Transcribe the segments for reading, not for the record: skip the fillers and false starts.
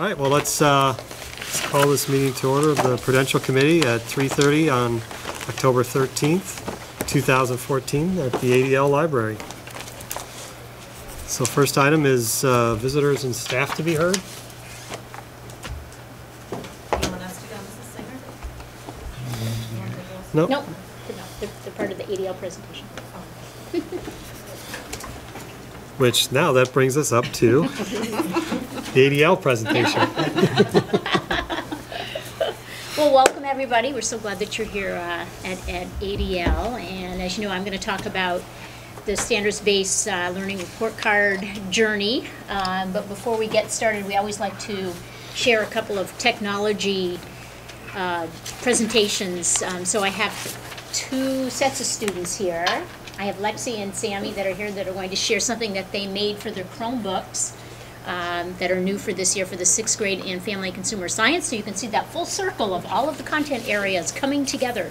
All right, well, let's call this meeting to order of the Prudential Committee at 3:30 on October 13th, 2014 at the ADL Library. So first item is visitors and staff to be heard. You want us to go, Mrs. Singer? Nope. Nope, they're part of the ADL presentation. Which now that brings us up to the ADL presentation. Well, welcome everybody. We're so glad that you're here at ADL. And as you know, I'm going to talk about the standards-based learning report card journey. But before we get started, we always like to share a couple of technology presentations. So I have two sets of students here. I have Lexi and Sammy that are here that are going to share something that they made for their Chromebooks that are new for this year for the 6th grade in Family and Consumer Science. So you can see that full circle of all of the content areas coming together.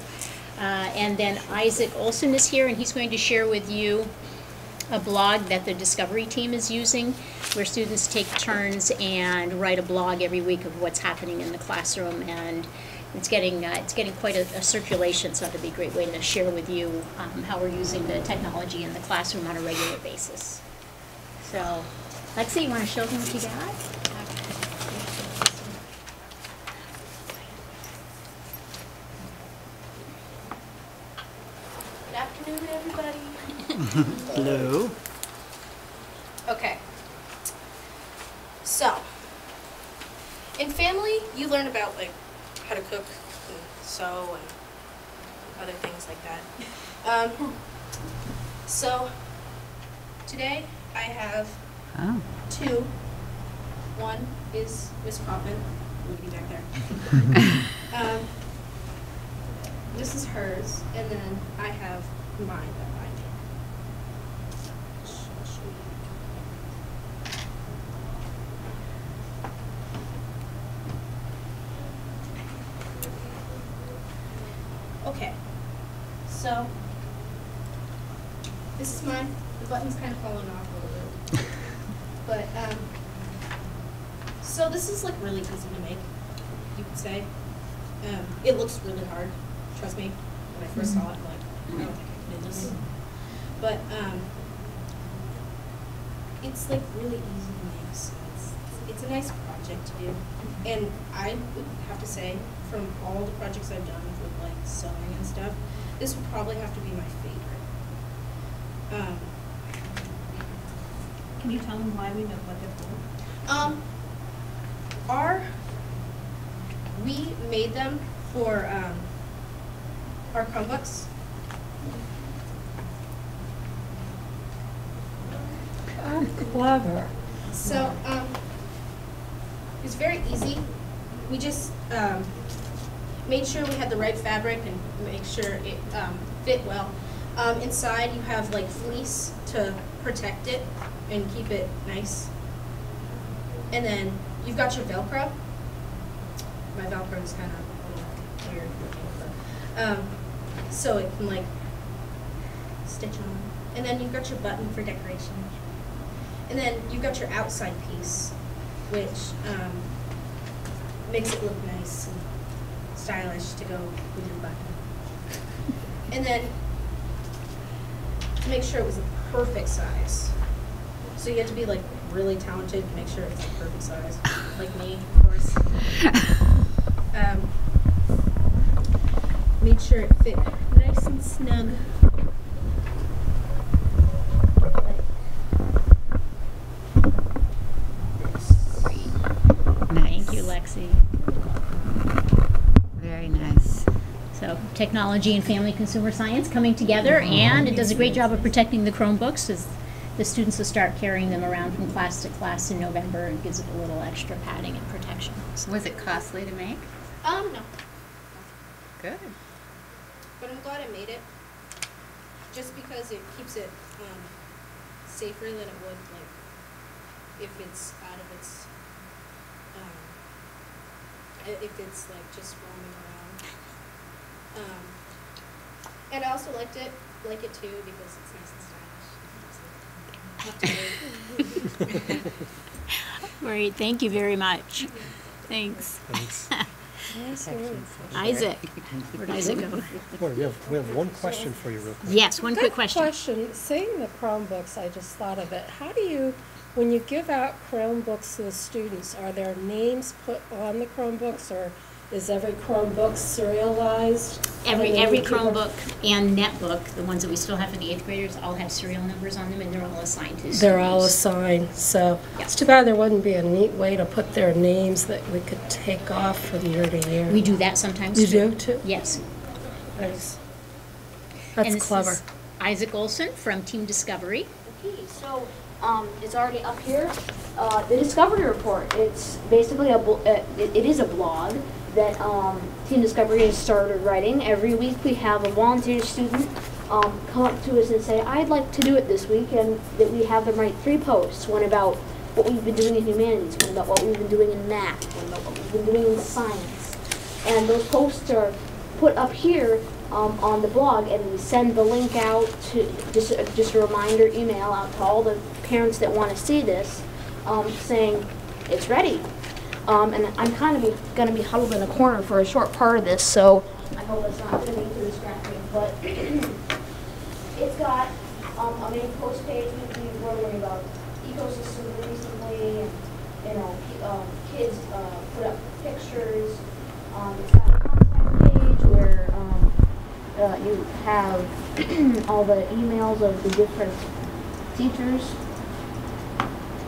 And then Isaac Olson is here, and he's going to share with you a blog that the Discovery team is using, where students take turns and write a blog every week of what's happening in the classroom. And it's getting quite a circulation, so that'd be a great way to share with you how we're using the technology in the classroom on a regular basis. So, Lexi, you want to show them what you got? Good afternoon, everybody. Hello. Okay. So, in family, you learn about like how to cook and sew and other things like that. So today I have two. One is Miss Kaufman, maybe back there. This is hers, and then I have mine that I made. I'll show you. Okay, so this is mine. The button's kind of falling off a little bit. But, so this is like really easy to make, you could say. It looks really hard, trust me. When I first saw it, I'm like, I don't think I can do this. But, it's like really easy to make, so it's a nice project to do. And I would have to say, from all the projects I've done with like sewing and stuff, this would probably have to be my favorite. Can you tell them why we know what they're for? We made them for our Chromebooks. Oh, clever. So it's very easy. We just made sure we had the right fabric and make sure it fit well. Inside you have like fleece to protect it and keep it nice. And then you've got your Velcro. My Velcro is kind of a little weird looking, but so it can like stitch on. And then you've got your button for decoration. And then you've got your outside piece, which makes it look nice and stylish to go with your button. And then to make sure it was the perfect size. So you have to be like really talented to make sure it's the perfect size, like me, of course. Make sure it fit nice and snug. Thank you, Lexi. Very nice. So technology and family consumer science coming together, and it does a great job of protecting the Chromebooks as the students will start carrying them around from class to class in November, and gives it a little extra padding and protection. Was it costly to make? No. Good. But I'm glad I made it. Just because it keeps it safer than it would like if it's out of its if it's like just roaming around. And I also like it too because it's nice and stylish. Great, thank you very much. Thanks. Thanks. Isaac, where'd Isaac go? Well, we have one question for you real quick. Yes, one quick question. Saying the Chromebooks, I just thought of it. How do you, when you give out Chromebooks to the students, are there names put on the Chromebooks, or is every Chromebook serialized? Every And then people- Chromebook and netbook, the ones that we still have for the 8th graders, all have serial numbers on them, and they're all assigned to students. They're all assigned, so Yeah. it's too bad there wouldn't be a neat way to put their names that we could take off from year to year. We do that sometimes. You too. do too? Yes. Nice. And That's this clever. is Isaac Olson from Team Discovery. Okay, so it's already up here. The Discovery Report. It's basically it is a blog that Team Discovery has started writing. Every week we have a volunteer student come up to us and say, "I'd like to do it this week," and that we have them write 3 posts. One about what we've been doing in humanities, one about what we've been doing in math, one about what we've been doing in science. And those posts are put up here on the blog, and we send the link out to just a reminder email out to all the parents that want to see this, saying it's ready. And I'm kind of going to be huddled in a corner for a short part of this, so I hope it's not going to be too distracting. But it's got a main post page. We were learning about ecosystems recently, and kids put up pictures. It's got a contact page where you have all the emails of the different teachers,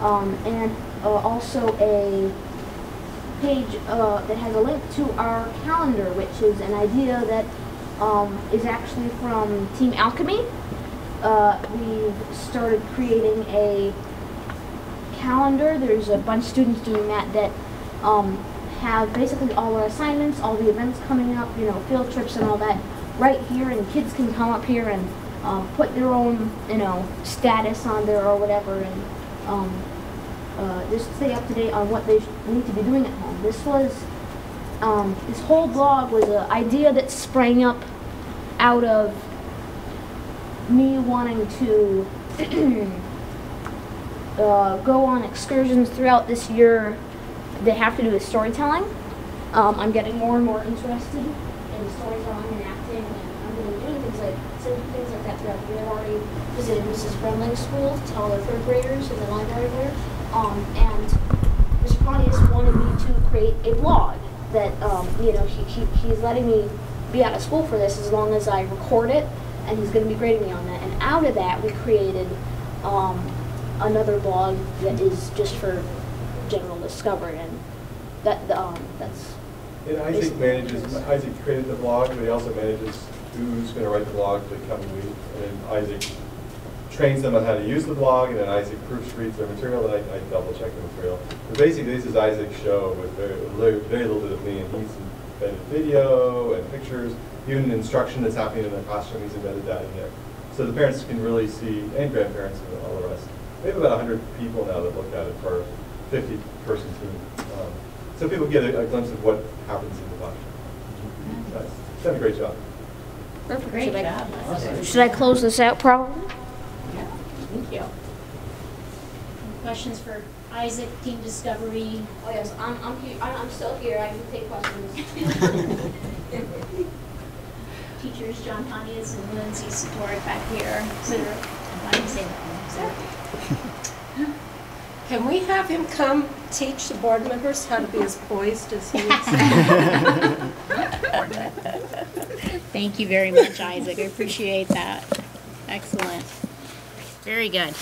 and also a page that has a link to our calendar, which is an idea that is actually from Team Alchemy. We've started creating a calendar. There's a bunch of students doing that have basically all our assignments, all the events coming up, field trips and all that right here, and kids can come up here and put their own, status on there or whatever, and just stay up to date on what they need to be doing at home. This whole blog was an idea that sprang up out of me wanting to go on excursions throughout this year that have to do with storytelling. I'm getting more and more interested in storytelling and acting, and I'm going to be doing things like that throughout the year. I've already visited Mrs. Bremling's school to tell her 3rd graders in the library there. And Mr. Pontius wanted me to create a blog that, he's letting me be out of school for this as long as I record it, and he's going to be grading me on that. And out of that, we created another blog that is just for general discovery, and that's. And Isaac created the blog, but he also manages who's going to write the blog for the coming week. And Isaac trains them on how to use the blog, and then Isaac proofreads their material, and I double check the material. But basically, this is Isaac's show with very little bit of me, and he's embedded video and pictures, even instruction that's happening in the classroom, he's embedded that in there. So the parents can really see, and grandparents and all the rest. We have about 100 people now that look at it for a 50-person team. So people get a glimpse of what happens in the classroom. It's done a great job. Perfect. Great job. Should I close this out, probably? Yeah, thank you. Questions for Isaac, Team Discovery? Oh yes, I'm still here. I can take questions. Teachers, John Pontius and Lindsay Satori back here. Sarah, why did you say that? Sarah. Can we have him come teach the board members how to be as poised as he is? Thank you very much, Isaac. I appreciate that. Excellent. Very good.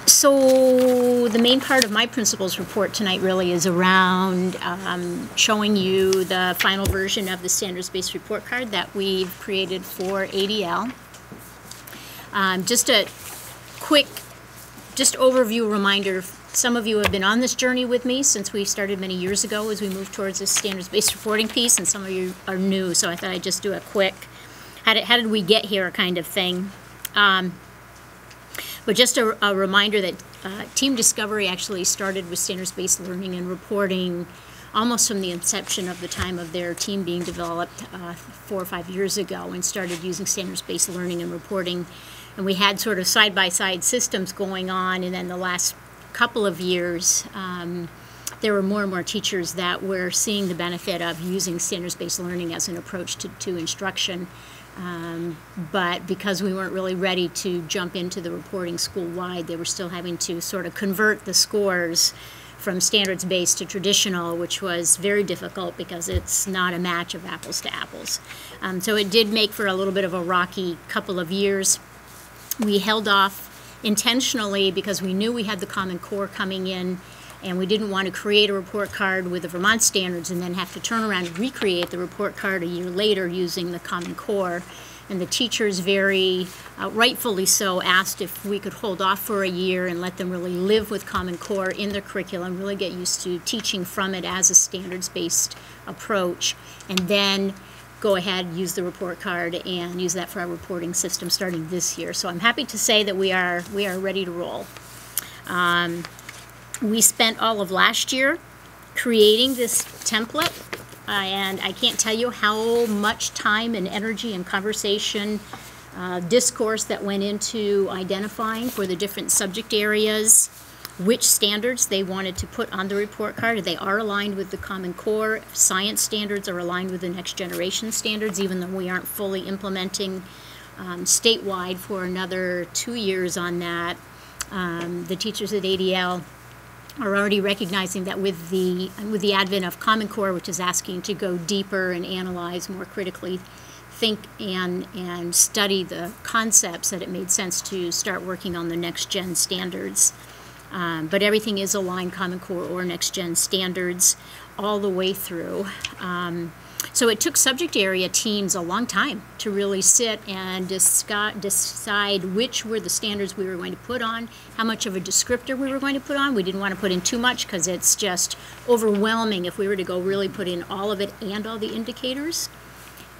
So the main part of my principal's report tonight really is around showing you the final version of the standards-based report card that we've created for ADL. Just a quick overview reminder. Some of you have been on this journey with me since we started many years ago as we moved towards this standards-based reporting piece, and some of you are new, so I thought I'd just do a quick how did we get here kind of thing. But just a reminder that Team Discovery actually started with standards-based learning and reporting almost from the inception of the time of their team being developed 4 or 5 years ago, and started using standards-based learning and reporting. And we had sort of side-by-side systems going on, and then the last couple of years, there were more and more teachers that were seeing the benefit of using standards-based learning as an approach to instruction. But because we weren't really ready to jump into the reporting school-wide, they were still having to sort of convert the scores from standards-based to traditional, which was very difficult because it's not a match of apples to apples. So it did make for a little bit of a rocky couple of years. We held off intentionally because we knew we had the Common Core coming in, and we didn't want to create a report card with the Vermont standards and then have to turn around and recreate the report card a year later using the Common Core. And the teachers very rightfully so asked if we could hold off for a year and let them really live with Common Core in their curriculum, really get used to teaching from it as a standards-based approach, and then go ahead, use the report card, and use that for our reporting system starting this year. So I'm happy to say that we are ready to roll. We spent all of last year creating this template, and I can't tell you how much time and energy and conversation, discourse that went into identifying for the different subject areas which standards they wanted to put on the report card. They are aligned with the Common Core. Science standards are aligned with the next generation standards, even though we aren't fully implementing statewide for another 2 years on that. The teachers at ADL are already recognizing that with the advent of Common Core, which is asking to go deeper and analyze more critically, think and study the concepts, that it made sense to start working on the next gen standards. But everything is aligned Common Core or next gen standards all the way through. So it took subject area teams a long time to really sit and decide which were the standards we were going to put on, how much of a descriptor we were going to put on. We didn't want to put in too much because it's just overwhelming if we were to go really put in all of it and all the indicators.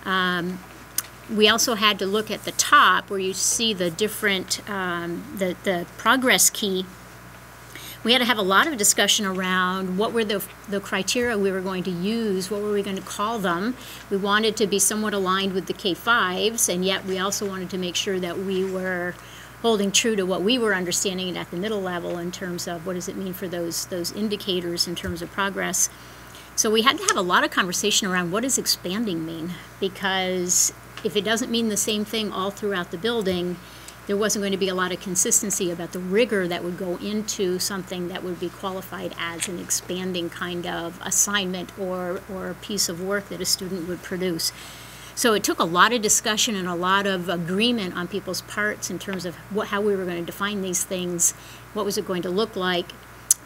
We also had to look at the top where you see the different, the progress key. We had to have a lot of discussion around what were the criteria we were going to use, what were we going to call them. We wanted to be somewhat aligned with the K-5s, and yet we also wanted to make sure that we were holding true to what we were understanding at the middle level in terms of what does it mean for those indicators in terms of progress. So we had to have a lot of conversation around what does expanding mean, because if it doesn't mean the same thing all throughout the building, there wasn't going to be a lot of consistency about the rigor that would go into something that would be qualified as an expanding kind of assignment or piece of work that a student would produce. So it took a lot of discussion and a lot of agreement on people's parts in terms of how we were going to define these things, what was it going to look like,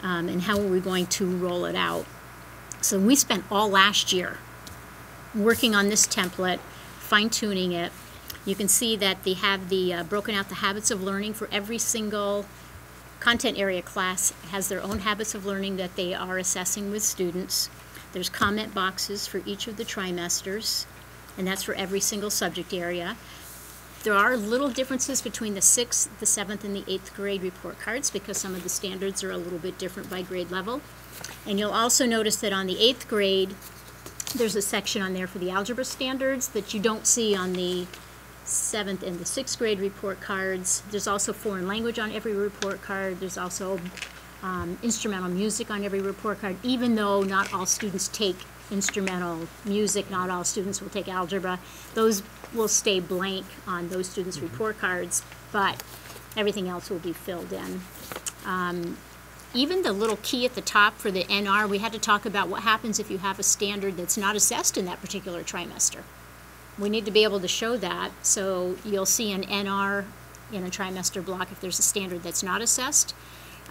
and how were we going to roll it out. So we spent all last year working on this template, fine-tuning it. You can see that they have broken out the habits of learning for every single content area class. Has their own habits of learning that they are assessing with students. There's comment boxes for each of the trimesters, and that's for every single subject area. There are little differences between the 6th, the 7th, and the 8th grade report cards because some of the standards are a little bit different by grade level. And you'll also notice that on the 8th grade, there's a section on there for the algebra standards that you don't see on the 7th and the 6th grade report cards. There's also foreign language on every report card. There's also instrumental music on every report card. Even though not all students take instrumental music, not all students will take algebra. Those will stay blank on those students' report cards, but everything else will be filled in. Even the little key at the top for the NR, we had to talk about what happens if you have a standard that's not assessed in that particular trimester. We need to be able to show that, so you'll see an NR in a trimester block if there's a standard that's not assessed.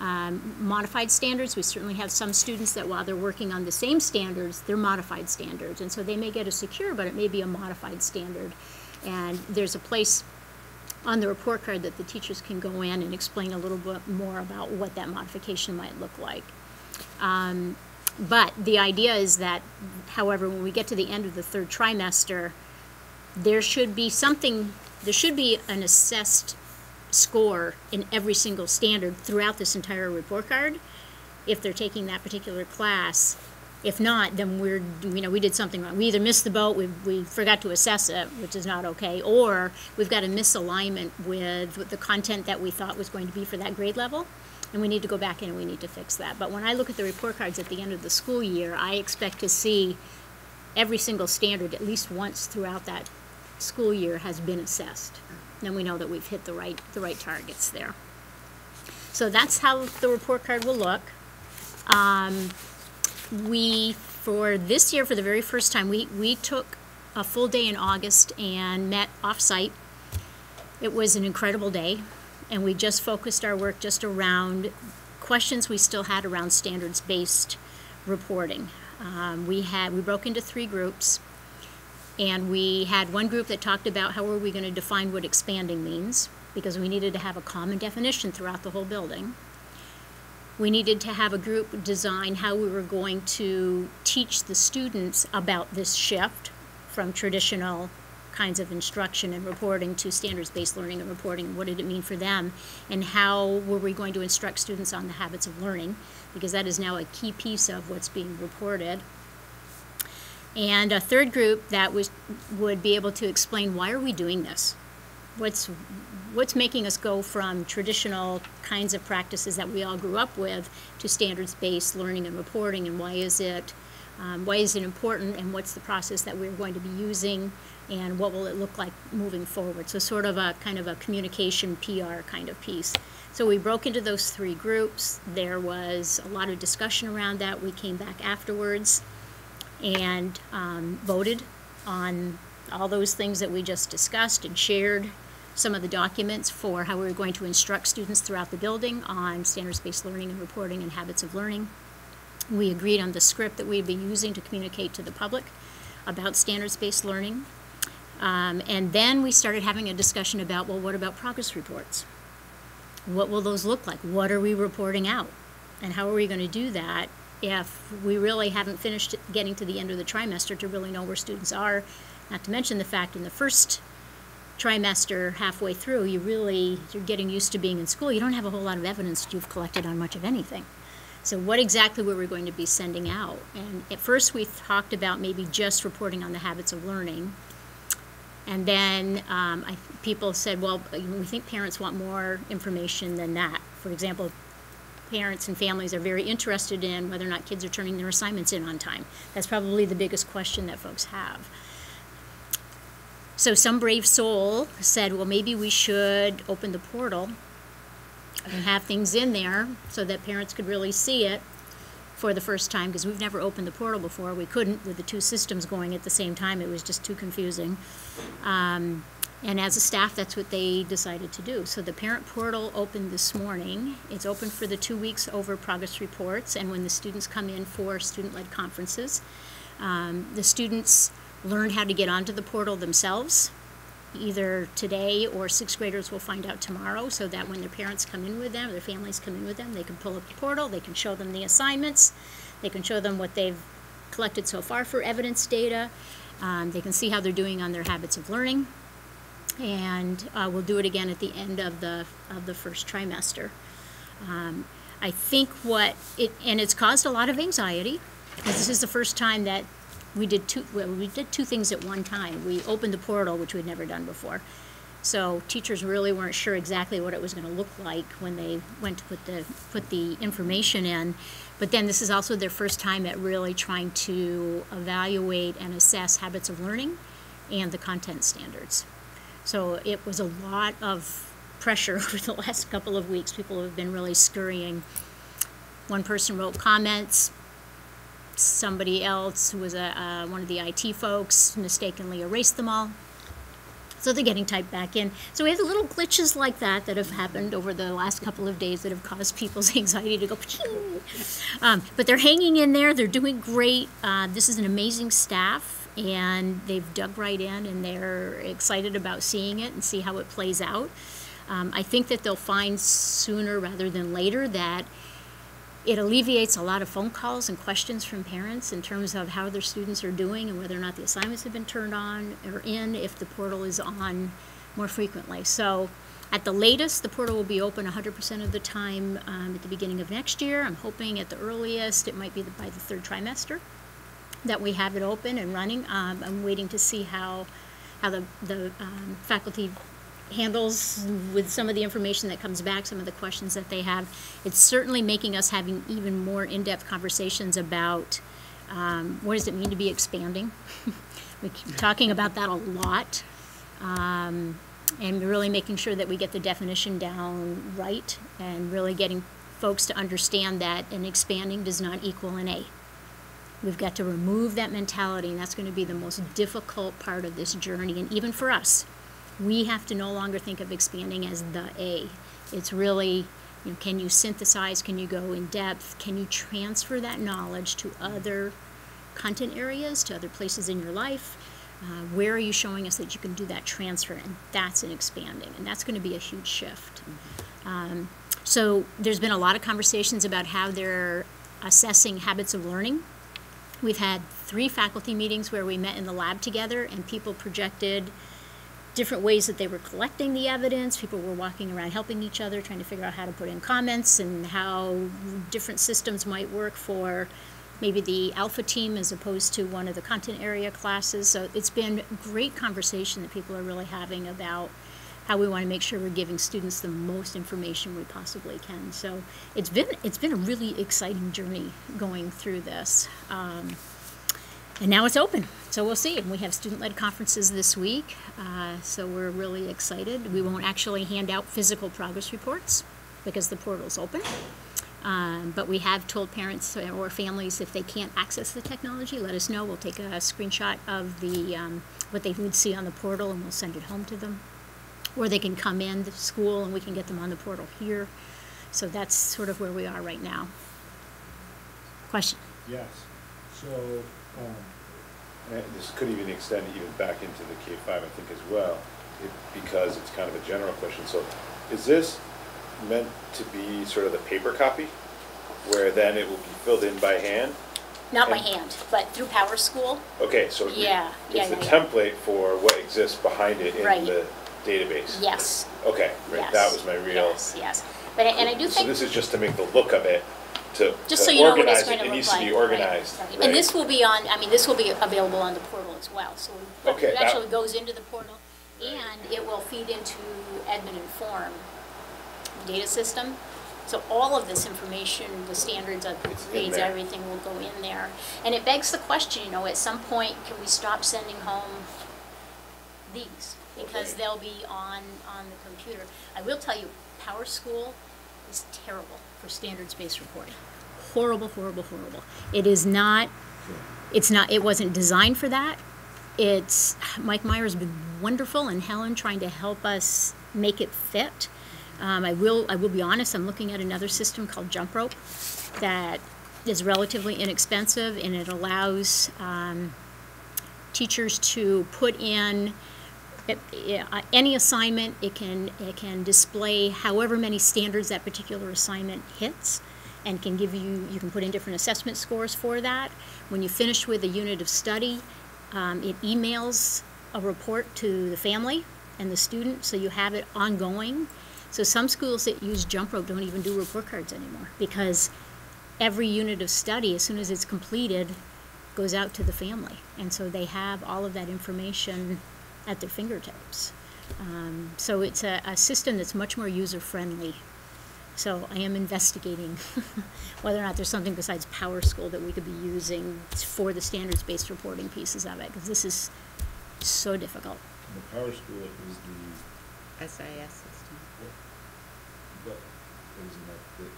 Modified standards, we certainly have some students that while they're working on the same standards, they're modified standards, and so they may get a secure, but it may be a modified standard. And there's a place on the report card that the teachers can go in and explain a little bit more about what that modification might look like. But the idea is that, however, when we get to the end of the 3rd trimester, there should be an assessed score in every single standard throughout this entire report card if they're taking that particular class. If not, then we did something wrong. We either missed the boat, we forgot to assess it, which is not okay, or we've got a misalignment with the content that we thought was going to be for that grade level. and we need to go back in and we need to fix that. But when I look at the report cards at the end of the school year, I expect to see every single standard at least once throughout that school year has been assessed. Then we know that we've hit the right targets there. So that's how the report card will look. For this year, for the very first time, we took a full day in August and met off-site. It was an incredible day, and we just focused our work just around questions we still had around standards-based reporting. We broke into 3 groups, and we had one group that talked about how were we going to define what expanding means, because we needed to have a common definition throughout the whole building. We needed to have a group design how we were going to teach the students about this shift from traditional kinds of instruction and reporting to standards-based learning and reporting. What did it mean for them? And how were we going to instruct students on the habits of learning? Because that is now a key piece of what's being reported. And a third group that would be able to explain, why are we doing this? What's making us go from traditional kinds of practices that we all grew up with to standards-based learning and reporting, and why is it important, and what's the process that we're going to be using, and what will it look like moving forward? So sort of a kind of a communication PR kind of piece. So we broke into those 3 groups. There was a lot of discussion around that. We came back afterwards and voted on all those things that we just discussed and shared some of the documents for how we were going to instruct students throughout the building on standards-based learning and reporting and habits of learning. We agreed on the script that we'd be using to communicate to the public about standards-based learning. And then we started having a discussion about, well, what about progress reports? What will those look like? What are we reporting out? And how are we going to do that if we really haven't finished getting to the end of the trimester to really know where students are? Not to mention the fact in the first trimester, halfway through, you're getting used to being in school. You don't have a whole lot of evidence that you've collected on much of anything. So what exactly were we going to be sending out? And at first we talked about maybe just reporting on the habits of learning. And then people said, well, we think parents want more information than that. For example, parents and families are very interested in whether or not kids are turning their assignments in on time. That's probably the biggest question that folks have. So some brave soul said, well, maybe we should open the portal and have things in there so that parents could really see it for the first time, because we've never opened the portal before. We couldn't with the 2 systems going at the same time. It was just too confusing. And as a staff, that's what they decided to do. So the parent portal opened this morning. It's open for the 2 weeks over progress reports, and when the students come in for student-led conferences. The students learn how to get onto the portal themselves, either today or 6th graders will find out tomorrow, so that when their parents come in with them, their families come in with them, they can pull up the portal, they can show them the assignments, they can show them what they've collected so far for evidence data, they can see how they're doing on their habits of learning, and we'll do it again at the end of the first trimester. I think and it's caused a lot of anxiety, because this is the first time that we did 2 things at one time. We opened the portal, which we'd never done before. So teachers really weren't sure exactly what it was going to look like when they went to put the information in. But then this is also their first time at really trying to evaluate and assess habits of learning and the content standards. So it was a lot of pressure over the last couple of weeks. People have been really scurrying. One person wrote comments. Somebody else, who was one of the IT folks, mistakenly erased them all. So they're getting typed back in. So we have little glitches like that have happened over the last couple of days that have caused people's anxiety to go but they're hanging in there. They're doing great. This is an amazing staff, and they've dug right in, and they're excited about seeing it and see how it plays out. I think that they'll find sooner rather than later that it alleviates a lot of phone calls and questions from parents in terms of how their students are doing and whether or not the assignments have been turned on or in, if the portal is on more frequently. So at the latest, the portal will be open 100% of the time at the beginning of next year. I'm hoping at the earliest it might be by the 3rd trimester that we have it open and running. I'm waiting to see how the faculty handles with some of the information that comes back, some of the questions that they have. It's certainly making us having even more in-depth conversations about what does it mean to be expanding. We keep talking about that a lot, and really making sure that we get the definition down right, and really getting folks to understand that an expanding does not equal an A. We've got to remove that mentality, and that's going to be the most difficult part of this journey. And even for us, we have to no longer think of expanding as the A. It's really, you know, can you synthesize, can you go in depth, can you transfer that knowledge to other content areas, to other places in your life? Where are you showing us that you can do that transfer? And that's an expanding, and that's going to be a huge shift. So there's been a lot of conversations about how they're assessing habits of learning. We've had 3 faculty meetings where we met in the lab together, and people projected different ways that they were collecting the evidence. People were walking around helping each other, trying to figure out how to put in comments and how different systems might work for maybe the alpha team as opposed to one of the content area classes. So it's been great conversation that people are really having about how we want to make sure we're giving students the most information we possibly can. So it's been a really exciting journey going through this. And now it's open, so we'll see. And we have student-led conferences this week, so we're really excited. We won't actually hand out physical progress reports because the portal's open. But we have told parents or families if they can't access the technology, let us know. We'll take a screenshot of the what they would see on the portal, and we'll send it home to them. Or they can come in to school, and we can get them on the portal here. So that's sort of where we are right now. Question? Yes. So, and this could even extend even back into the K-5, I think, as well, because it's kind of a general question. So, is this meant to be sort of the paper copy, where then it will be filled in by hand? Not by hand, but through PowerSchool. Okay, so it's the template for what exists behind it in the database. Yes. Okay, right. Yes. That was my real. Yes. But and I do think. So this is just to make the look of it. Just so you know what it's going to it look needs like. to be organized. Right. Right. And this will be on, I mean, this will be available on the portal as well. So it actually goes into the portal, and it will feed into Edmund Inform data system. So all of this information, the standards of grades, everything will go in there. And it begs the question, you know, at some point, can we stop sending home these? Because they'll be on the computer. I will tell you, PowerSchool is terrible for standards-based reporting. Horrible, horrible, horrible. It is not, it wasn't designed for that. Mike Meyer's been wonderful, and Helen trying to help us make it fit. I will be honest, I'm looking at another system called Jump Rope that is relatively inexpensive, and it allows teachers to put in any assignment. It can display however many standards that particular assignment hits, and can give you can put in different assessment scores for that. When you finish with a unit of study, it emails a report to the family and the student, so you have it ongoing. So some schools that use Jump Rope don't even do report cards anymore, because every unit of study, as soon as it's completed, goes out to the family, and so they have all of that information at their fingertips. So it's a system that's much more user-friendly. So I am investigating whether or not there's something besides PowerSchool that we could be using for the standards-based reporting pieces of it, because this is so difficult. And the PowerSchool is the SIS system. But isn't that the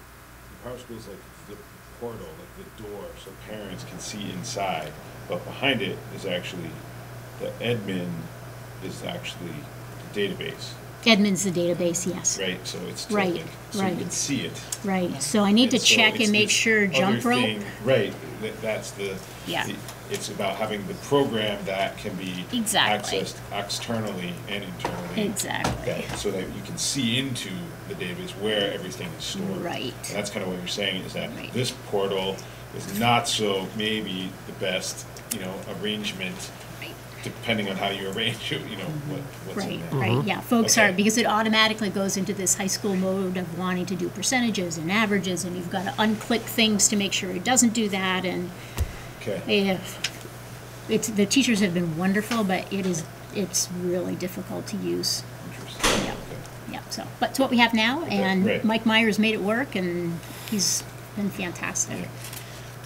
PowerSchool is like the portal, like the door, so parents can see inside. But behind it is actually the admin is actually the database. Edmund's the database, yes. Right, so it's still Right, like, so right. you can see it. Right, so I need to So check it's and make this sure Jump other Rope. thing- Right, that's Yeah. it's about having the program that can be Exactly. accessed externally and internally. Exactly. So that you can see into the database where everything is stored. Right. And that's kind of what you're saying, is that Right. this portal is not so maybe the best, arrangement, depending on how you arrange it, what's in Right, there. right, yeah, folks Okay. are, because it automatically goes into this high school mode of wanting to do percentages and averages, and you've got to unclick things to make sure it doesn't do that, and Okay. the teachers have been wonderful, but it's really difficult to use. Interesting. Yep, yep, so, but it's what we have now, and great. Mike Myers made it work, and he's been fantastic.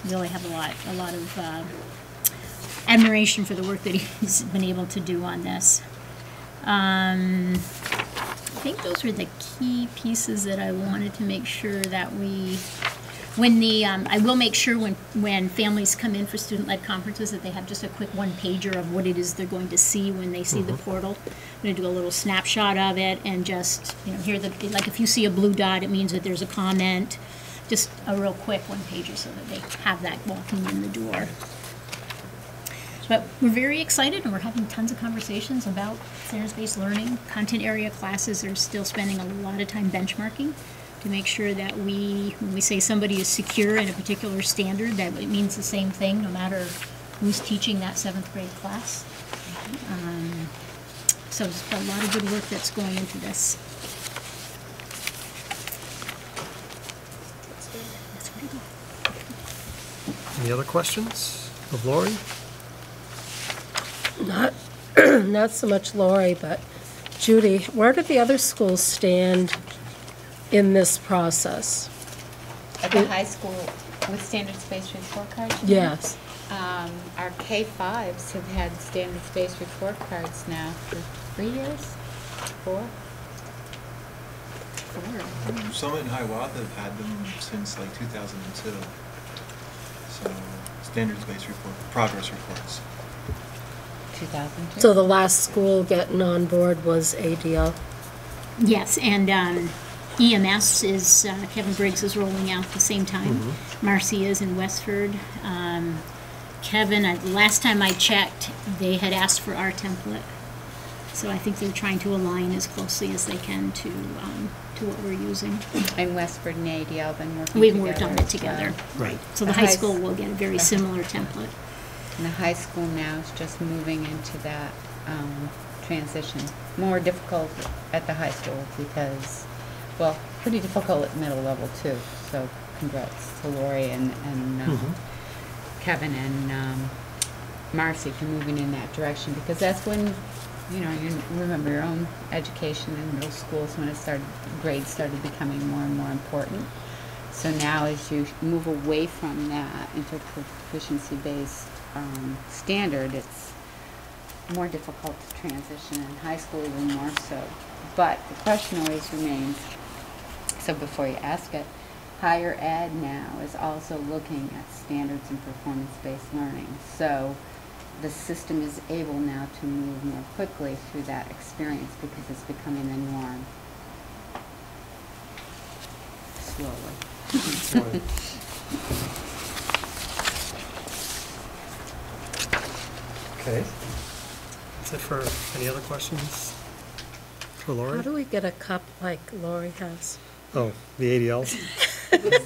Really have a lot of admiration for the work that he's been able to do on this. I think those were the key pieces that I wanted to make sure that I will make sure when families come in for student-led conferences that they have just a quick one-pager of what it is they're going to see when they see the portal. I'm going to do a little snapshot of it and just, like if you see a blue dot, it means that there's a comment. Just a real quick one-pager so that they have that walking in the door. But we're very excited, and we're having tons of conversations about standards-based learning. Content area classes are still spending a lot of time benchmarking to make sure that when we say somebody is secure in a particular standard, that it means the same thing no matter who's teaching that 7th grade class. So there's a lot of good work that's going into this. That's pretty good. Any other questions of Lori? Not so much Lori, but Judy, where do the other schools stand in this process? At the high school with standards-based report cards? Yes. Our K-5s have had standards-based report cards now for 3 years? 4? 4. Summit and Hiawatha have had them since like 2002. So standards-based progress reports. 2002. So the last school getting on board was ADL? Yes, and EMS is, Kevin Briggs is rolling out at the same time. Marcy is in Westford. Kevin, last time I checked, they had asked for our template. So I think they're trying to align as closely as they can to what we're using. And Westford and ADL have been working We've together. worked on it together. Right. So the high school will get a very similar template. And the high school now is just moving into that transition. More difficult at the high school because, well, pretty difficult at middle level too. So congrats to Lori and Kevin and Marcy for moving in that direction, because that's when, you remember your own education in middle schools when grades started becoming more and more important. So now as you move away from that into proficiency-based standard, it's more difficult to transition in high school, even more so. But the question always remains, so before you ask it, higher ed now is also looking at standards and performance-based learning. So the system is able now to move more quickly through that experience because it's becoming the norm. Slowly. Okay. That's it for any other questions for Lori? How do we get a cup like Lori has? Oh, the ADL.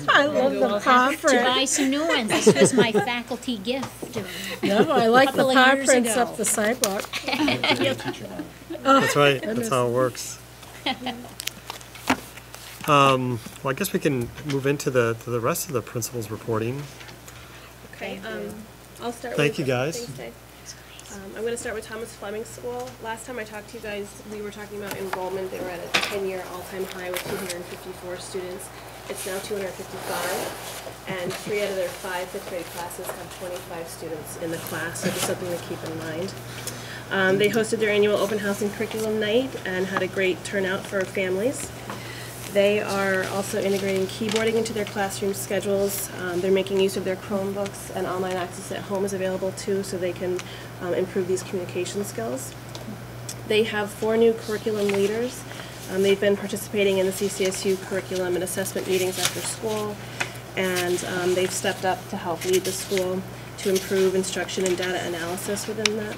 I love the paw To buy print. some new ones. This was my faculty gift. No, I like the Couple of paw years prints ago. up the sidewalk. That's right. That's how it works. Well, I guess we can move into the rest of the principal's reporting. Okay, I'll start with... Thank you, guys. Thanks, Dave. I'm going to start with Thomas Fleming School. Last time I talked to you guys, we were talking about enrollment. They were at a 10-year all-time high with 254 students. It's now 255, and 3 out of their 5 fifth grade classes have 25 students in the class, so just something to keep in mind. They hosted their annual open house and curriculum night and had a great turnout for families. They are also integrating keyboarding into their classroom schedules. They're making use of their Chromebooks, and online access at home is available too, so they can improve these communication skills. They have 4 new curriculum leaders. They've been participating in the CCSU curriculum and assessment meetings after school, and they've stepped up to help lead the school to improve instruction and data analysis within that.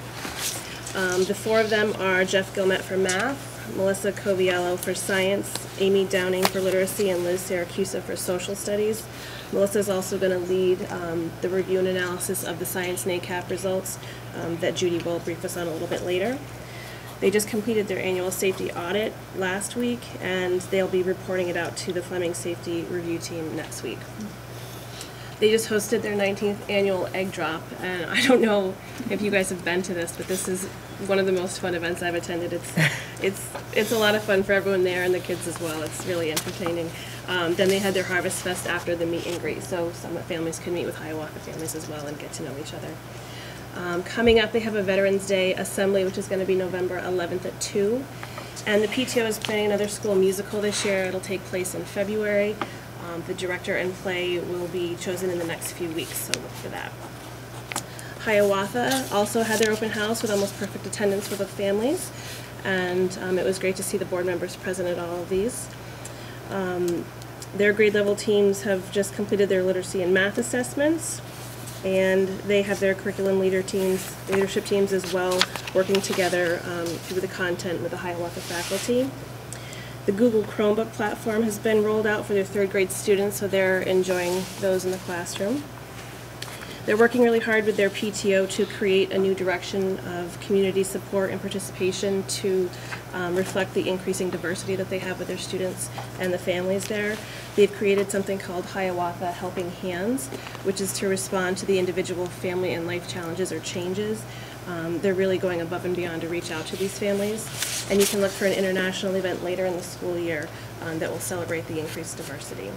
The 4 of them are Jeff Gilmet for math, Melissa Coviello for science, Amy Downing for literacy, and Liz Siracusa for social studies. Melissa is also going to lead the review and analysis of the science NACAP results that Judy will brief us on a little bit later. They just completed their annual safety audit last week, and they'll be reporting it out to the Fleming Safety Review Team next week. They just hosted their 19th annual egg drop, and I don't know if you guys have been to this, but this is one of the most fun events I've attended. It's a lot of fun for everyone there and the kids as well. It's really entertaining. Then they had their Harvest Fest after the meet and greet, so some families could meet with Hiawatha families as well and get to know each other. Coming up, they have a Veterans Day assembly, which is going to be November 11th at 2. And the PTO is planning another school musical this year. It'll take place in February. The director and play will be chosen in the next few weeks, so look for that. Hiawatha also had their open house with almost perfect attendance for the families, and it was great to see the board members present at all of these. Their grade level teams have just completed their literacy and math assessments, and they have their curriculum leadership teams as well, working together through the content with the Hiawatha faculty. The Google Chromebook platform has been rolled out for their 3rd grade students, so they're enjoying those in the classroom. They're working really hard with their PTO to create a new direction of community support and participation to reflect the increasing diversity that they have with their students and the families there. They've created something called Hiawatha Helping Hands, which is to respond to the individual family and life challenges or changes. They're really going above and beyond to reach out to these families. And you can look for an international event later in the school year that will celebrate the increased diversity.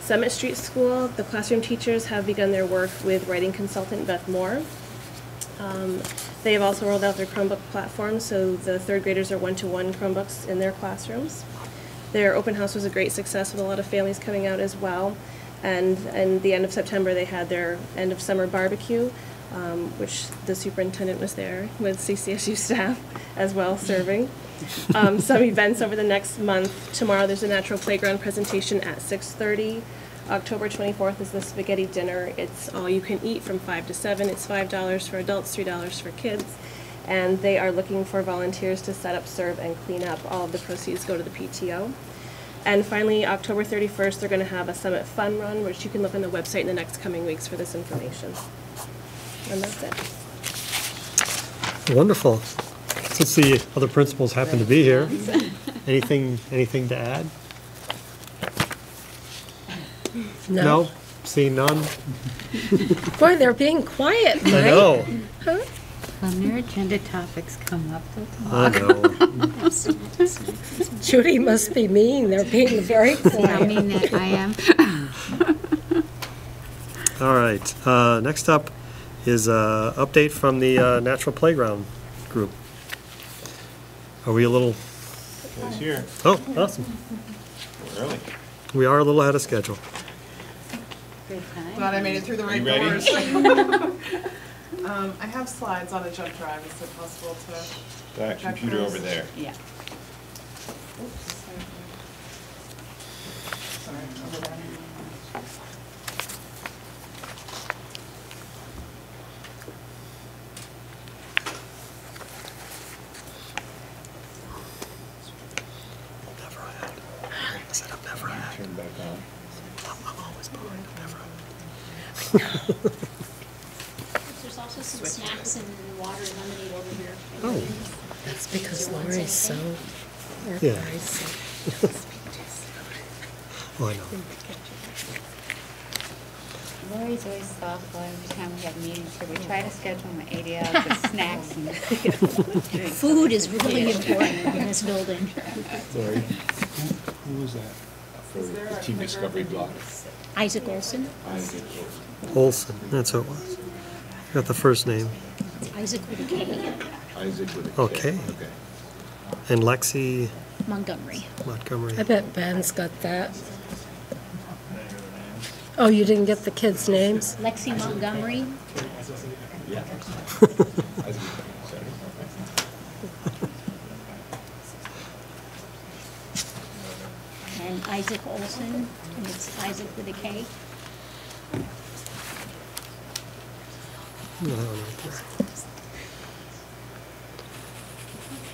Summit Street School, the classroom teachers have begun their work with writing consultant Beth Moore. They have also rolled out their Chromebook platform, so the 3rd graders are one-to-one Chromebooks in their classrooms. Their open house was a great success with a lot of families coming out as well. And the end of September, they had their end of summer barbecue, which the superintendent was there with CCSU staff as well serving. Some events over the next month. Tomorrow there's a natural playground presentation at 6:30. October 24th is the spaghetti dinner. It's all you can eat from 5 to 7. It's $5 for adults, $3 for kids. And they are looking for volunteers to set up, serve, and clean up. All of the proceeds go to the PTO. And finally, October 31st, they're going to have a Summit Fun Run, which you can look on the website in the next coming weeks for this information. And that's it. Wonderful. Since the other principals happen to be here, anything to add? No? Seeing none? Boy, they're being quiet, I Mike. know. When their agenda topics come up, they'll I talk. know. Judy must be mean. They're being very See how quiet. mean that I am? All right. Next up is an update from the Natural Playground group. Are we a little... It's here. Oh, awesome. We're early. We are a little ahead of schedule. Good time. Glad I made it through the right You ready? doors. I have slides on a jump drive. Is it possible to? That check computer those? over there. Yeah. Oops. Sorry, over there. Never ahead. I said I'm never ahead. Turn back on. I'm always behind. I'm never ahead. There's also some snacks and water and lemonade over here. Oh, That's because Lori's so Yeah. organized. oh, I know. Lori's always thoughtful every time we have meetings here. We try to schedule them at 80 hours with snacks and drinks. Food is really important in this building. Sorry. Who was that? For the Team Discovery block. Isaac Olson. Olson, that's who it was. Got the first name. Isaac with a K. Isaac with a K. Okay. Okay. And Lexi Montgomery. Montgomery. I bet Ben's got that. Oh, you didn't get the kids' names? Lexi Montgomery. Yeah. Isaac, sorry. And Isaac Olson. And it's Isaac with a K. No, that one right there.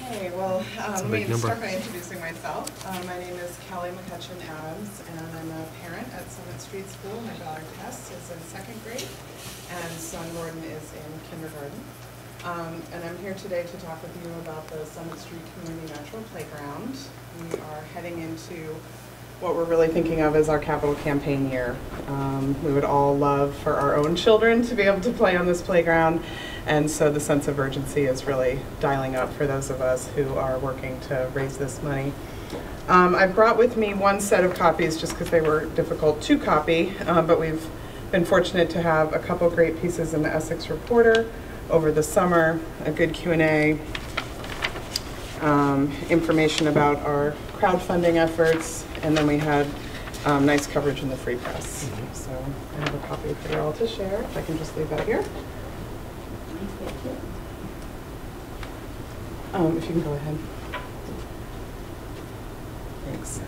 Okay, well, That's a let big me number. start by introducing myself. My name is Kelly McCutcheon Adams, and I'm a parent at Summit Street School. My daughter Tess is in 2nd grade, and son Gordon is in kindergarten. And I'm here today to talk with you about the Summit Street Community Natural Playground. We are heading into what we're really thinking of as our capital campaign year. We would all love for our own children to be able to play on this playground, and so the sense of urgency is really dialing up for those of us who are working to raise this money. I've brought with me one set of copies just because they were difficult to copy, but we've been fortunate to have a couple great pieces in the Essex Reporter over the summer, a good Q&A, information about our crowdfunding efforts, and then we had nice coverage in the Free Press. So I have a copy for you all to share. If I can just leave that here. If you can go ahead. Thanks.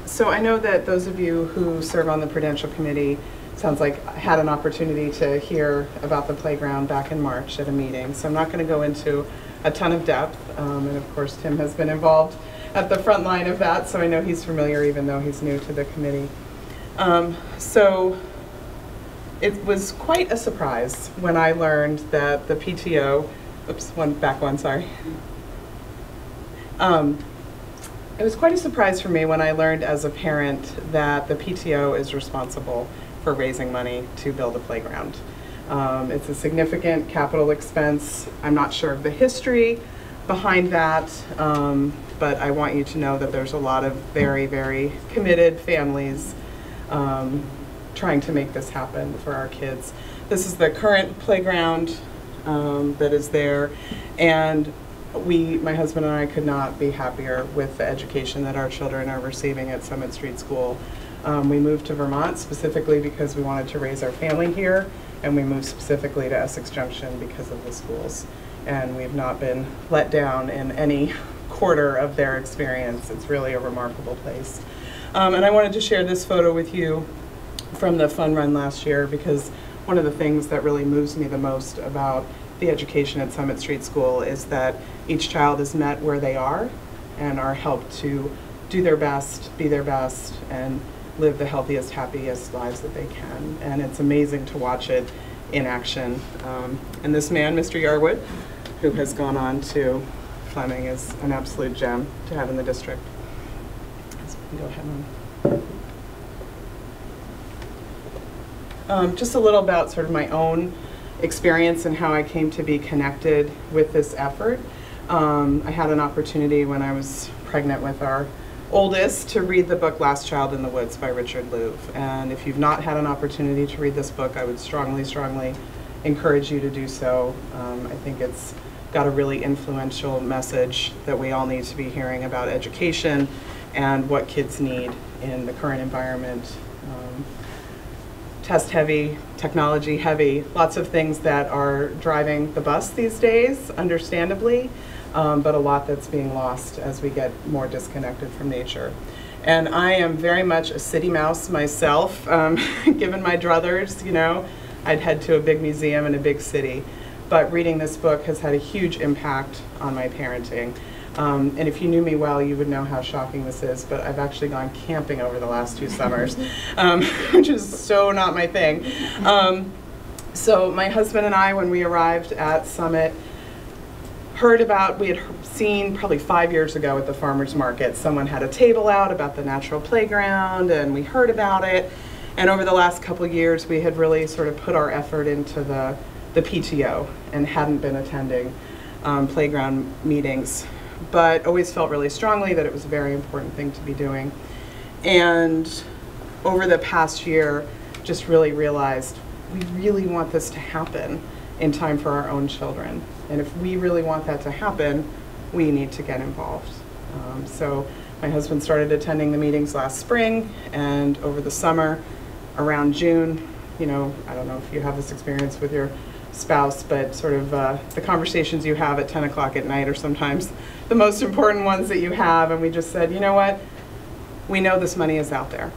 So I know that those of you who serve on the Prudential Committee, sounds like had an opportunity to hear about the playground back in March at a meeting. So I'm not going to go into a ton of depth. And of course, Tim has been involved at the front line of that, so I know he's familiar even though he's new to the committee. So it was quite a surprise when I learned that the PTO, oops, back one, sorry. It was quite a surprise for me when I learned as a parent that the PTO is responsible for raising money to build a playground. It's a significant capital expense. I'm not sure of the history behind that, but I want you to know that there's a lot of very, very committed families trying to make this happen for our kids. This is the current playground that is there, and my husband and I could not be happier with the education that our children are receiving at Summit Street School. We moved to Vermont specifically because we wanted to raise our family here, and we moved specifically to Essex Junction because of the schools. And we've not been let down in any quarter of their experience. It's really a remarkable place. And I wanted to share this photo with you from the fun run last year, because one of the things that really moves me the most about the education at Summit Street School is that each child is met where they are and are helped to do their best, be their best, and live the healthiest, happiest lives that they can. And it's amazing to watch it in action. And this man, Mr. Yarwood, who has gone on to Fleming, is an absolute gem to have in the district. So we can go ahead and just a little about sort of my own experience and how I came to be connected with this effort. I had an opportunity when I was pregnant with our oldest to read the book Last Child in the Woods by Richard Louv. And if you've not had an opportunity to read this book, I would strongly, strongly encourage you to do so. I think it's got a really influential message that we all need to be hearing about education and what kids need in the current environment. Test heavy, technology heavy, lots of things that are driving the bus these days, understandably, but a lot that's being lost as we get more disconnected from nature. And I am very much a city mouse myself, given my druthers, you know. I'd head to a big museum in a big city, but reading this book has had a huge impact on my parenting. And if you knew me well, you would know how shocking this is, but I've actually gone camping over the last 2 summers, which is so not my thing. So my husband and I, when we arrived at Summit, we had seen probably 5 years ago at the farmer's market, someone had a table out about the natural playground, and we heard about it. And over the last couple of years, we had really sort of put our effort into the PTO and hadn't been attending playground meetings, but always felt really strongly that it was a very important thing to be doing. And over the past year, just really realized we really want this to happen in time for our own children. And if we really want that to happen, we need to get involved. So my husband started attending the meetings last spring, and over the summer, around June, you know, I don't know if you have this experience with your spouse, but sort of the conversations you have at 10 o'clock at night are sometimes the most important ones that you have. And we just said, you know what? We know this money is out there.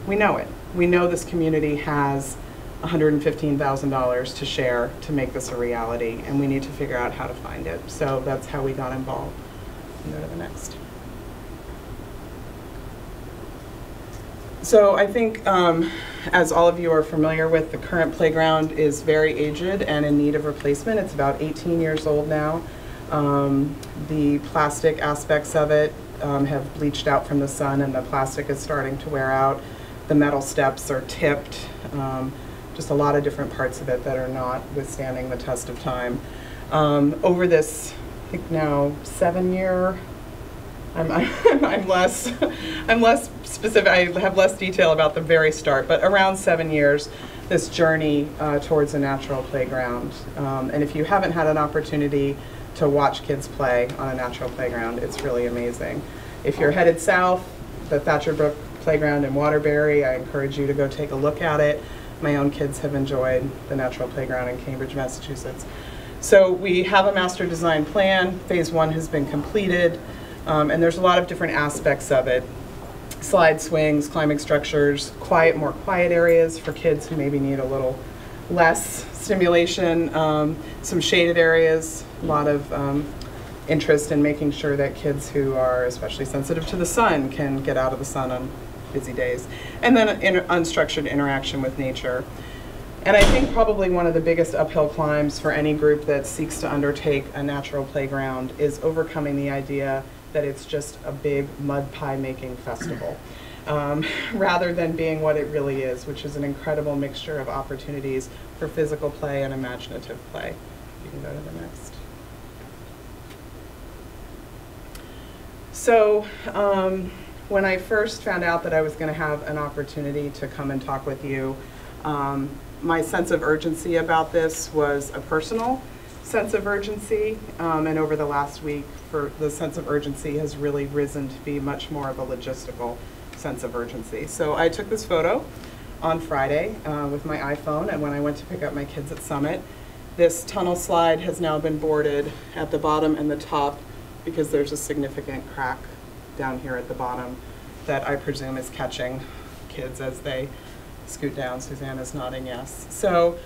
We know it. We know this community has $115,000 to share to make this a reality, and we need to figure out how to find it. So that's how we got involved. Go to the next. So I think, as all of you are familiar with, the current playground is very aged and in need of replacement. It's about 18 years old now. The plastic aspects of it have bleached out from the sun and the plastic is starting to wear out. The metal steps are tipped. Just a lot of different parts of it that are not withstanding the test of time. Over this, I think now 7-year, I'm less specific. I have less detail about the very start, but around 7 years, this journey towards a natural playground. And if you haven't had an opportunity to watch kids play on a natural playground, it's really amazing. If you're headed south, the Thatcher Brook Playground in Waterbury, I encourage you to go take a look at it. My own kids have enjoyed the natural playground in Cambridge, Massachusetts. So we have a master design plan. Phase 1 has been completed, and there's a lot of different aspects of it. Slide swings, climbing structures, more quiet areas for kids who maybe need a little less stimulation, some shaded areas, a lot of interest in making sure that kids who are especially sensitive to the sun can get out of the sun on busy days, and then unstructured interaction with nature. And I think probably one of the biggest uphill climbs for any group that seeks to undertake a natural playground is overcoming the idea that it's just a big mud pie making festival, rather than being what it really is, which is an incredible mixture of opportunities for physical play and imaginative play. You can go to the next. So when I first found out that I was going to have an opportunity to come and talk with you, my sense of urgency about this was a personal sense of urgency, and over the last week, the sense of urgency has really risen to be much more of a logistical sense of urgency. So I took this photo on Friday with my iPhone, and when I went to pick up my kids at Summit, this tunnel slide has now been boarded at the bottom and the top because there's a significant crack down here at the bottom that I presume is catching kids as they scoot down. Susanna's nodding yes. So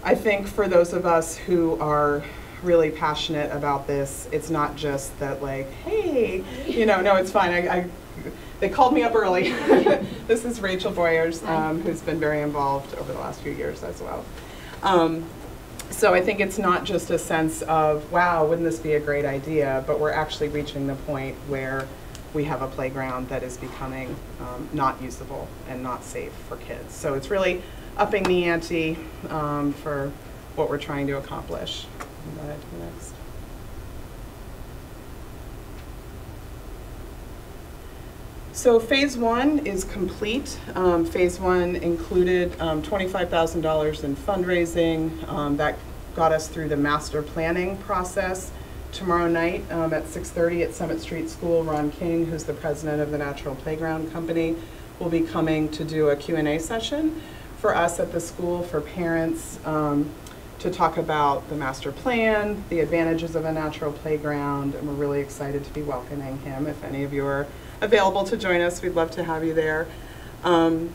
I think for those of us who are really passionate about this, it's not just that like, hey, no, it's fine. They called me up early. This is Rachel Boyers, who's been very involved over the last few years as well. So I think it's not just a sense of, wow, wouldn't this be a great idea, but we're actually reaching the point where we have a playground that is becoming not usable and not safe for kids. So it's really upping the ante for what we're trying to accomplish. Go ahead to the next. So phase 1 is complete. Phase 1 included $25,000 in fundraising. That got us through the master planning process. Tomorrow night at 6:30 at Summit Street School, Ron King, who's the president of the Natural Playground Company, will be coming to do a Q&A session for us at the school, for parents, to talk about the master plan, the advantages of a natural playground, and we're really excited to be welcoming him. If any of you are available to join us, we'd love to have you there. And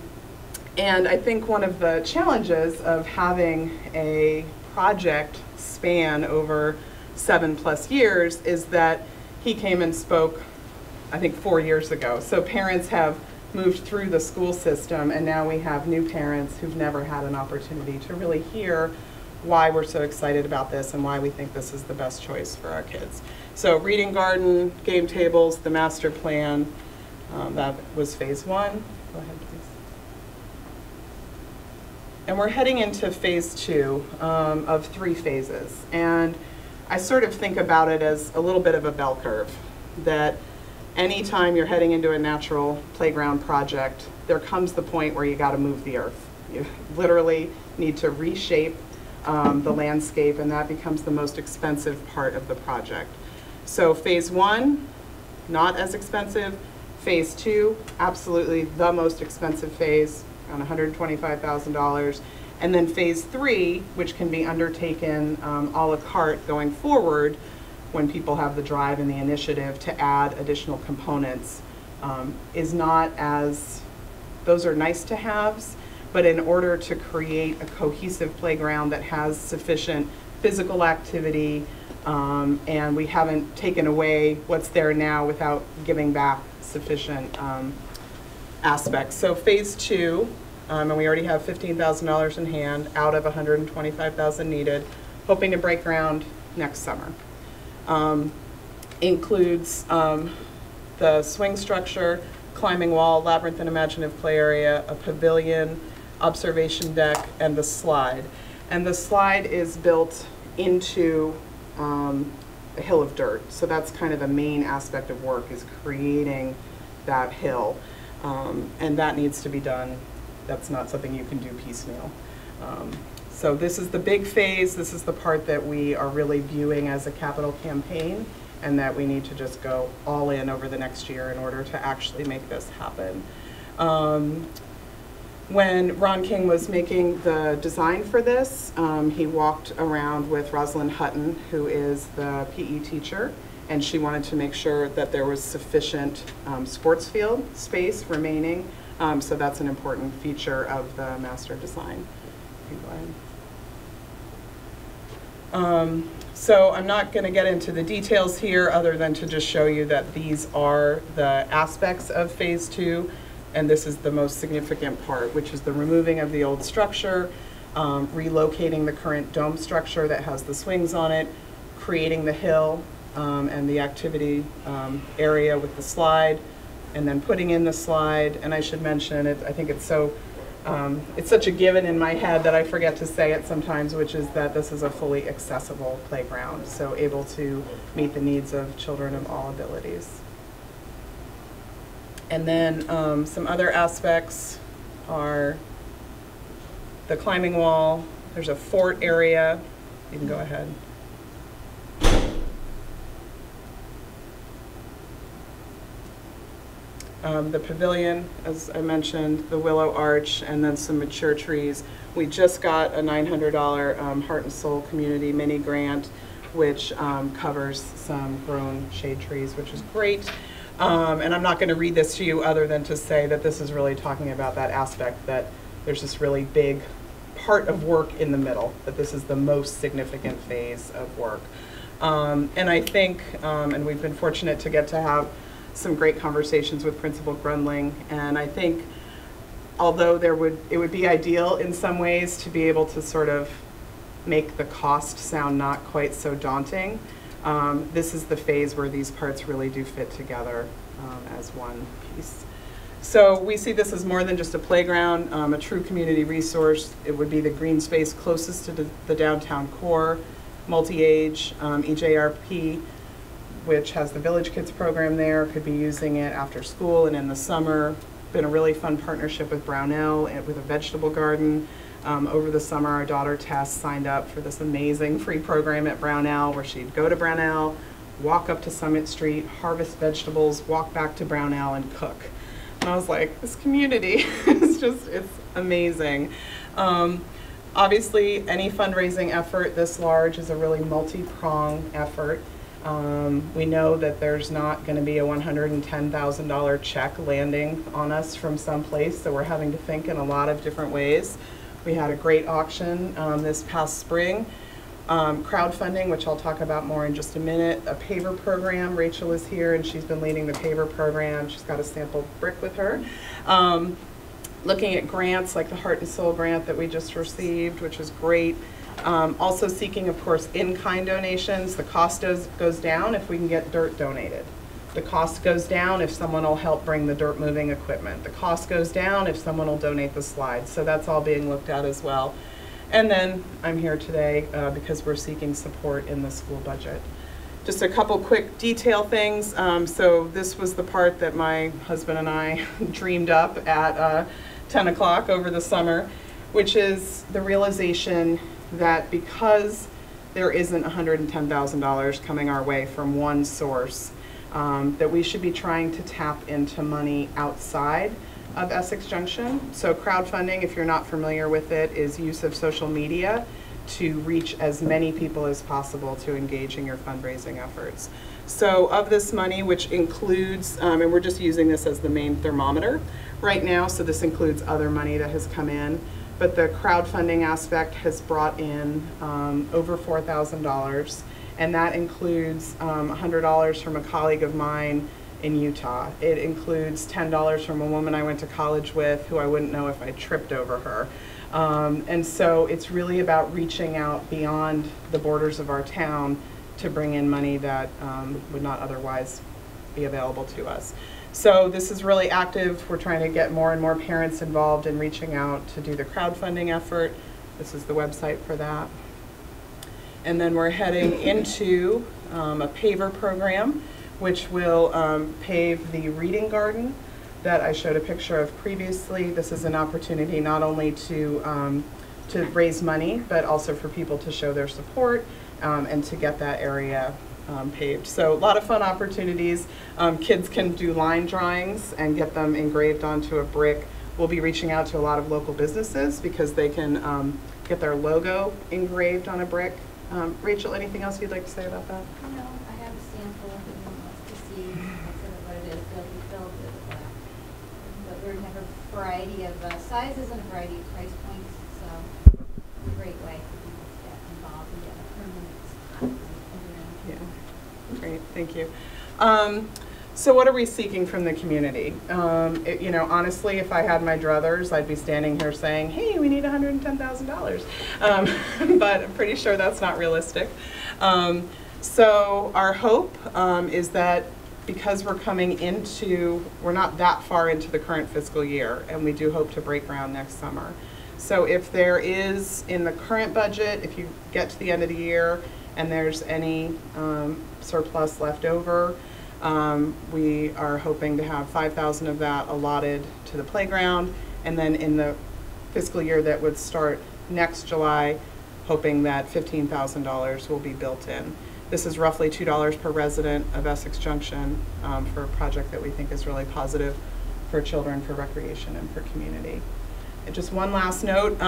I think one of the challenges of having a project span over 7+ years is that he came and spoke, I think 4 years ago. So parents have moved through the school system, and now we have new parents who've never had an opportunity to really hear why we're so excited about this and why we think this is the best choice for our kids. So reading garden, game tables, the master plan, that was phase 1. Go ahead, please. And we're heading into phase 2 of 3 phases. And I sort of think about it as a little bit of a bell curve, that anytime you're heading into a natural playground project, there comes the point where you got to move the earth. You literally need to reshape the landscape, and that becomes the most expensive part of the project. So phase 1, not as expensive. Phase 2, absolutely the most expensive phase, around $125,000. And then phase 3, which can be undertaken a la carte going forward when people have the drive and the initiative to add additional components, is not as, those are nice to haves, but in order to create a cohesive playground that has sufficient physical activity, and we haven't taken away what's there now without giving back sufficient aspects. So phase 2, and we already have $15,000 in hand out of $125,000 needed, hoping to break ground next summer. Includes the swing structure, climbing wall, labyrinth and imaginative play area, a pavilion, observation deck, and the slide. And the slide is built into a hill of dirt. So that's kind of the main aspect of work, is creating that hill. And that needs to be done. That's not something you can do piecemeal. So this is the big phase. This is the part that we are really viewing as a capital campaign, and that we need to just go all in over the next year in order to actually make this happen. When Ron King was making the design for this, he walked around with Rosalind Hutton, who is the PE teacher, and she wanted to make sure that there was sufficient sports field space remaining. So that's an important feature of the master design. You can go ahead. So I'm not going to get into the details here, other than to just show you that these are the aspects of phase 2, and this is the most significant part, which is the removing of the old structure, relocating the current dome structure that has the swings on it, creating the hill and the activity area with the slide, and then putting in the slide. And I should mention it, I think it's so it's such a given in my head that I forget to say it sometimes, which is that this is a fully accessible playground, so able to meet the needs of children of all abilities. And then some other aspects are the climbing wall. There's a fort area. You can go ahead. The pavilion, as I mentioned, the willow arch, and then some mature trees. We just got a $900 Heart and Soul Community Mini Grant, which covers some grown shade trees, which is great. And I'm not going to read this to you other than to say that this is really talking about that aspect, that there's this really big part of work in the middle, that this is the most significant phase of work. And I think, and we've been fortunate to get to have some great conversations with Principal Grundling, and I think although it would be ideal in some ways to be able to sort of make the cost sound not quite so daunting, this is the phase where these parts really do fit together as one piece. So we see this as more than just a playground, a true community resource. It would be the green space closest to the downtown core, multi-age, EJRP, which has the Village Kids program there, could be using it after school and in the summer. Been a really fun partnership with Brownell and with a vegetable garden. Over the summer, our daughter Tess signed up for this amazing free program at Brownell, where she'd go to Brownell, walk up to Summit Street, harvest vegetables, walk back to Brownell, and cook. And I was like, this community is it's amazing. Obviously, any fundraising effort this large is a really multi-pronged effort. We know that there's not going to be a $110,000 check landing on us from someplace, so we're having to think in a lot of different ways. We had a great auction this past spring, crowdfunding, which I'll talk about more in just a minute, a paver program. Rachel is here, and she's been leading the paver program. She's got a sample brick with her. Looking at grants like the Heart and Soul grant that we just received, which is great. Also seeking, of course, in-kind donations. The cost goes down if we can get dirt donated. The cost goes down if someone will help bring the dirt moving equipment. The cost goes down if someone will donate the slides. So that's all being looked at as well. And then I'm here today because we're seeking support in the school budget. Just a couple quick detail things. So this was the part that my husband and I dreamed up at 10 o'clock over the summer, which is the realization that because there isn't $110,000 coming our way from one source, that we should be trying to tap into money outside of Essex Junction. So crowdfunding, if you're not familiar with it, is use of social media to reach as many people as possible to engage in your fundraising efforts. So of this money, which includes, and we're just using this as the main thermometer right now, so this includes other money that has come in, but the crowdfunding aspect has brought in over $4,000, and that includes $100 from a colleague of mine in Utah. It includes $10 from a woman I went to college with who I wouldn't know if I tripped over her. And so it's really about reaching out beyond the borders of our town to bring in money that would not otherwise be available to us. So this is really active. We're trying to get more and more parents involved in reaching out to do the crowdfunding effort. This is the website for that. And then we're heading into a paver program, which will pave the reading garden that I showed a picture of previously. This is an opportunity not only to raise money, but also for people to show their support and to get that area paved. So a lot of fun opportunities. Kids can do line drawings and get them engraved onto a brick. We'll be reaching out to a lot of local businesses because they can get their logo engraved on a brick. Rachel, anything else you'd like to say about that? No, I have a sample if anyone wants to see what it is. They'll be filled with but we're going to have a variety of sizes and a variety of price points, so it's a great way for people to get involved and get a permanent spot. Yeah, great, thank you. So what are we seeking from the community? You know, honestly, if I had my druthers, I'd be standing here saying, hey, we need $110,000. But I'm pretty sure that's not realistic. So our hope is that because we're not that far into the current fiscal year, and we do hope to break ground next summer. So if there is, in the current budget, if you get to the end of the year and there's any surplus left over, we are hoping to have $5,000 of that allotted to the playground, and then in the fiscal year that would start next July, hoping that $15,000 will be built in. This is roughly $2 per resident of Essex Junction for a project that we think is really positive for children, for recreation, and for community. And just one last note,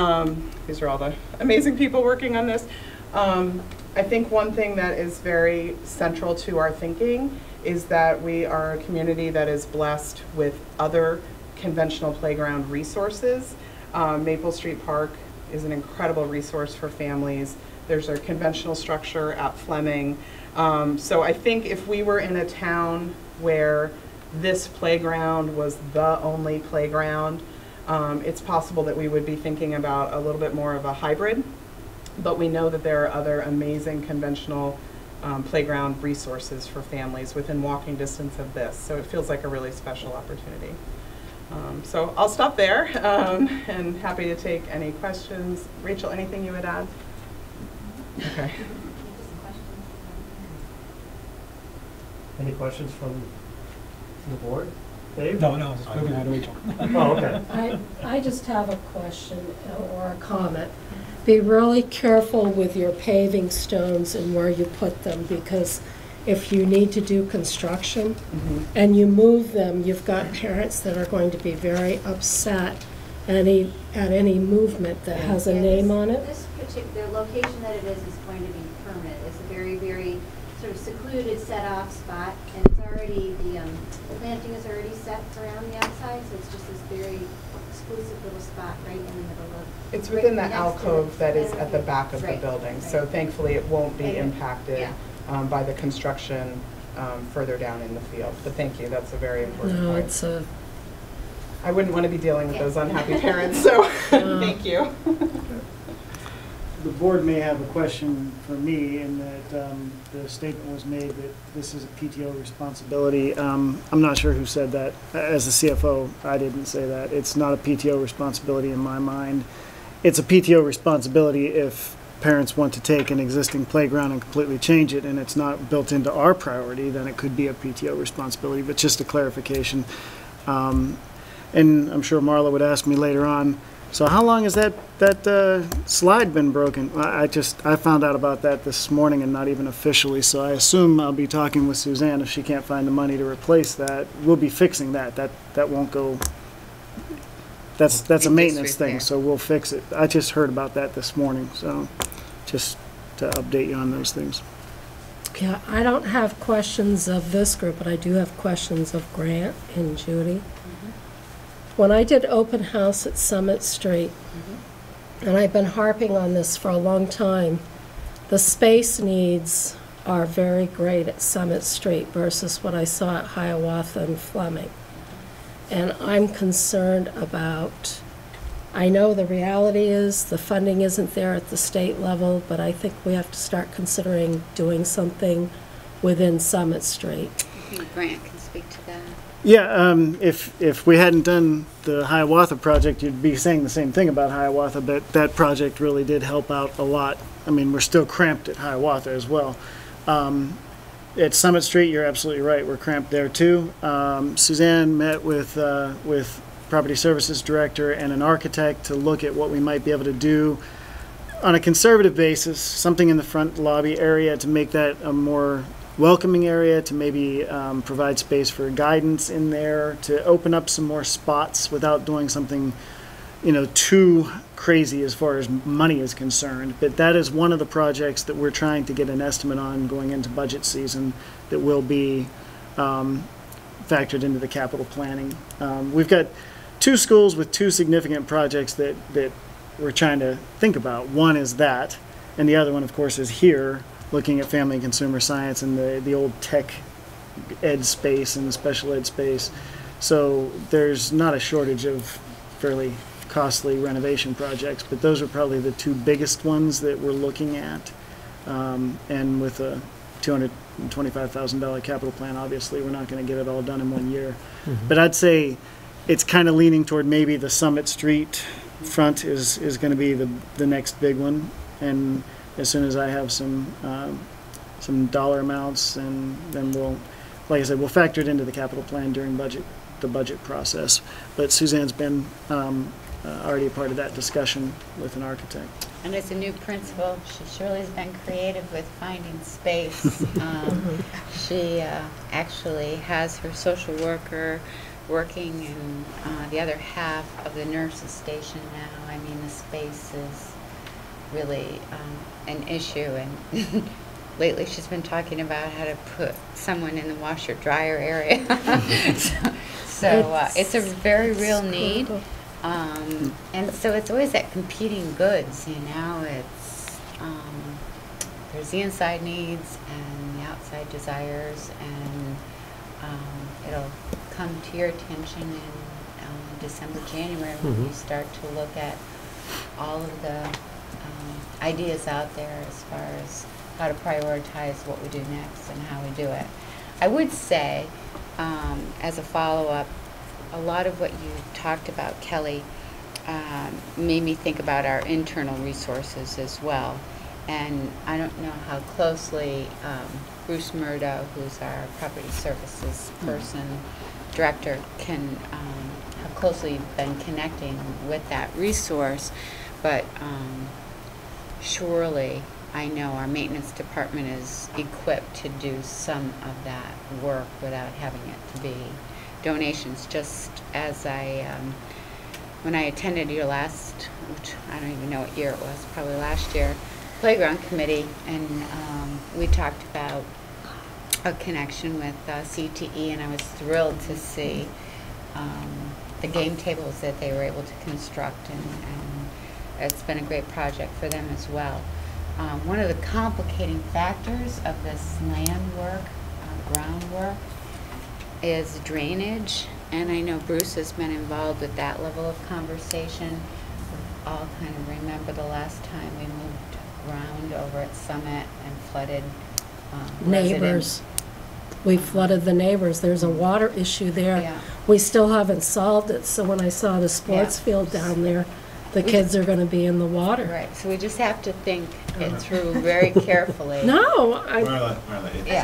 these are all the amazing people working on this. I think one thing that is very central to our thinking is that we are a community that is blessed with other conventional playground resources. Maple Street Park is an incredible resource for families. There's a conventional structure at Fleming. So I think if we were in a town where this playground was the only playground, it's possible that we would be thinking about a little bit more of a hybrid, but we know that there are other amazing conventional playground resources for families within walking distance of this. So it feels like a really special opportunity. So I'll stop there and happy to take any questions. Rachel, anything you would add? Okay. Any questions from the board? Dave? No, it's moving on to Rachel. Oh, okay. I just have a question or a comment. Be really careful with your paving stones and where you put them, because if you need to do construction and you move them, you've got parents that are going to be very upset at any movement that has a name on it. This particular location that it is going to be permanent. It's a very, very sort of secluded, set-off spot, and it's already, the planting is already set around the outside, so it's just this very exclusive little spot right in the middle of. It's within the alcove that is at the back of the building, so thankfully it won't be impacted by the construction further down in the field. But thank you, that's a very important point. No, it's a... I wouldn't want to be dealing with those unhappy parents, so thank you. The board may have a question for me in that the statement was made that this is a PTO responsibility. I'm not sure who said that. As the CFO, I didn't say that. It's not a PTO responsibility in my mind. It's a PTO responsibility if parents want to take an existing playground and completely change it and it's not built into our priority, then it could be a PTO responsibility, but just a clarification. And I'm sure Marla would ask me later on, so how long has that slide been broken? I found out about that this morning and not even officially, so I assume I'll be talking with Suzanne if she can't find the money to replace that. We'll be fixing that. That won't go. That's a maintenance thing, so we'll fix it. I just heard about that this morning, so just to update you on those things. Yeah, I don't have questions of this group, but I do have questions of Grant and Judy. When I did open house at Summit Street, and I've been harping on this for a long time, the space needs are very great at Summit Street versus what I saw at Hiawatha and Fleming. And I'm concerned about, I know the reality is the funding isn't there at the state level, but I think we have to start considering doing something within Summit Street. Maybe Grant can speak to that. Yeah, if we hadn't done the Hiawatha project, you'd be saying the same thing about Hiawatha, but that project really did help out a lot. I mean, we're still cramped at Hiawatha as well. At Summit Street, you're absolutely right, we're cramped there too. Suzanne met with Property Services Director and an architect to look at what we might be able to do on a conservative basis, something in the front lobby area to make that a more welcoming area, to maybe provide space for guidance in there, to open up some more spots without doing something, too crazy as far as money is concerned. But that is one of the projects that we're trying to get an estimate on going into budget season that will be factored into the capital planning. We've got two schools with two significant projects that we're trying to think about. One is that, and the other one, of course, is here, looking at family and consumer science and the old tech ed space and the special ed space. So there's not a shortage of fairly costly renovation projects, but those are probably the two biggest ones that we're looking at. And with a $225,000 capital plan, obviously, we're not going to get it all done in 1 year. Mm-hmm. But I'd say it's kind of leaning toward maybe the Summit Street front is going to be the next big one. And as soon as I have some dollar amounts, and then we'll, like I said, we'll factor it into the capital plan during the budget process. But Suzanne's been already a part of that discussion with an architect. And as a new principal, she surely has been creative with finding space. She actually has her social worker working in the other half of the nurses' station now. I mean, the space is really an issue, and lately she's been talking about how to put someone in the washer dryer area. so it's a very real need, and so it's always that competing goods, it's there's the inside needs and the outside desires, and it'll come to your attention in December, January, when you start to look at all of the ideas out there as far as how to prioritize what we do next and how we do it. I would say, as a follow-up, a lot of what you talked about, Kelly, made me think about our internal resources as well. And I don't know how closely Bruce Murdo, who's our property services director, can have closely been connecting with that resource, but surely I know our maintenance department is equipped to do some of that work without having it to be donations. Just as when I attended your last, which I don't even know what year it was, probably last year, playground committee, and we talked about a connection with CTE, and I was thrilled to see the game tables that they were able to construct, and it's been a great project for them as well. One of the complicating factors of this land work, groundwork, is drainage, and I know Bruce has been involved with that level of conversation. We all kind of remember the last time we moved ground over at Summit and flooded neighbors. We flooded the neighbors. There's a water issue there. Yeah. We still haven't solved it, so when I saw the sports field down there, the kids are going to be in the water. Right, so we just have to think it through very carefully. No, Marla,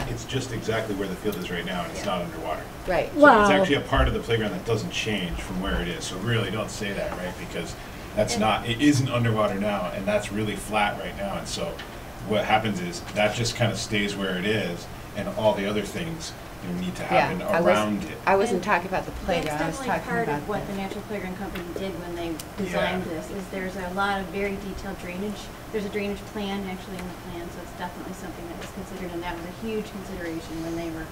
it's just exactly where the field is right now, and it's not underwater. Right. So Wow. it's actually a part of the playground that doesn't change from where it is. So really don't say that, right? Because that's not, it isn't underwater now, and that's really flat right now. And so what happens is that just kind of stays where it is, and all the other things need to happen around it. I wasn't talking about the playground, I was That's talking definitely part about of what the Natural Playground Company did when they designed this, is there's a lot of very detailed drainage. There's a drainage plan actually in the plan, so it's definitely something that was considered, and that was a huge consideration when they were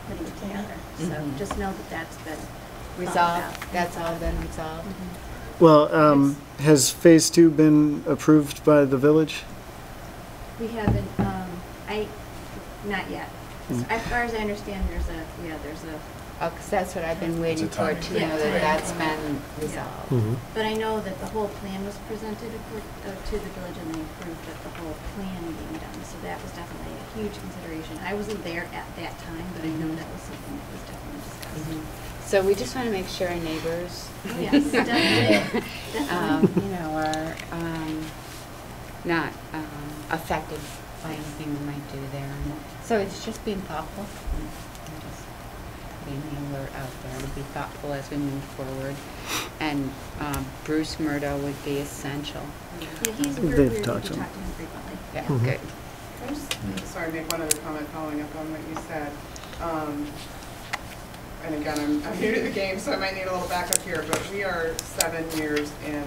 putting it together. So just know that that's been resolved. That's all been resolved. Well, has Phase 2 been approved by the village? We haven't, not yet. As far as I understand, there's a Oh, because that's what I've been waiting It's a for, timing to thing. know that that's been resolved. But I know that the whole plan was presented to the village and they approved of the whole plan being done. So that was definitely a huge consideration. I wasn't there at that time, but I know that was something that was definitely discussed. So we just want to make sure our neighbors, Oh, yes, definitely. you know, are not affected by anything we might do there. And so it's just being thoughtful and just being the alert out there to be thoughtful as we move forward. And Bruce Murdo would be essential. Yeah, he's They've very weird. talked We to him. talk to him frequently. Yeah, Mhm. good. Can I just, sorry, make one other comment following up on what you said? And again, I'm new to the game, so I might need a little backup here, but we are 7 years in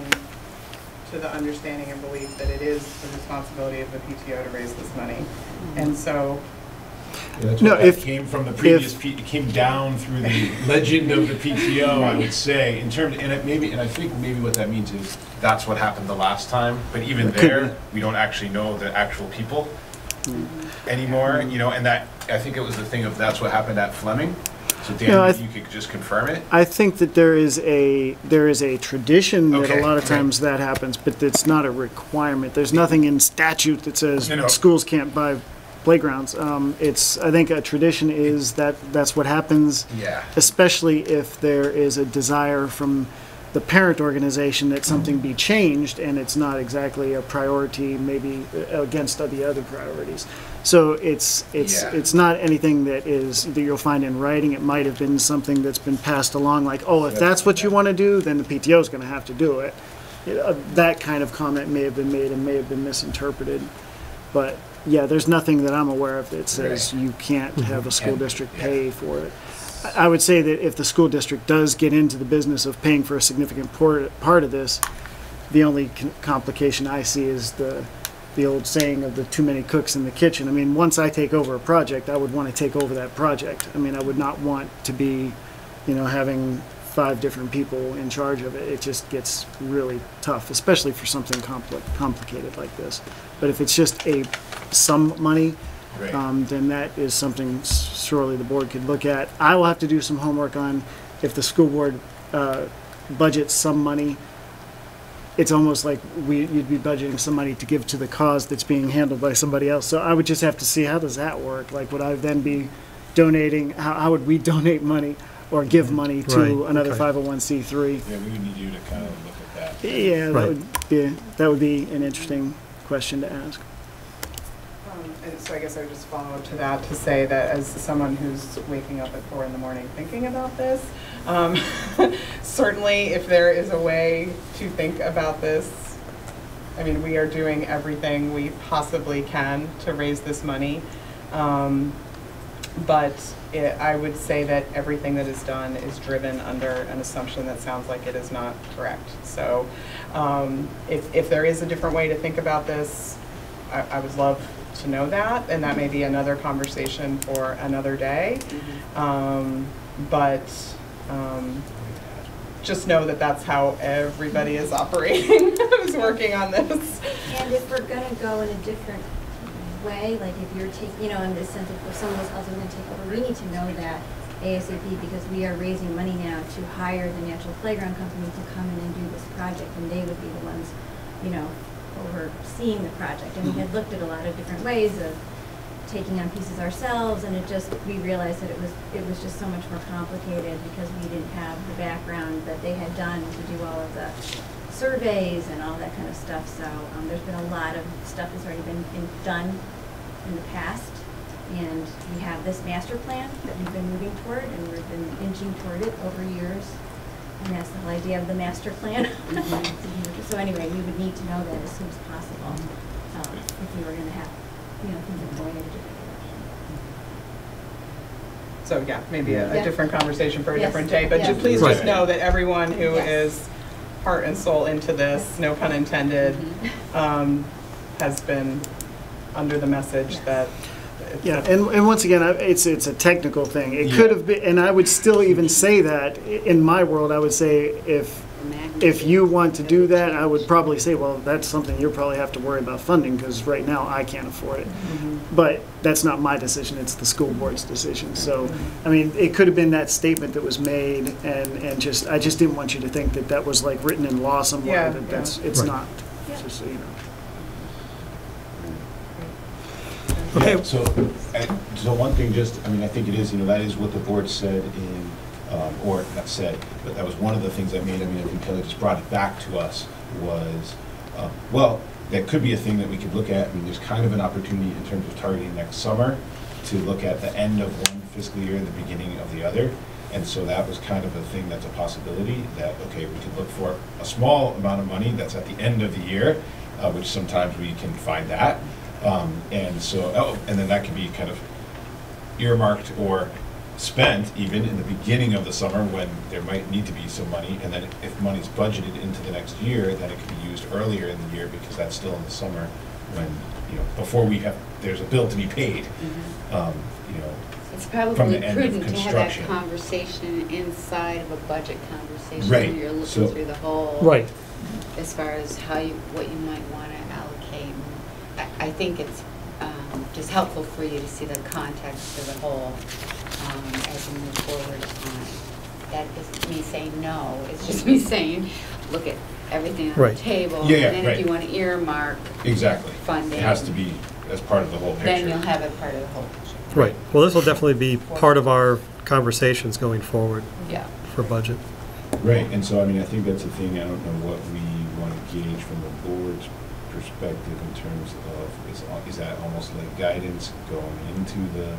to the understanding and belief that it is the responsibility of the PTO to raise this money. And so, No, That came from the previous, it came down through the legend of the PTO, I would say, in terms, and I think maybe what that means is, that's what happened the last time, but even It could there, we don't actually know the actual people anymore, you know, and that, I think it was the thing of, that's what happened at Fleming. So Dan, No, you could just confirm it? I think that there is a tradition that Okay, a lot of okay. times that happens, but it's not a requirement. There's nothing in statute that says No. schools can't buy playgrounds. I think a tradition is that's what happens, Yeah. especially if there is a desire from the parent organization that something be changed and it's not exactly a priority, maybe against the other priorities. So it's Yeah. not anything that you'll find in writing. It might have been something that's been passed along, like, oh, if that's what you want to do, then the PTO is going to have to do it. That kind of comment may have been made and may have been misinterpreted. But yeah, there's nothing that I'm aware of that says you can't have a school district pay for it. I would say that if the school district does get into the business of paying for a significant part of this, the only complication I see is the old saying of the too many cooks in the kitchen. I mean, once I take over a project, I would want to take over that project. I mean, I would not want to be, having 5 different people in charge of it. It just gets really tough, especially for something complicated like this. But if it's just some money, Right. then that is something surely the board could look at. I will have to do some homework on if the school board budgets some money. It's almost like you'd be budgeting some money to give to the cause that's being handled by somebody else. So I would just have to see, how does that work? Like, would I then be donating, how would we donate money or give money to Right, another okay. 501c3? Yeah, we would need you to kind of look at that. Yeah, Right. that would be an interesting question to ask. and so I guess I would just follow up to that to say that as someone who's waking up at 4 in the morning thinking about this, certainly if there is a way to think about this, I mean, we are doing everything we possibly can to raise this money. But I would say that everything that is done is driven under an assumption that sounds like it is not correct. So if there is a different way to think about this, I would love to know that, and that may be another conversation for another day. But just know that that's how everybody is operating who's working on this. And if we're gonna go in a different way, like if you're taking, in the sense of if someone else is gonna take over, we need to know that ASAP, because we are raising money now to hire the Natural Playground Company to come in and do this project, and they would be the ones, overseeing the project. And we had looked at a lot of different ways of taking on pieces ourselves, and we realized that it was just so much more complicated because we didn't have the background that they had done to do all of the surveys and all that kind of stuff. So there's been a lot of stuff that's already been done in the past, and we have this master plan that we've been moving toward, and we've been inching toward it over years. And that's the whole idea of the master plan. So anyway, we would need to know that as soon as possible if we were going to have, things going in a different direction. So yeah, maybe a Yeah. different conversation for a Yes. different day, but Yes. please Right. just know that everyone who Yes. is heart and soul into this, no pun intended, has been under the message Yes. that it's Yeah, and once again, it's a technical thing. It could have been, and I would still even say that, in my world, I would say if the magnitude. if you want to do that, I would probably say, well, that's something you'll probably have to worry about funding, because right now I can't afford it. But that's not my decision, it's the school board's decision. So, I mean, it could have been that statement that was made, and just, I just didn't want you to think that that was like written in law somewhere, Yeah, that that's, it's Right. not, just so you know. Okay. Yeah, so one thing, just, I mean, I think it is, that is what the board said in, or not said, but that was one of the things that made, I think Kelly just brought it back to us, was, well, that could be a thing that we could look at. I mean, there's kind of an opportunity in terms of targeting next summer to look at the end of one fiscal year and the beginning of the other. And so that was kind of a thing that's a possibility, that, okay, we could look for a small amount of money that's at the end of the year, which sometimes we can find that. And so, and then that can be kind of earmarked or spent even in the beginning of the summer when there might need to be some money. And then if money's budgeted into the next year, then it can be used earlier in the year, because that's still in the summer when, before there's a bill to be paid. It's from probably the end of prudent to have that construction. conversation inside of a budget conversation. Right. When you're looking So- through the whole. Right. As far as what you might want to allocate. I think it's just helpful for you to see the context of the whole as you move forward on. That isn't me saying no, it's just me saying, look at everything on Right. the table. Yeah, And then right. if you want to earmark Exactly. funding. It has to be as part of the whole picture. Then you'll have it part of the whole picture. Right. Well, this will definitely be part of our conversations going forward Yeah. for budget. Right, and so, I think that's the thing, I don't know what we want to gauge from the board's perspective in terms of, is that almost like guidance going into the,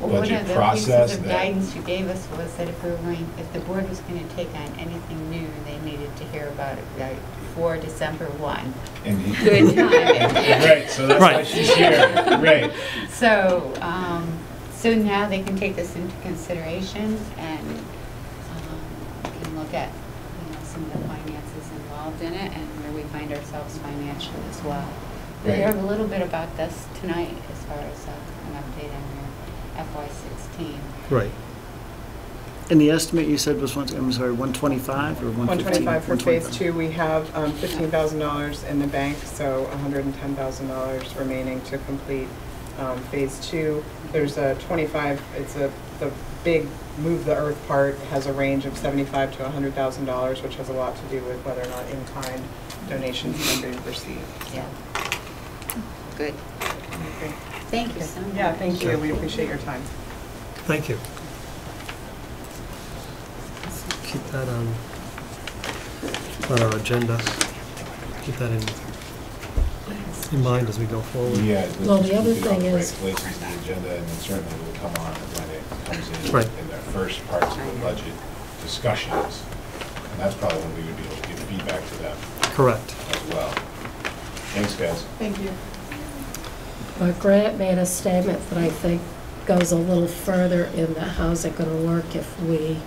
Well, one budget of the process? pieces of that- guidance you gave us was that if the board was going to take on anything new, they needed to hear about it right before December 1. And Good timing. Right, so that's why Right. she's here, right. So, so now they can take this into consideration and can look at, some of the finances involved in it and where we find ourselves financially as well. We Right. heard a little bit about this tonight as far as an update on your FY16. Right. And the estimate you said was, 125 or 115? 125 for phase 2. We have $15,000 in the bank, so $110,000 remaining to complete phase 2. There's a 25, the big move the earth part has a range of $75,000 to $100,000, which has a lot to do with whether or not in-kind donations can be received. Yeah. Good. Okay. Thank you so much. Yeah, thank you. We appreciate your time. Thank you. Keep that on our agenda. Keep that in mind as we go forward. Yeah. Well, let's the other keep it on thing the right is- places in the agenda, and then certainly will come on when it comes in, Right. in the first parts of the budget discussions. And that's probably when we would be able to give feedback to them Correct. as well. Thanks, guys. Thank you. But Grant made a statement that I think goes a little further in the how's it going to work if we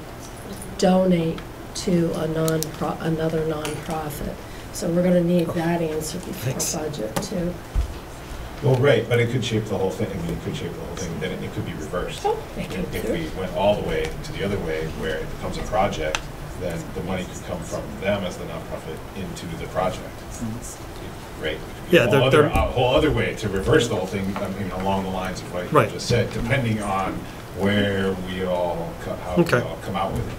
donate to another nonprofit. So we're going to need that answer before Thanks. budget too. Well, right, but it could shape the whole thing. It could shape the whole thing. Then it could be reversed. It could If too. we went all the way to the other way, where it becomes a project, then the money could come from them as the nonprofit into the project. Right? It could be Yeah, a whole other way to reverse the whole thing, along the lines of what you Right. just said, depending on where we all, how we Okay. all come out with it.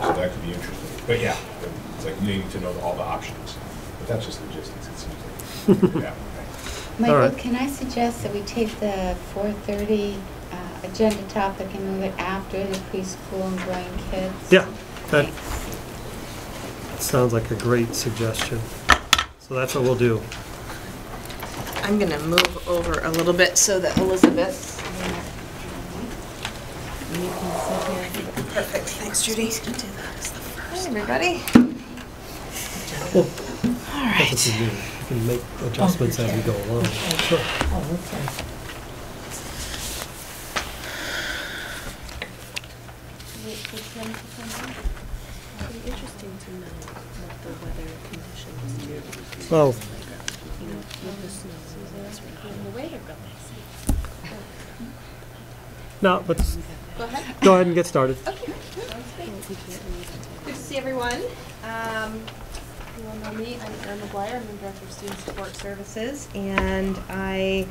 So that could be interesting. But yeah, it's like needing to know all the options. But that's just logistics, it seems like. Yeah. Michael, right. can I suggest that we take the 4:30 agenda topic and move it after the preschool and growing kids? Yeah, that Thanks. sounds like a great suggestion. So that's what we'll do. I'm gonna move over a little bit so that Elizabeth. You can sit here. Perfect, thanks Judy. Hi everybody. Well, All that's what you do. You can make adjustments as we go along. Sure. Oh, okay. It'd be interesting to know what the weather conditions do. Well, With the snow and this rain. The way to go. no, but Go ahead. go ahead and get started. Okay. Good to see everyone. You all know me. I'm Erin McGuire. I'm the Director of Student Support Services, and I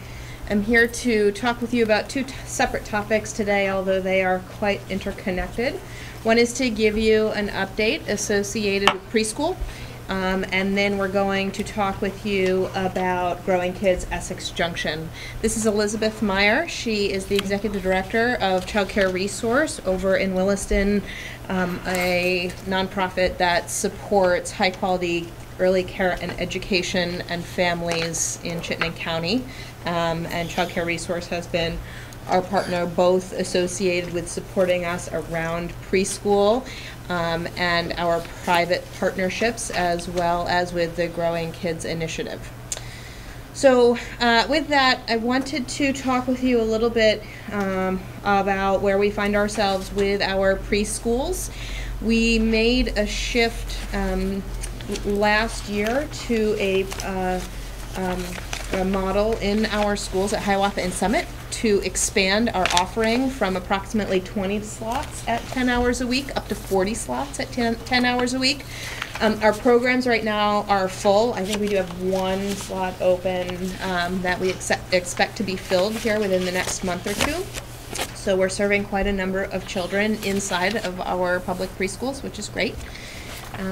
am here to talk with you about two separate topics today, although they are quite interconnected. One is to give you an update associated with preschool, and then we're going to talk with you about Growing Kids Essex Junction. This is Elizabeth Meyer. She is the Executive Director of Child Care Resource over in Williston, a nonprofit that supports high-quality early care and education and families in Chittenden County. And Child Care Resource has been our partner, both associated with supporting us around preschool and our private partnerships, as well as with the Growing Kids Initiative. So with that, I wanted to talk with you a little bit about where we find ourselves with our preschools. We made a shift last year to a model in our schools at Hiawatha and Summit to expand our offering from approximately 20 slots at 10 hours a week up to 40 slots at 10 hours a week. Our programs right now are full. I think we do have one slot open that we expect to be filled here within the next month or two. So we're serving quite a number of children inside of our public preschools, which is great.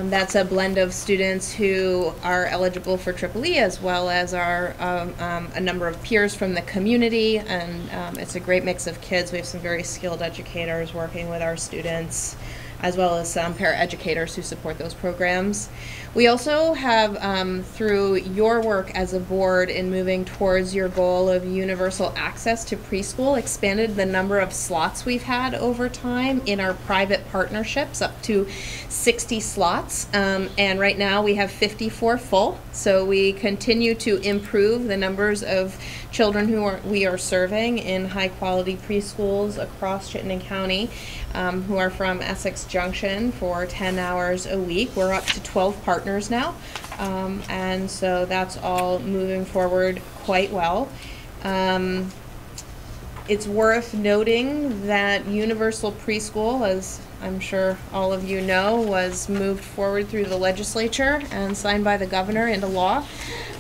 That's a blend of students who are eligible for EEE, as well as our a number of peers from the community, and it's a great mix of kids. We have some very skilled educators working with our students, as well as some paraeducators who support those programs. We also have, through your work as a board in moving towards your goal of universal access to preschool, expanded the number of slots we've had over time in our private partnerships up to 60 slots. And right now we have 54 full. So we continue to improve the numbers of children who we are serving in high quality preschools across Chittenden County, who are from Essex Junction for 10 hours a week. We're up to 12 partners now, and so that's all moving forward quite well. It's worth noting that universal preschool, as I'm sure all of you know, was moved forward through the legislature and signed by the governor into law.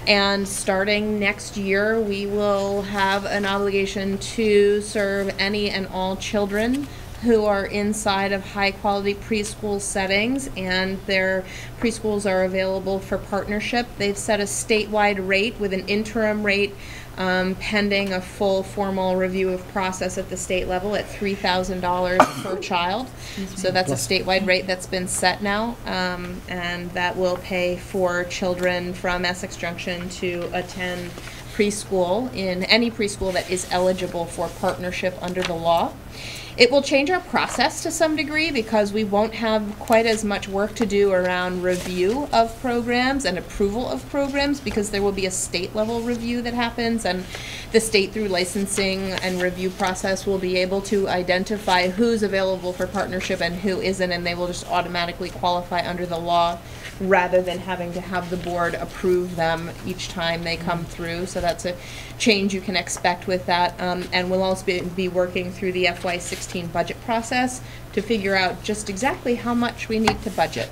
And starting next year, we will have an obligation to serve any and all children who are inside of high-quality preschool settings, and their preschools are available for partnership. They've set a statewide rate with an interim rate pending a full formal review of process at the state level at $3,000 per child. So that's a statewide rate that's been set now, and that will pay for children from Essex Junction to attend preschool in any preschool that is eligible for partnership under the law. It will change our process to some degree because we won't have quite as much work to do around review of programs and approval of programs, because there will be a state level review that happens, and the state, through licensing and review process, will be able to identify who's available for partnership and who isn't, and they will just automatically qualify under the law rather than having to have the board approve them each time they come through. So that's a change you can expect with that. And we'll also be working through the FY16 budget process to figure out just exactly how much we need to budget.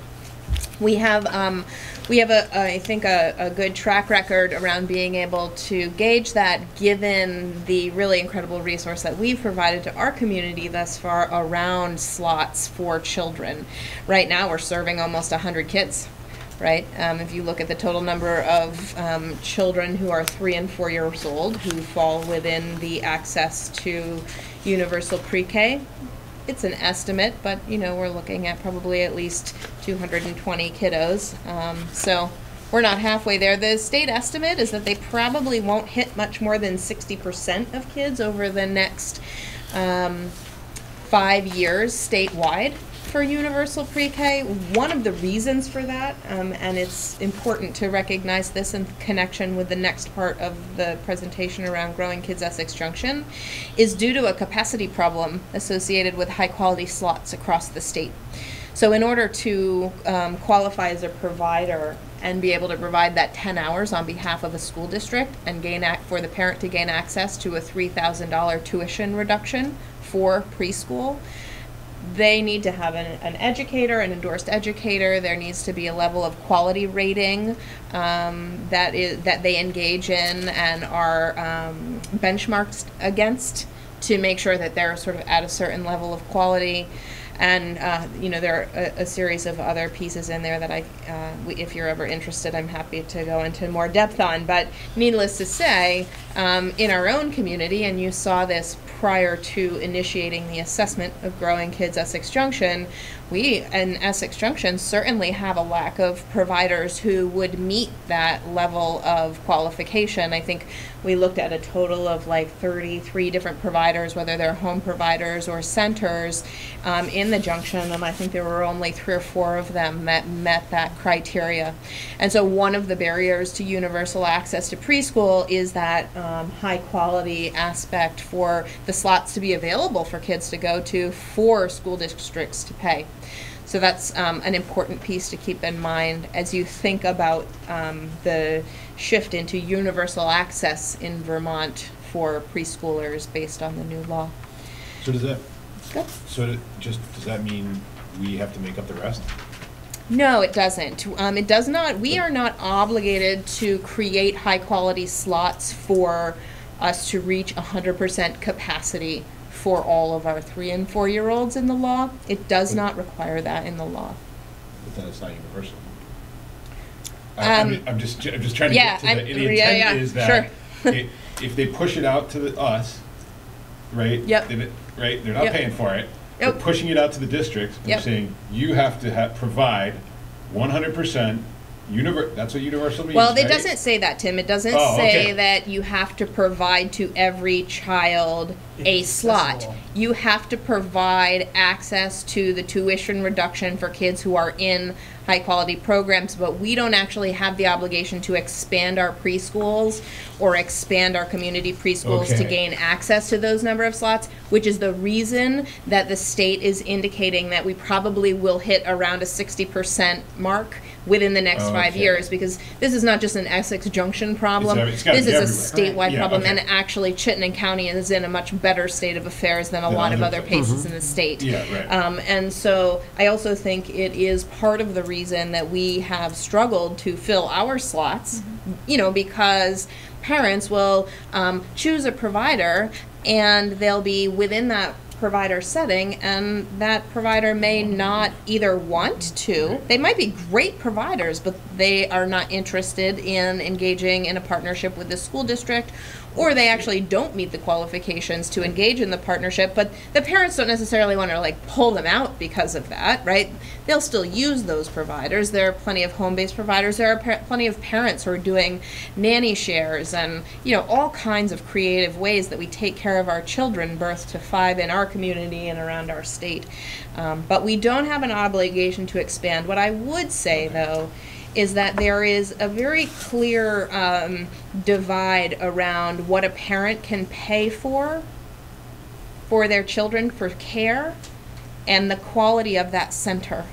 We have I think a good track record around being able to gauge that, given the really incredible resource that we've provided to our community thus far around slots for children. Right now we're serving almost 100 kids. Right? If you look at the total number of children who are 3 and 4 years old who fall within the access to universal pre-K, it's an estimate, but you know, we're looking at probably at least 220 kiddos. So we're not halfway there. The state estimate is that they probably won't hit much more than 60% of kids over the next 5 years statewide for universal pre-K. One of the reasons for that, and it's important to recognize this in connection with the next part of the presentation around Growing Kids Essex Junction, is due to a capacity problem associated with high quality slots across the state. So in order to qualify as a provider and be able to provide that 10 hours on behalf of a school district and for the parent to gain access to a $3,000 tuition reduction for preschool, they need to have an educator, an endorsed educator. There needs to be a level of quality rating that they engage in and are benchmarked against to make sure that they're sort of at a certain level of quality. And there are a series of other pieces in there that if you're ever interested, I'm happy to go into more depth on. But needless to say, in our own community, and you saw this prior to initiating the assessment of Growing Kids Essex Junction, we in Essex Junction certainly have a lack of providers who would meet that level of qualification. I think we looked at a total of like 33 different providers, whether they're home providers or centers in the junction, and I think there were only 3 or 4 of them that met that criteria. And so one of the barriers to universal access to preschool is that high quality aspect for the slots to be available for kids to go to for school districts to pay. So that's an important piece to keep in mind as you think about the shift into universal access in Vermont for preschoolers based on the new law. So does that? Go. So does that mean we have to make up the rest? No, it doesn't. It does not. We are not obligated to create high quality slots for us to reach 100% capacity for all of our 3- and 4-year-olds in the law. It does not require that in the law. But then it's not universal. I'm just trying to get to the intent is that sure. if they push it out to us, right? Yep. Then right, they're not Yep. paying for it. Yep. They're pushing it out to the districts. And Yep. saying you have to provide 100%. That's what universal means. Well, it right? doesn't say that, Tim. It doesn't Oh, say okay. that you have to provide to every child a slot. accessible. You have to provide access to the tuition reduction for kids who are in high quality programs, but we don't actually have the obligation to expand our preschools or expand our community preschools to Okay. gain access to those number of slots, which is the reason that the state is indicating that we probably will hit around a 60% mark within the next 5 Okay. years, because this is not just an Essex Junction problem. It's gotta This be is a everywhere. statewide Yeah, problem, okay. and actually Chittenden County is in a much better state of affairs than a lot of other places in the state. Yeah, right. And so I also think it is part of the reason that we have struggled to fill our slots, because parents will choose a provider and they'll be within that provider setting, and that provider may not either want to, they might be great providers, but they are not interested in engaging in a partnership with the school district, or they actually don't meet the qualifications to engage in the partnership, but the parents don't necessarily want to pull them out because of that, right? They'll still use those providers. There are plenty of home-based providers. There are plenty of parents who are doing nanny shares and, all kinds of creative ways that we take care of our children birth to 5 in our community and around our state. But we don't have an obligation to expand. What I would say, though, is that there is a very clear divide around what a parent can pay for their children for care and the quality of that center.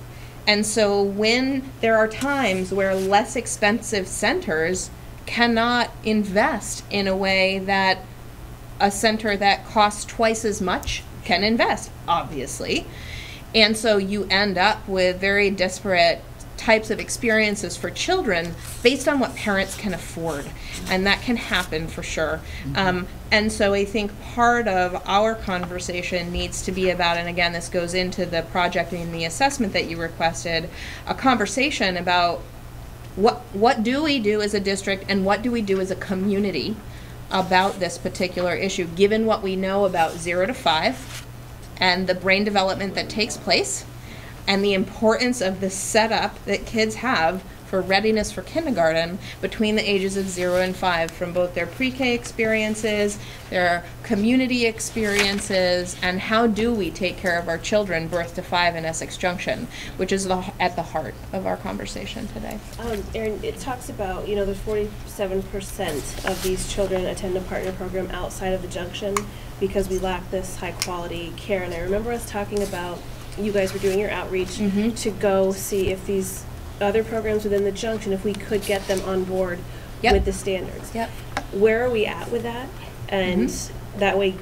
And so when there are times where less expensive centers cannot invest in a way that a center that costs twice as much can invest, obviously. And so you end up with very disparate types of experiences for children based on what parents can afford, and that can happen for sure. And so I think part of our conversation needs to be about, and again this goes into the project and the assessment that you requested, a conversation about what do we do as a district and what do we do as a community about this particular issue, given what we know about 0 to 5 and the brain development that takes place, and the importance of the setup that kids have for readiness for kindergarten between the ages of 0 and 5, from both their pre-K experiences, their community experiences, and how do we take care of our children birth to 5 in Essex Junction, which is at the heart of our conversation today. Erin, it talks about, the 47% of these children attend a partner program outside of the junction because we lack this high quality care. And I remember us talking about, you guys were doing your outreach to go see if these other programs within the junction, if we could get them on board with the standards. Where are we at with that? And that way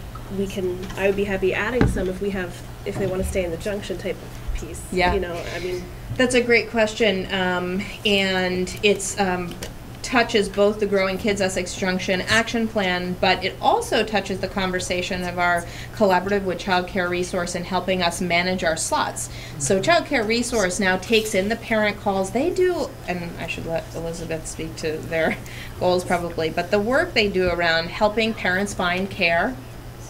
I would be happy adding some if they want to stay in the junction type piece. Yeah. You know, I mean. That's a great question, and it's touches both the Growing Kids Essex Junction action plan, but it also touches the conversation of our collaborative with Child Care Resource and helping us manage our slots. So Child Care Resource now takes in the parent calls. They do, and I should let Elizabeth speak to their goals probably, but the work they do around helping parents find care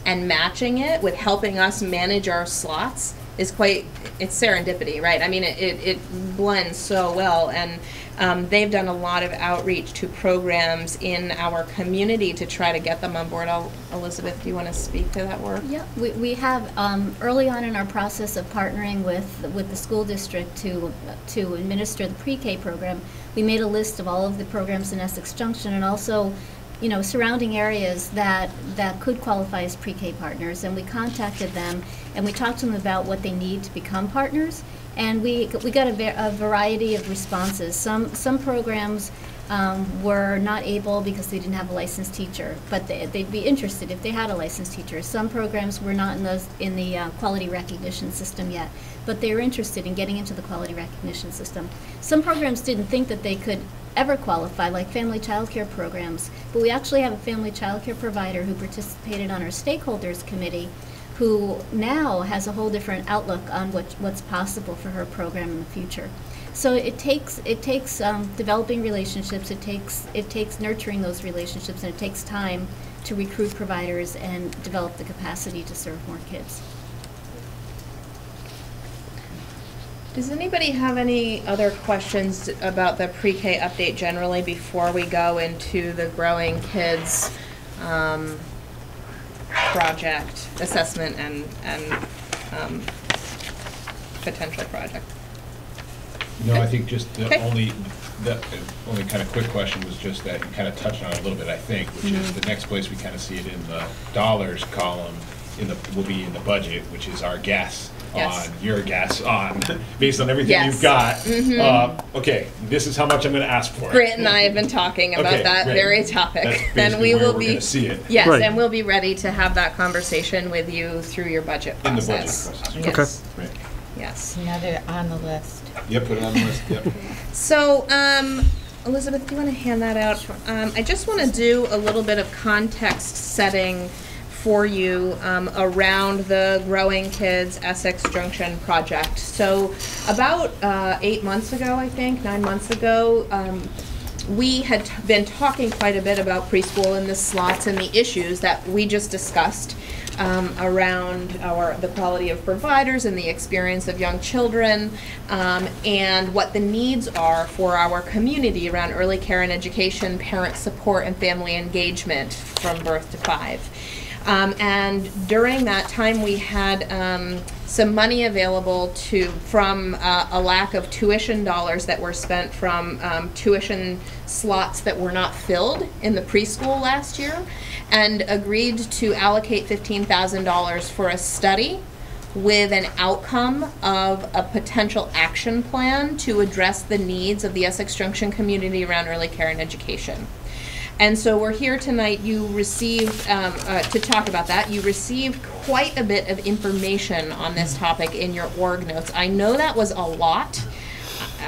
and matching it with helping us manage our slots is it's serendipity, right? I mean, it blends so well, and they've done a lot of outreach to programs in our community to try to get them on board. Elizabeth, do you want to speak to that work? Yeah, we have early on in our process of partnering with the school district to administer the pre-K program, we made a list of all of the programs in Essex Junction and also, you know, surrounding areas that could qualify as pre-K partners, and we contacted them and we talked to them about what they need to become partners, and we got a variety of responses. Some programs were not able because they didn't have a licensed teacher, but they'd be interested if they had a licensed teacher. Some programs were not in the quality recognition system yet, but they were interested in getting into the quality recognition system. Some programs didn't think that they could ever qualify, like family child care programs, but we actually have a family child care provider who participated on our stakeholders committee who now has a whole different outlook on what's possible for her program in the future. So it takes developing relationships, it takes nurturing those relationships, and it takes time to recruit providers and develop the capacity to serve more kids. Does anybody have any other questions about the pre-K update generally before we go into the Growing Kids project assessment and potential project? No, I think just the Okay. only kind of quick question was just that you kind of touched on it a little bit, I think, which is the next place we kind of see it in the dollars column will be in the budget, which is our guess. Yes. On your guess on based on everything Yes. you've got. Mm-hmm. Okay, this is how much I'm going to ask for. Grant and I have been talking about Okay, that great. very topic, That's and we basically where will we're be gonna see it. Yes, Right. and we'll be ready to have that conversation with you through your budget In the budget process. process. Yes. Right. Yes. Another on the list. Yep, put it on the list. Yep. So, Elizabeth, do you want to hand that out? I just want to do a little bit of context setting for you around the Growing Kids Essex Junction project. So about 8 months ago, I think, 9 months ago, we had been talking quite a bit about preschool and the slots and the issues that we just discussed around the quality of providers and the experience of young children, and what the needs are for our community around early care and education, parent support, and family engagement from birth to 5. And during that time, we had some money available from a lack of tuition dollars that were spent from tuition slots that were not filled in the preschool last year, and agreed to allocate $15,000 for a study with an outcome of a potential action plan to address the needs of the Essex Junction community around early care and education. And so we're here tonight. You received, to talk about that, you received quite a bit of information on this topic in your org notes. I know that was a lot.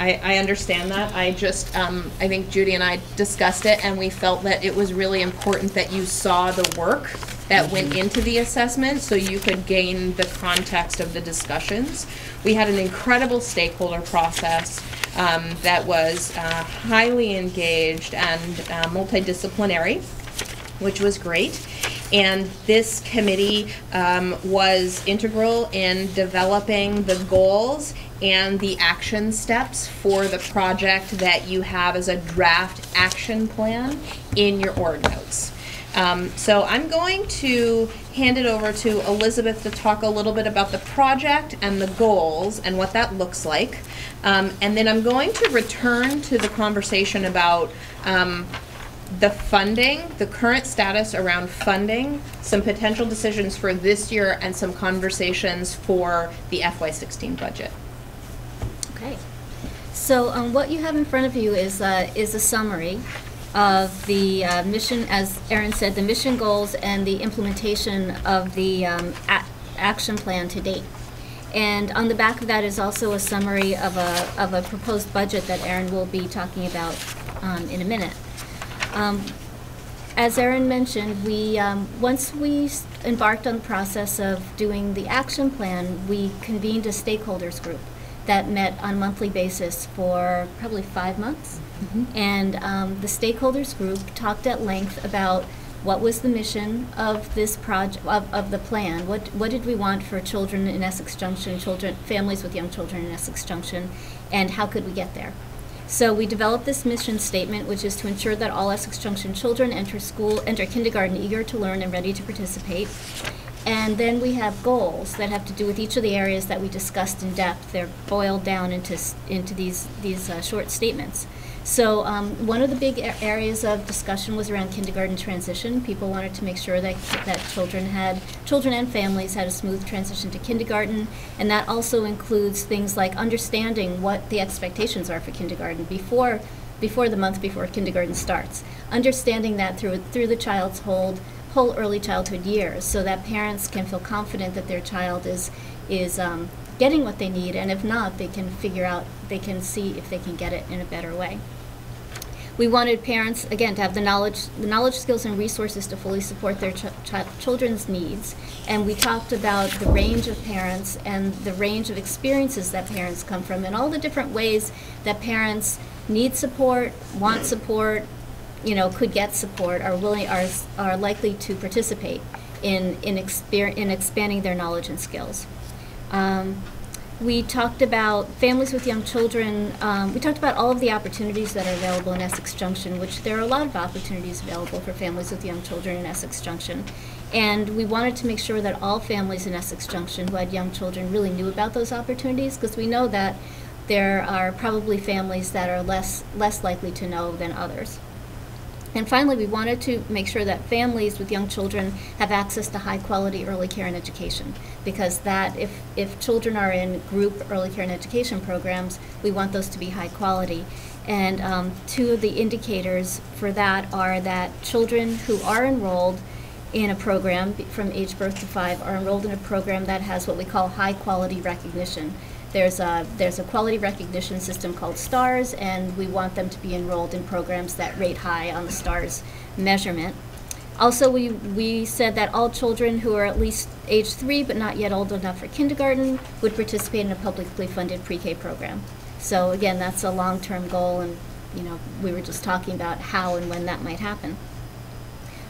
I understand that. I think Judy and I discussed it, and we felt that it was really important that you saw the work that went into the assessment so you could gain the context of the discussions. We had an incredible stakeholder process that was highly engaged and multidisciplinary, which was great. And this committee was integral in developing the goals and the action steps for the project that you have as a draft action plan in your org notes. So I'm going to hand it over to Elizabeth to talk a little bit about the project and the goals and what that looks like. And then I'm going to return to the conversation about the funding, the current status around funding, some potential decisions for this year, and some conversations for the FY16 budget. Okay. So what you have in front of you is a summary of the mission, as Erin said, the mission goals and the implementation of the action plan to date. And on the back of that is also a summary of a proposed budget that Erin will be talking about in a minute. As Erin mentioned, once we embarked on the process of doing the action plan, we convened a stakeholders group that met on a monthly basis for probably 5 months. And the stakeholders group talked at length about what was the mission of this project, of the plan. What did we want for children in Essex Junction, families with young children in Essex Junction, and how could we get there? So we developed this mission statement, which is to ensure that all Essex Junction children enter kindergarten eager to learn and ready to participate. And then we have goals that have to do with each of the areas that we discussed in depth. They're boiled down into these short statements. So one of the big areas of discussion was around kindergarten transition. People wanted to make sure that children and families had a smooth transition to kindergarten, and that also includes things like understanding what the expectations are for kindergarten before the month before kindergarten starts. Understanding that through the child's whole early childhood years, so that parents can feel confident that their child is getting what they need, and if not, they can see if they can get it in a better way. We wanted parents, again, to have the knowledge, skills, and resources to fully support their children's needs. And we talked about the range of parents and the range of experiences that parents come from, and all the different ways that parents need support, want support, could get support, are likely to participate in expanding their knowledge and skills. We talked about families with young children. We talked about all of the opportunities that are available in Essex Junction, which there are a lot of opportunities available for families with young children in Essex Junction. And we wanted to make sure that all families in Essex Junction who had young children really knew about those opportunities, because we know that there are probably families that are less likely to know than others. And finally, we wanted to make sure that families with young children have access to high-quality early care and education, because that if children are in group early care and education programs, we want those to be high quality. And two of the indicators for that are that children who are enrolled in a program from age birth to 5 are enrolled in a program that has what we call high-quality recognition. There's a quality recognition system called STARS, and we want them to be enrolled in programs that rate high on the STARS measurement. Also, we said that all children who are at least age 3 but not yet old enough for kindergarten would participate in a publicly funded pre-K program. So again, that's a long-term goal, and we were just talking about how and when that might happen.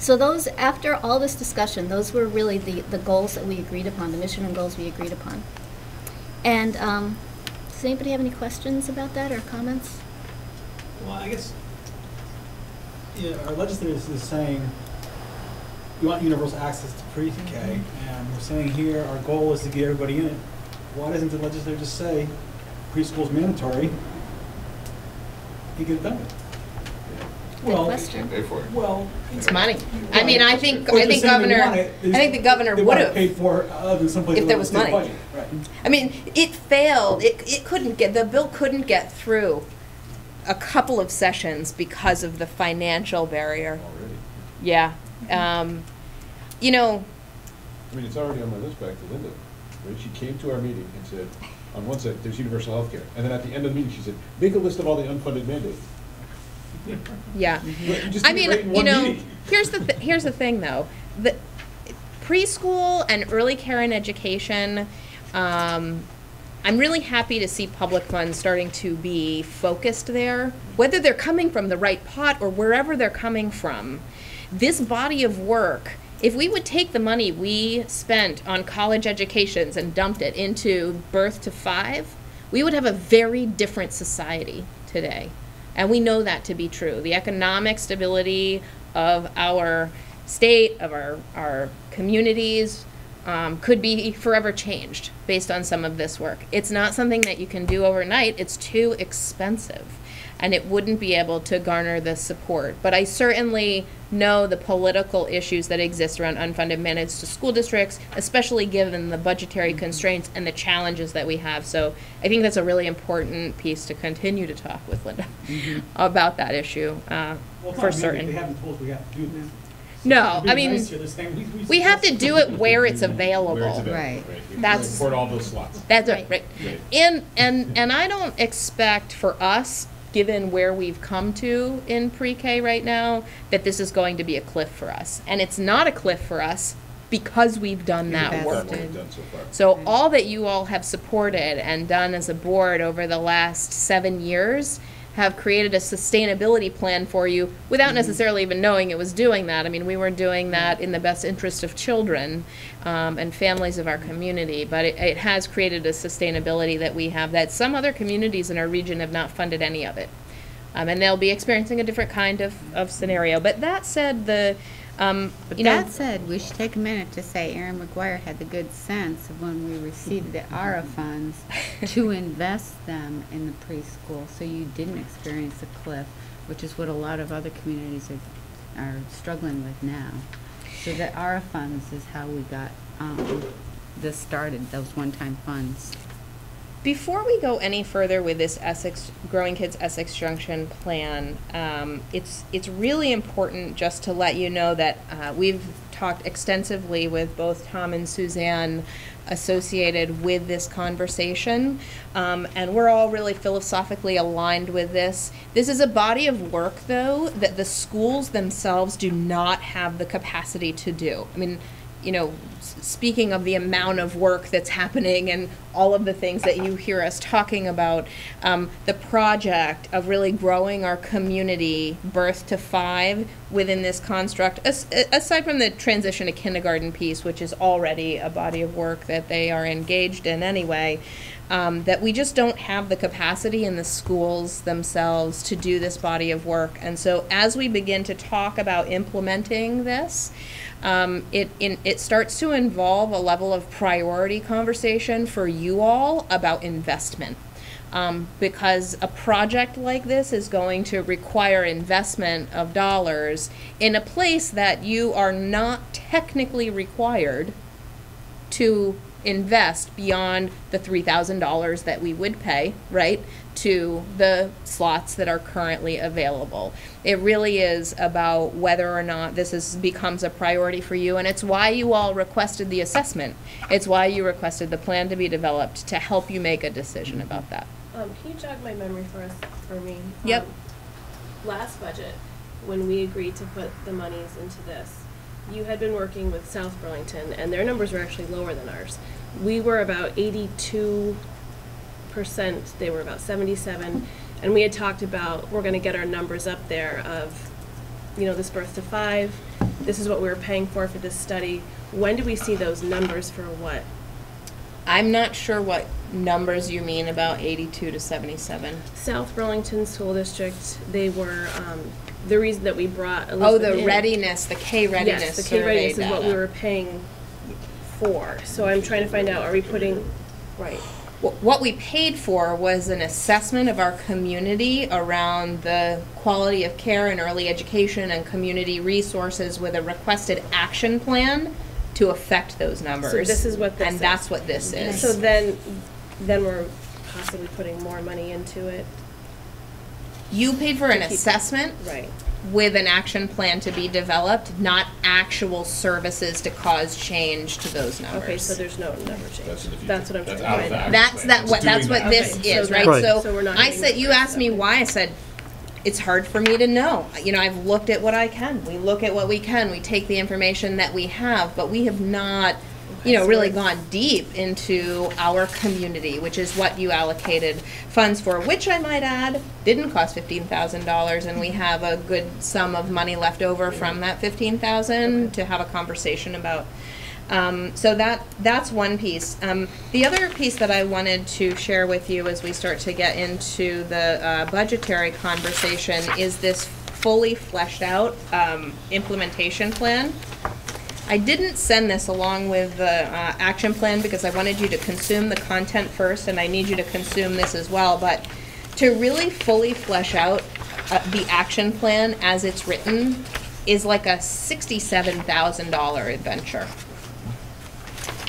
So those, after all this discussion, those were really the goals that we agreed upon, the mission and goals we agreed upon. And does anybody have any questions about that or comments? Well, I guess our legislators is saying you want universal access to pre-K, and we're saying here our goal is to get everybody in it. Why doesn't the legislature just say preschool is mandatory and get it done? Well, Pay for it. Well, It's money. I mean, I think the governor would have paid for if there was money. Right. I mean, it failed. It couldn't get, the bill couldn't get through a couple of sessions because of the financial barrier. Already. Yeah. I mean, it's already on my list back to Linda. Right? She came to our meeting and said, on one side, there's universal health care. And then at the end of the meeting, she said, make a list of all the unfunded mandates. Yeah. I mean, here's the thing though. The preschool and early care and education, I'm really happy to see public funds starting to be focused there. Whether they're coming from the right pot or wherever they're coming from, this body of work, if we would take the money we spent on college educations and dumped it into birth to 5, we would have a very different society today. And we know that to be true. The economic stability of our state, of our communities, could be forever changed based on some of this work. It's not something that you can do overnight. It's too expensive, and it wouldn't be able to garner the support. But I certainly know the political issues that exist around unfunded mandates to school districts, especially given the budgetary constraints and the challenges that we have. So I think that's a really important piece to continue to talk with Linda about that issue. Well, Well, it's for not mandate. certain. They haven't told us we have to do this. No, They're I being mean, nice here. They're saying we have to do it where it's available. Where it's available, Right. You That's- Support all those slots. That's Right. right. Right. And I don't expect for us, given where we've come to in pre-K right now, that this is going to be a cliff for us. And it's not a cliff for us because we've done that That's work. What we've done so far. So all that you all have supported and done as a board over the last 7 years have created a sustainability plan for you without necessarily even knowing it was doing that. I mean, we were doing that in the best interest of children and families of our community, but it has created a sustainability that we have that some other communities in our region have not funded any of it. And they'll be experiencing a different kind of scenario. But that said, But you know, that said, we should take a minute to say Aaron McGuire had the good sense of when we received the ARA funds to invest them in the preschool, so you didn't experience a cliff, which is what a lot of other communities are struggling with now. So the ARA funds is how we got this started, those one-time funds. before we go any further with this Growing Kids Essex Junction plan, it's really important just to let you know that we've talked extensively with both Tom and Suzanne associated with this conversation, and we're all really philosophically aligned with this. This is a body of work, though, that the schools themselves do not have the capacity to do. I mean, you know, speaking of the amount of work that's happening and all of the things that you hear us talking about, the project of really growing our community birth to 5 within this construct, aside from the transition to kindergarten piece, which is already a body of work that they are engaged in anyway, that we just don't have the capacity in the schools themselves to do this body of work. And so as we begin to talk about implementing this, it starts to involve a level of priority conversation for you all about investment. Because a project like this is going to require investment of dollars in a place that you are not technically required to invest beyond the $3,000 that we would pay, right, to the slots that are currently available. It really is about whether or not this becomes a priority for you, and it's why you all requested the assessment. It's why you requested the plan to be developed to help you make a decision about that. Can you jog my memory for me? Yep. Last budget, when we agreed to put the monies into this, you had been working with South Burlington, and their numbers were actually lower than ours. We were about 82%, they were about 77%, and we had talked about we're going to get our numbers up there of, you know, this birth to 5, this is what we were paying for this study. When do we see those numbers for what? I'm not sure what numbers you mean about 82 to 77. South Burlington School District, they were, the reason that we brought Elizabeth the in- readiness, the K readiness Yes, the K survey readiness is what we data. were paying for. So I'm trying to find out, are we putting, right? What we paid for was an assessment of our community around the quality of care and early education and community resources with a requested action plan to affect those numbers. So this is what this and is. that's what this is. So then we're possibly putting more money into it. You paid for an To keep- assessment Right. with an action plan to be developed, not actual services to cause change to those numbers. Okay, so there's no number change. That's in the future. That's what I'm That's trying out to of find the out. action That's plan. It's that's doing what that. this Okay, is, so right? Right. so we're not I getting said, you numbers, asked me okay. why, I said, it's hard for me to know. You know, I've looked at what I can. We look at what we can. We take the information that we have, but we have not, you know, so really we're- gone deep into our community, which is what you allocated funds for, which I might add, didn't cost $15,000, and we have a good sum of money left over from that $15,000 to have a conversation about. So that's one piece. The other piece that I wanted to share with you as we start to get into the budgetary conversation is this fully fleshed out implementation plan. I didn't send this along with the action plan because I wanted you to consume the content first, and I need you to consume this as well. But to really fully flesh out the action plan as it's written is like a $67,000 adventure.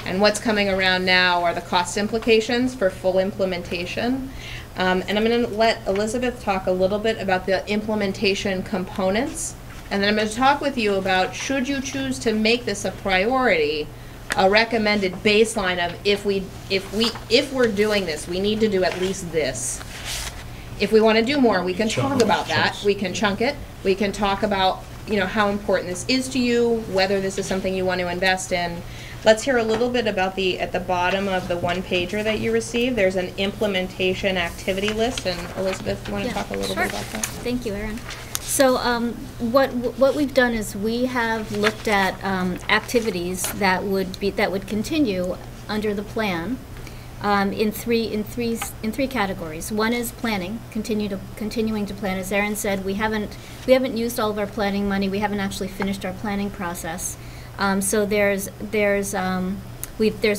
And what's coming around now are the cost implications for full implementation. And I'm going to let Elizabeth talk a little bit about the implementation components. And then I'm going to talk with you about, should you choose to make this a priority, a recommended baseline of if we're doing this, we need to do at least this. If we want to do more, we can talk about that. We can chunk it. We can talk about, how important this is to you, whether this is something you want to invest in. Let's hear a little bit about at the bottom of the one-pager that you received, there's an implementation activity list, and Elizabeth, you want to talk a little bit about that? Thank you, Erin. So what we've done is we have looked at activities that would continue under the plan in three categories. One is planning, continuing to plan. As Erin said, we haven't used all of our planning money. We haven't actually finished our planning process. So there's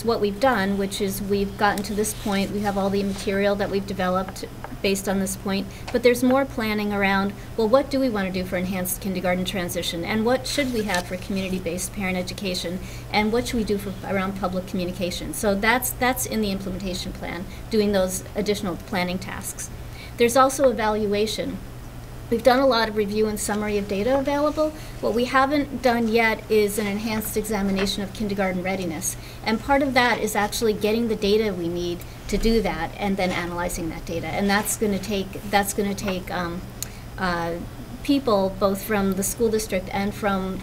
what we've done, which is we've gotten to this point. We have all the material that we've developed based on this point, but there's more planning around, well, what do we want to do for enhanced kindergarten transition, and what should we have for community-based parent education, and what should we do around public communication. So that's in the implementation plan, doing those additional planning tasks. There's also evaluation. We've done a lot of review and summary of data available. What we haven't done yet is an enhanced examination of kindergarten readiness. And part of that is actually getting the data we need to do that and then analyzing that data. And that's going to take people both from the school district and from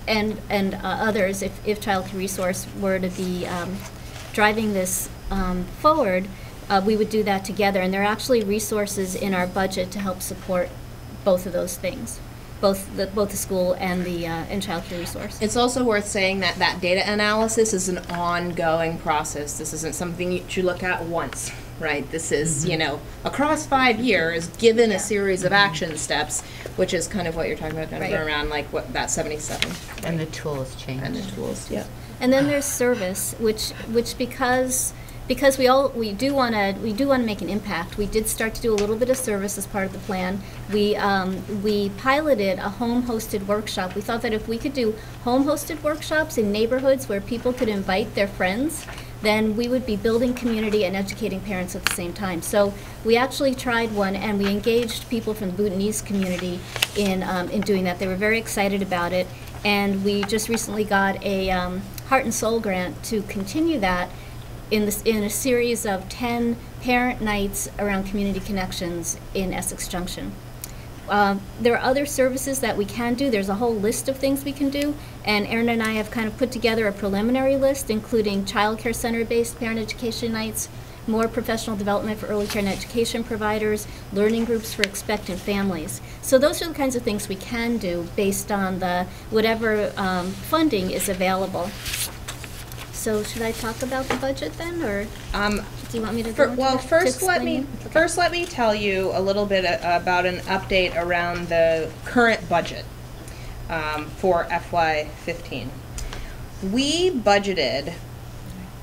others, if Child Care Resource were to be driving this forward, we would do that together. And there are actually resources in our budget to help support both of those things, both the school and the Child Care Resource. It's also worth saying that data analysis is an ongoing process. This isn't something you look at once, right? This is, across 5 years, given a series of action steps, which is kind of what you're talking about, Jennifer, around that 77. And the tools change. And the tools, yeah. And then there's service, which because we do want to make an impact. We did start to do a little bit of service as part of the plan. We piloted a home-hosted workshop. We thought that if we could do home-hosted workshops in neighborhoods where people could invite their friends, then we would be building community and educating parents at the same time. So we actually tried one, and we engaged people from the Bhutanese community in doing that. They were very excited about it, and we just recently got a Heart and Soul grant to continue that in a series of 10 parent nights around community connections in Essex Junction. There are other services that we can do. There's a whole list of things we can do, and Erin and I have kind of put together a preliminary list, including child care center-based parent education nights, more professional development for early care and education providers, learning groups for expectant families. So those are the kinds of things we can do based on whatever funding is available. So should I talk about the budget then, or do you want me to go into well, that first to let me tell you a little bit about an update around the current budget for FY15. We budgeted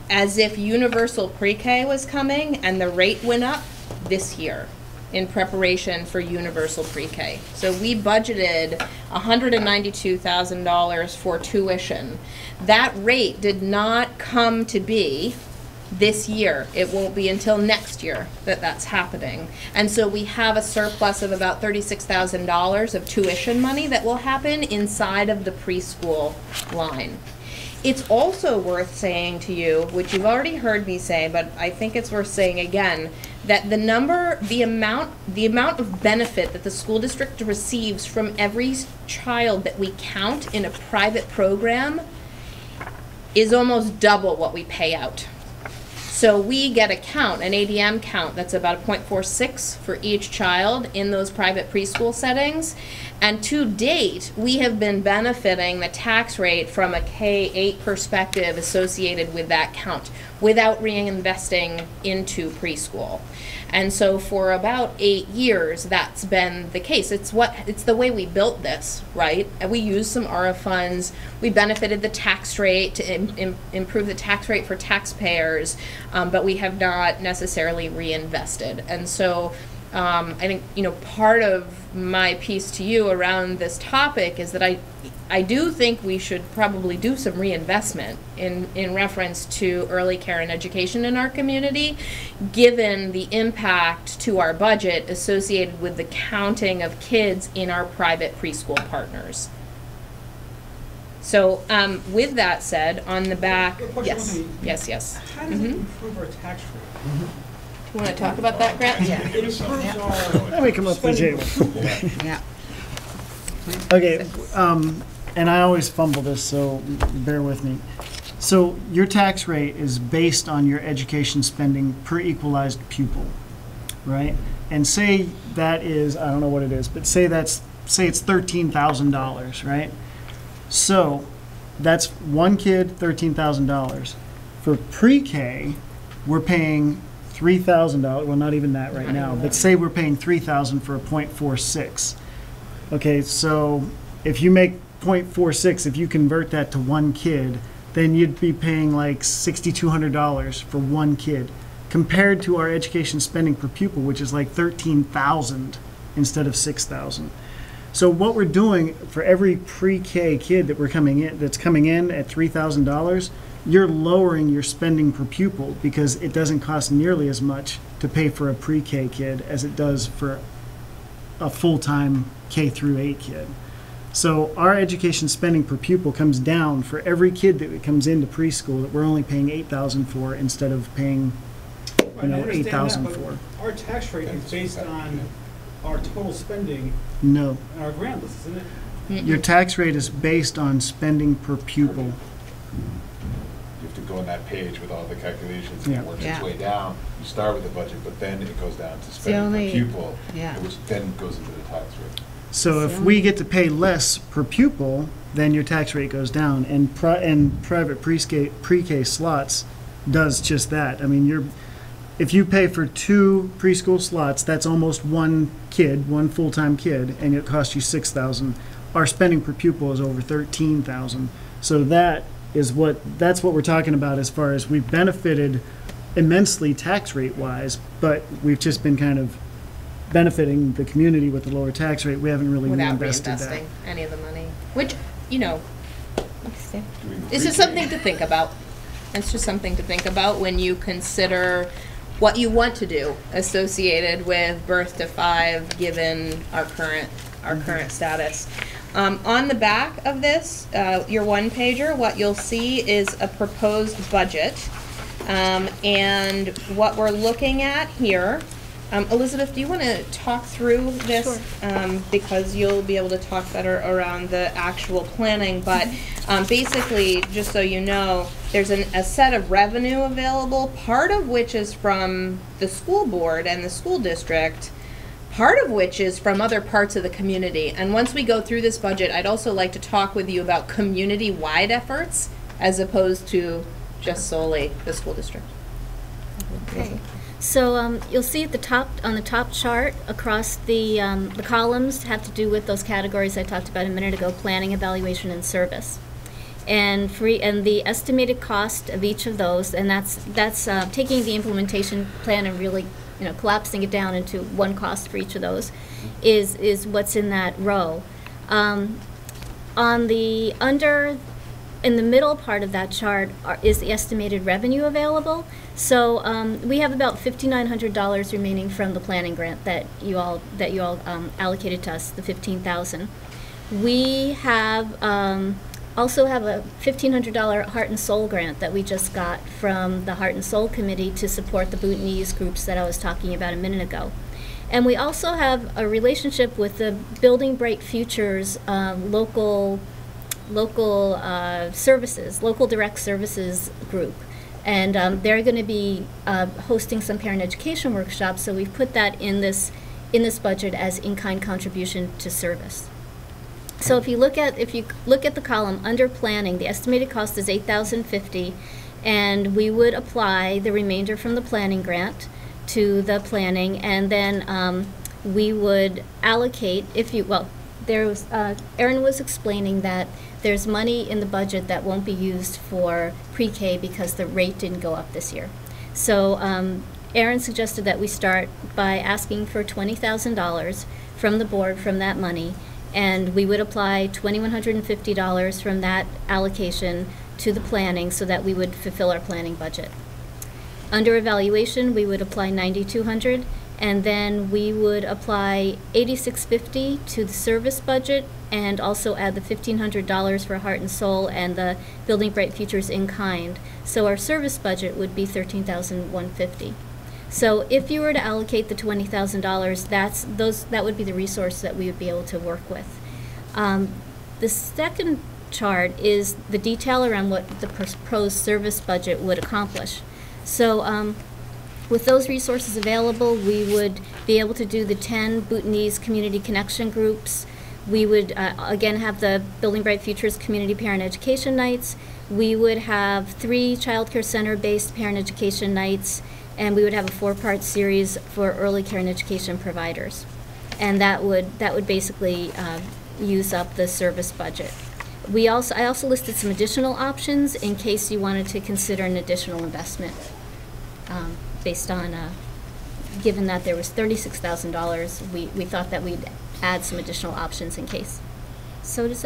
as if universal pre-K was coming and the rate went up this year in preparation for universal pre-K. So we budgeted $192,000 for tuition. That rate did not come to be this year. It won't be until next year that that's happening. And so we have a surplus of about $36,000 of tuition money that will happen inside of the preschool line. It's also worth saying to you, which you've already heard me say, but I think it's worth saying again, that the amount of benefit that the school district receives from every child that we count in a private program is almost double what we pay out. So we get a count, an ADM count, that's about a 0.46 for each child in those private preschool settings. And to date, we have been benefiting the tax rate from a K-8 perspective associated with that count without reinvesting into preschool. And so for about 8 years, that's been the case. It's the way we built this, right? And we used some ARA funds. We benefited the tax rate to improve the tax rate for taxpayers, but we have not necessarily reinvested. And so I think, part of my piece to you around this topic is that I I do think we should probably do some reinvestment in reference to early care and education in our community, given the impact to our budget associated with the counting of kids in our private preschool partners. So, with that said, on the back, yes, yes. How does it improve our tax rate? You want to talk about that, Grant? Yeah. It improves our. Let me come up to the table. Yeah. Okay, and I always fumble this, so bear with me. So your tax rate is based on your education spending per equalized pupil, right? And say that is, I don't know what it is, but say it's $13,000, right? So that's one kid, $13,000. For pre-K, we're paying $3,000. Well, not even that right now, but say we're paying $3,000 for a .46. Okay, so if you make .46, if you convert that to one kid, then you'd be paying like $6,200 for one kid, compared to our education spending per pupil, which is like $13,000 instead of $6,000. So what we're doing for every pre-K kid that's coming in at $3,000, you're lowering your spending per pupil because it doesn't cost nearly as much to pay for a pre-K kid as it does for a full-time K through 8 kid. So our education spending per pupil comes down for every kid that comes into preschool that we're only paying $8,000 for instead of paying, $8,000 for. Our tax rate is based on our total spending. No. And our grant list, isn't it? Your tax rate is based on spending per pupil. You have to go on that page with all the calculations, and Yeah. it works Yeah. its way down. You start with the budget, but then it goes down to spending per pupil, which then goes into the tax rate. So if we get to pay less per pupil, then your tax rate goes down. And private pre-K slots does just that. I mean, if you pay for 2 preschool slots, that's almost one kid, one full-time kid, and it costs you $6,000. Our spending per pupil is over $13,000. So that's what we're talking about as far as we've benefited immensely tax rate wise, but we've just been kind of benefiting the community with the lower tax rate. We haven't really Without reinvested that. reinvesting any of the money, which, it's just something to think about. It's just something to think about when you consider what you want to do associated with birth to 5, given our current status. On the back of this, your one-pager, what you'll see is a proposed budget. And what we're looking at here, Elizabeth, do you want to talk through this? Sure. Because you'll be able to talk better around the actual planning. But basically, just so you know, there's a set of revenue available, part of which is from the school board and the school district, part of which is from other parts of the community. And once we go through this budget, I'd also like to talk with you about community-wide efforts as opposed to just solely the school district. Okay. So you'll see at the top, on the top chart across the columns have to do with those categories I talked about a minute ago: planning, evaluation, and service. And the estimated cost of each of those, and that's taking the implementation plan and really collapsing it down into one cost for each of those, is what's in that row. In the middle part of that chart is the estimated revenue available. So we have about $5,900 remaining from the planning grant that you all allocated to us, the $15,000. We have also have a $1,500 Heart and Soul grant that we just got from the Heart and Soul Committee to support the Bhutanese groups that I was talking about a minute ago. And we also have a relationship with the Building Bright Futures local services, local direct services group. And they're going to be hosting some parent education workshops, so we've put that in this budget as in-kind contribution to service. So if you look at the column under planning, the estimated cost is $8,050, and we would apply the remainder from the planning grant to the planning, and then we would allocate, Erin was explaining that there's money in the budget that won't be used for pre-K because the rate didn't go up this year. So Erin suggested that we start by asking for $20,000 from the board from that money, And we would apply $2,150 from that allocation to the planning so that we would fulfill our planning budget. Under evaluation, we would apply $9,200, and then we would apply $8,650 to the service budget and also add the $1,500 for Heart and Soul and the Building Bright Futures in kind. So our service budget would be $13,150. So if you were to allocate the $20,000, that would be the resource that we would be able to work with. The second chart is the detail around what the proposed service budget would accomplish. So with those resources available, we would be able to do the 10 Bhutanese community connection groups. We would, again, have the Building Bright Futures Community Parent Education Nights. We would have 3 child care center-based parent education nights, and we would have a 4-part series for early care and education providers. And that would basically use up the service budget. I also listed some additional options in case you wanted to consider an additional investment based on, given that there was $36,000, we thought that we'd add some additional options in case. So does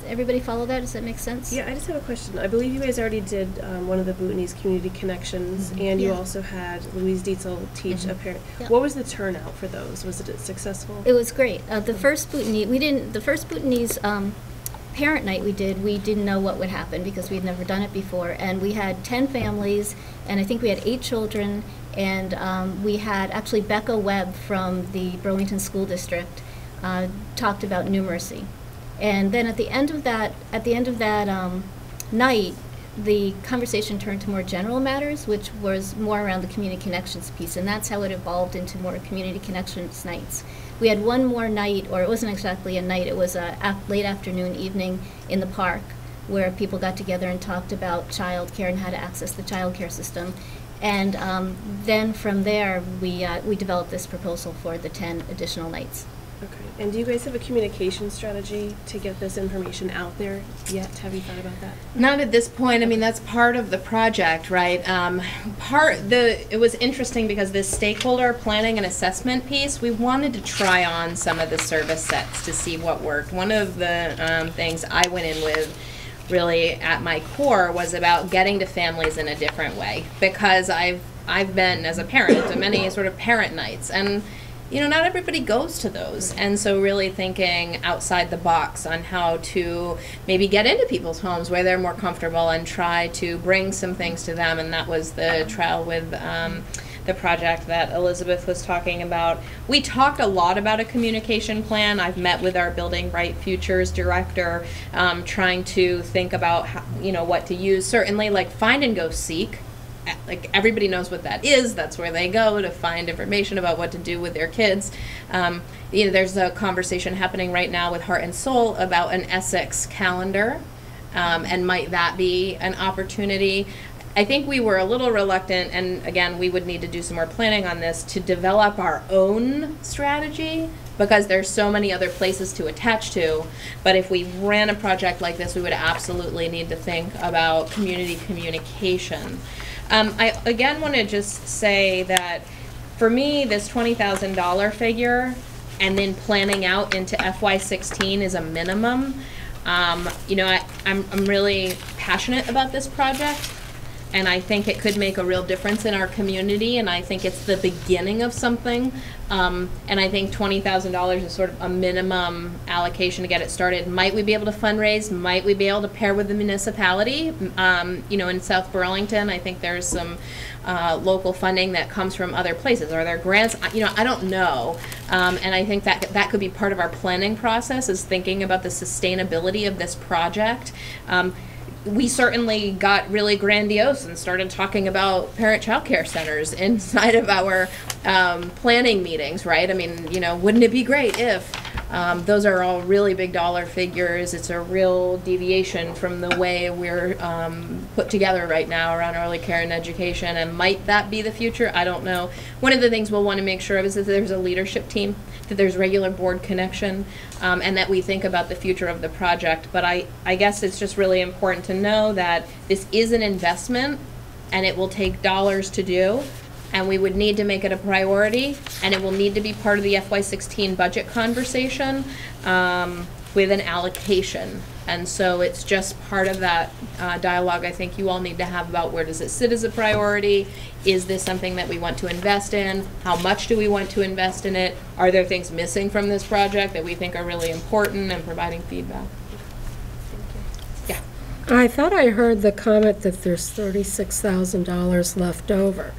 everybody follow that? Does that make sense? Yeah, I just have a question. I believe you guys already did one of the Bhutanese community connections, and you also had Louise Dietzel teach a parent. Yeah. What was the turnout for those? Was it successful? It was great. The first Bhutanese parent night we didn't know what would happen because we'd never done it before, and we had 10 families, and I think we had 8 children, and we had actually Becca Webb from the Burlington School District talked about numeracy. And then at the end of that night, the conversation turned to more general matters, which was more around the community connections piece, and that's how it evolved into more community connections nights. We had one more night, or it wasn't exactly a night, it was a late afternoon, evening in the park, where people got together and talked about child care and how to access the child care system. And then from there, we developed this proposal for the 10 additional nights. Okay. And do you guys have a communication strategy to get this information out there yet? Have you thought about that? Not at this point. I mean, that's part of the project, right? It was interesting because this stakeholder planning and assessment piece, we wanted to try on some of the service sets to see what worked. One of the things I went in with really at my core was about getting to families in a different way, because I've been, as a parent, to many sort of parent nights, and not everybody goes to those. And so really thinking outside the box on how to maybe get into people's homes where they're more comfortable and try to bring some things to them. And that was the trial with the project that Elizabeth was talking about. We talked a lot about a communication plan. I've met with our Building Bright Futures director, trying to think about how, what to use. Certainly, like Find and Go Seek. Like, everybody knows what that is. That's where they go to find information about what to do with their kids. There's a conversation happening right now with Heart and Soul about an Essex calendar, and might that be an opportunity? I think we were a little reluctant, and again, we would need to do some more planning on this, to develop our own strategy, because there's so many other places to attach to. But if we ran a project like this, we would absolutely need to think about community communication. I again want to just say that for me, this $20,000 figure and then planning out into FY16 is a minimum. I'm really passionate about this project, and I think it could make a real difference in our community, and I think it's the beginning of something. And I think $20,000 is sort of a minimum allocation to get it started. Might we be able to fundraise? Might we be able to pair with the municipality? In South Burlington, I think there's some local funding that comes from other places. Are there grants? I don't know. And I think that could be part of our planning process, is thinking about the sustainability of this project. We certainly got really grandiose and started talking about parent child care centers inside of our planning meetings, right? I mean, wouldn't it be great if those are all really big dollar figures? It's a real deviation from the way we're put together right now around early care and education, and might that be the future? I don't know. One of the things we'll want to make sure of is that there's a leadership team, that there's regular board connection, and that we think about the future of the project. But I guess it's just really important to know that this is an investment, and it will take dollars to do, and we would need to make it a priority, and it will need to be part of the FY16 budget conversation with an allocation. And so it's just part of that dialogue I think you all need to have about where does it sit as a priority? Is this something that we want to invest in? How much do we want to invest in it? Are there things missing from this project that we think are really important, and providing feedback? Yeah. I thought I heard the comment that there's $36,000 left over.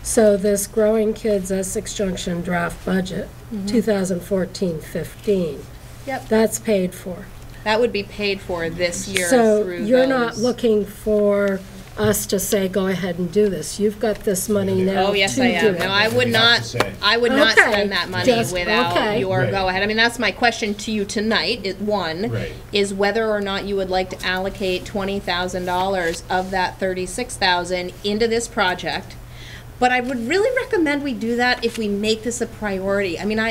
So this Growing Kids Essex Junction draft budget, 2014-15, Yep. that's paid for. That would be paid for this year So through you're not those- looking for us to say, go ahead and do this. You've got this money now Oh, yes, to I do am. it. No, I would not, I would not Okay, spend that money just- without okay. your Right. go-ahead. I mean, that's my question to you tonight, one, Right. is whether or not you would like to allocate $20,000 of that $36,000 into this project. But I would really recommend we do that if we make this a priority. I mean,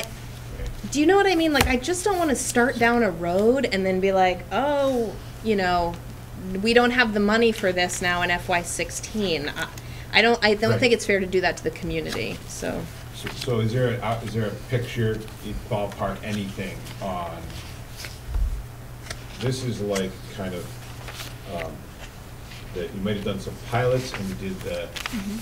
do you know what I mean? Like, I just don't want to start down a road and then be like, oh, you know, we don't have the money for this now in FY16. I don't Right. think it's fair to do that to the community, so. So is there a picture, ballpark, anything on, this is like kind of, that you might have done some pilots and you did the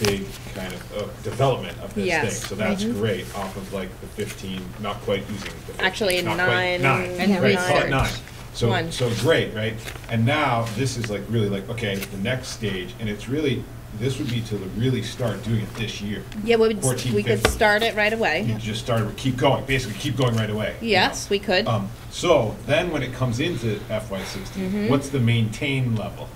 big kind of development of this Yes. thing. So that's great, off of like the 15, not quite using the 15. Actually, not quite- nine. And Right, research. call it 9. So, One. so great, right? And now this is like really like, okay, the next stage, and it's really, this would be to really start doing it this year. Yeah, 14, we could 15. start it right away. You just start, keep going, basically keep going right away. you Yes, we could. So then when it comes into FY16, what's the maintain level?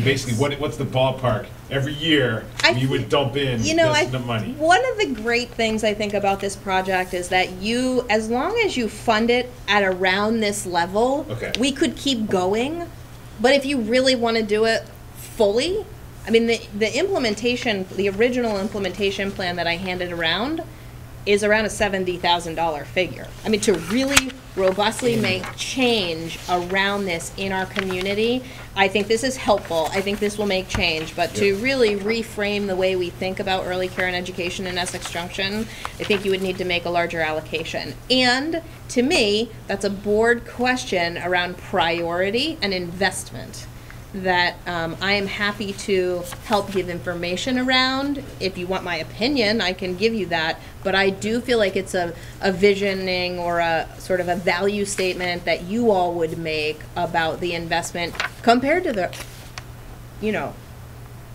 Basically, what's the ballpark? Every year, you would dump in this money. One of the great things I think about this project is that you, as long as you fund it at around this level, Okay. we could keep going. But if you really want to do it fully, I mean, the implementation, the original implementation plan that I handed around is around a $70,000 figure. I mean, to really robustly make change around this in our community, I think this is helpful. I think this will make change. But to really reframe the way we think about early care and education in Essex Junction, I think you would need to make a larger allocation. And to me, that's a board question around priority and investment that I am happy to help give information around. If you want my opinion, I can give you that. But I do feel like it's a visioning or a sort of a value statement that you all would make about the investment compared to the, you know,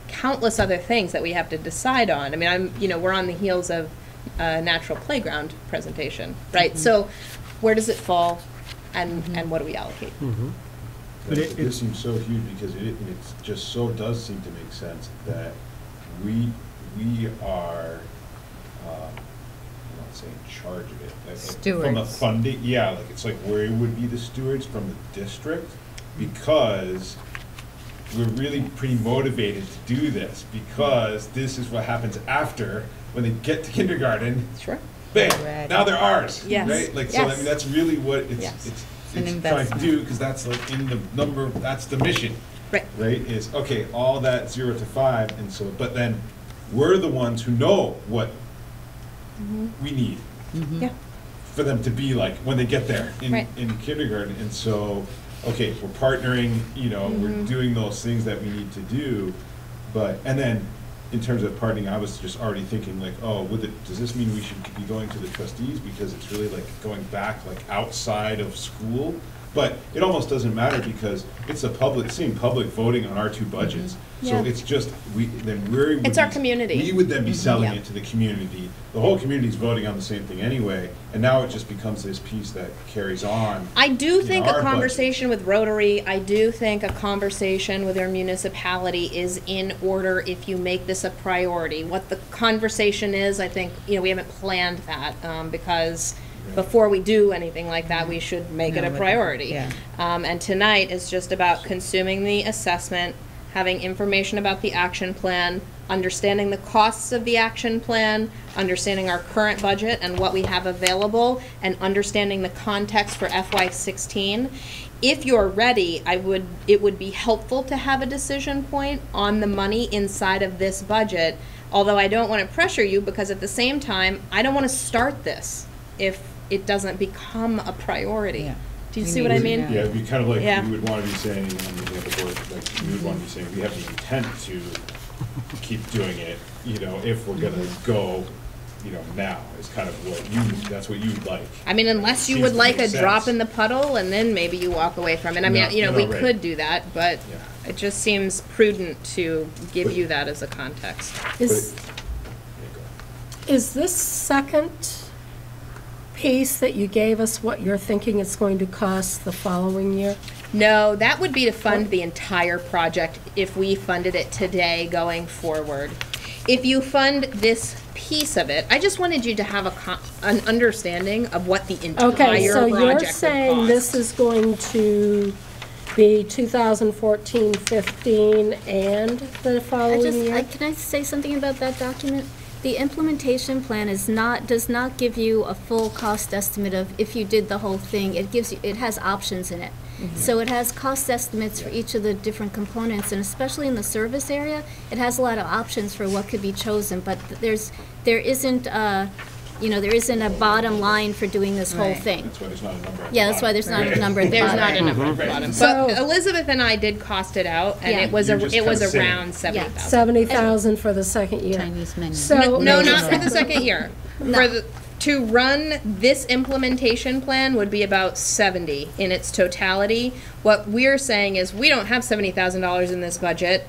countless other things that we have to decide on. I mean, we're on the heels of a natural playground presentation, right? So where does it fall, and what do we allocate? But this seems so huge because it just so does seem to make sense that we are, I'm not saying charge of it. Like, from a Stewards. funding, yeah, like it's like where would be the stewards from the district, because we're really pretty motivated to do this, because this is what happens after when they get to kindergarten. Sure. Bam, now they're ours, Yes. right? Like, so I Yes. mean, that's really what Yes. it's An trying to investment. do, because that's like in the number, that's the mission. Right. Right, is, okay, all that 0 to 5, and so, but then we're the ones who know what we need Yeah. for them to be like when they get there Right. in kindergarten. And so, okay, we're partnering, we're doing those things that we need to do, but, and then in terms of partnering, I was just already thinking like, oh, does this mean we should be going to the trustees, because it's really like going back like outside of school? But it almost doesn't matter, because it's same public voting on our two budgets. Yeah. So it's just, It's our community. We would then be selling Yeah. it to the community. The whole community's voting on the same thing anyway, and now it just becomes this piece that carries on. I do think our a budget. conversation with Rotary, I do think a conversation with your municipality is in order if you make this a priority. What the conversation is, I think, we haven't planned that, because before we do anything like that, we should make it a priority. yeah. And tonight is just about consuming the assessment, having information about the action plan, understanding the costs of the action plan, understanding our current budget and what we have available, and understanding the context for FY16. If you're ready, it would be helpful to have a decision point on the money inside of this budget Although I don't want to pressure you, because at the same time, I don't want to start this if it doesn't become a priority. Yeah. Do you We see what need I to mean? know. Yeah, it'd be kind of like, Yeah. you would want to be saying, on the other board, like, you would want to be saying, we have the intent to keep doing it, you know, if we're gonna go, you know, now, is kind of what you, that's what you'd like. I mean, unless you Seems would to like a make drop sense. in the puddle, and then maybe you walk away from it. I mean, No, you know, no, we right. could do that, but Yeah. it just seems prudent to give you that as a context. Is, is this second piece that you gave us what you're thinking it's going to cost the following year? No, that would be to fund the entire project if we funded it today going forward. If you fund this piece of it, I just wanted you to have an understanding of what the entire Okay, so project you're would saying cost. this is going to be 2014, 15, and the following year? Can I say something about that document? The implementation plan does not give you a full cost estimate of if you did the whole thing. It gives you, it has options in it. So it has cost estimates for each of the different components, and especially in the service area, it has a lot of options for what could be chosen, but there isn't a bottom line for doing this whole thing. That's why there's not a number at the Yeah, that's why bottom. there's not a number at the There's bottom. not a number at the bottom. So- But Elizabeth and I did cost it out, and Yeah. it was You're just kinda saying- around 70,000. 70,000 for the second year. Chinese menu. So, No, not for the second year. No. To run this implementation plan would be about 70 in its totality. What we're saying is, we don't have $70,000 in this budget.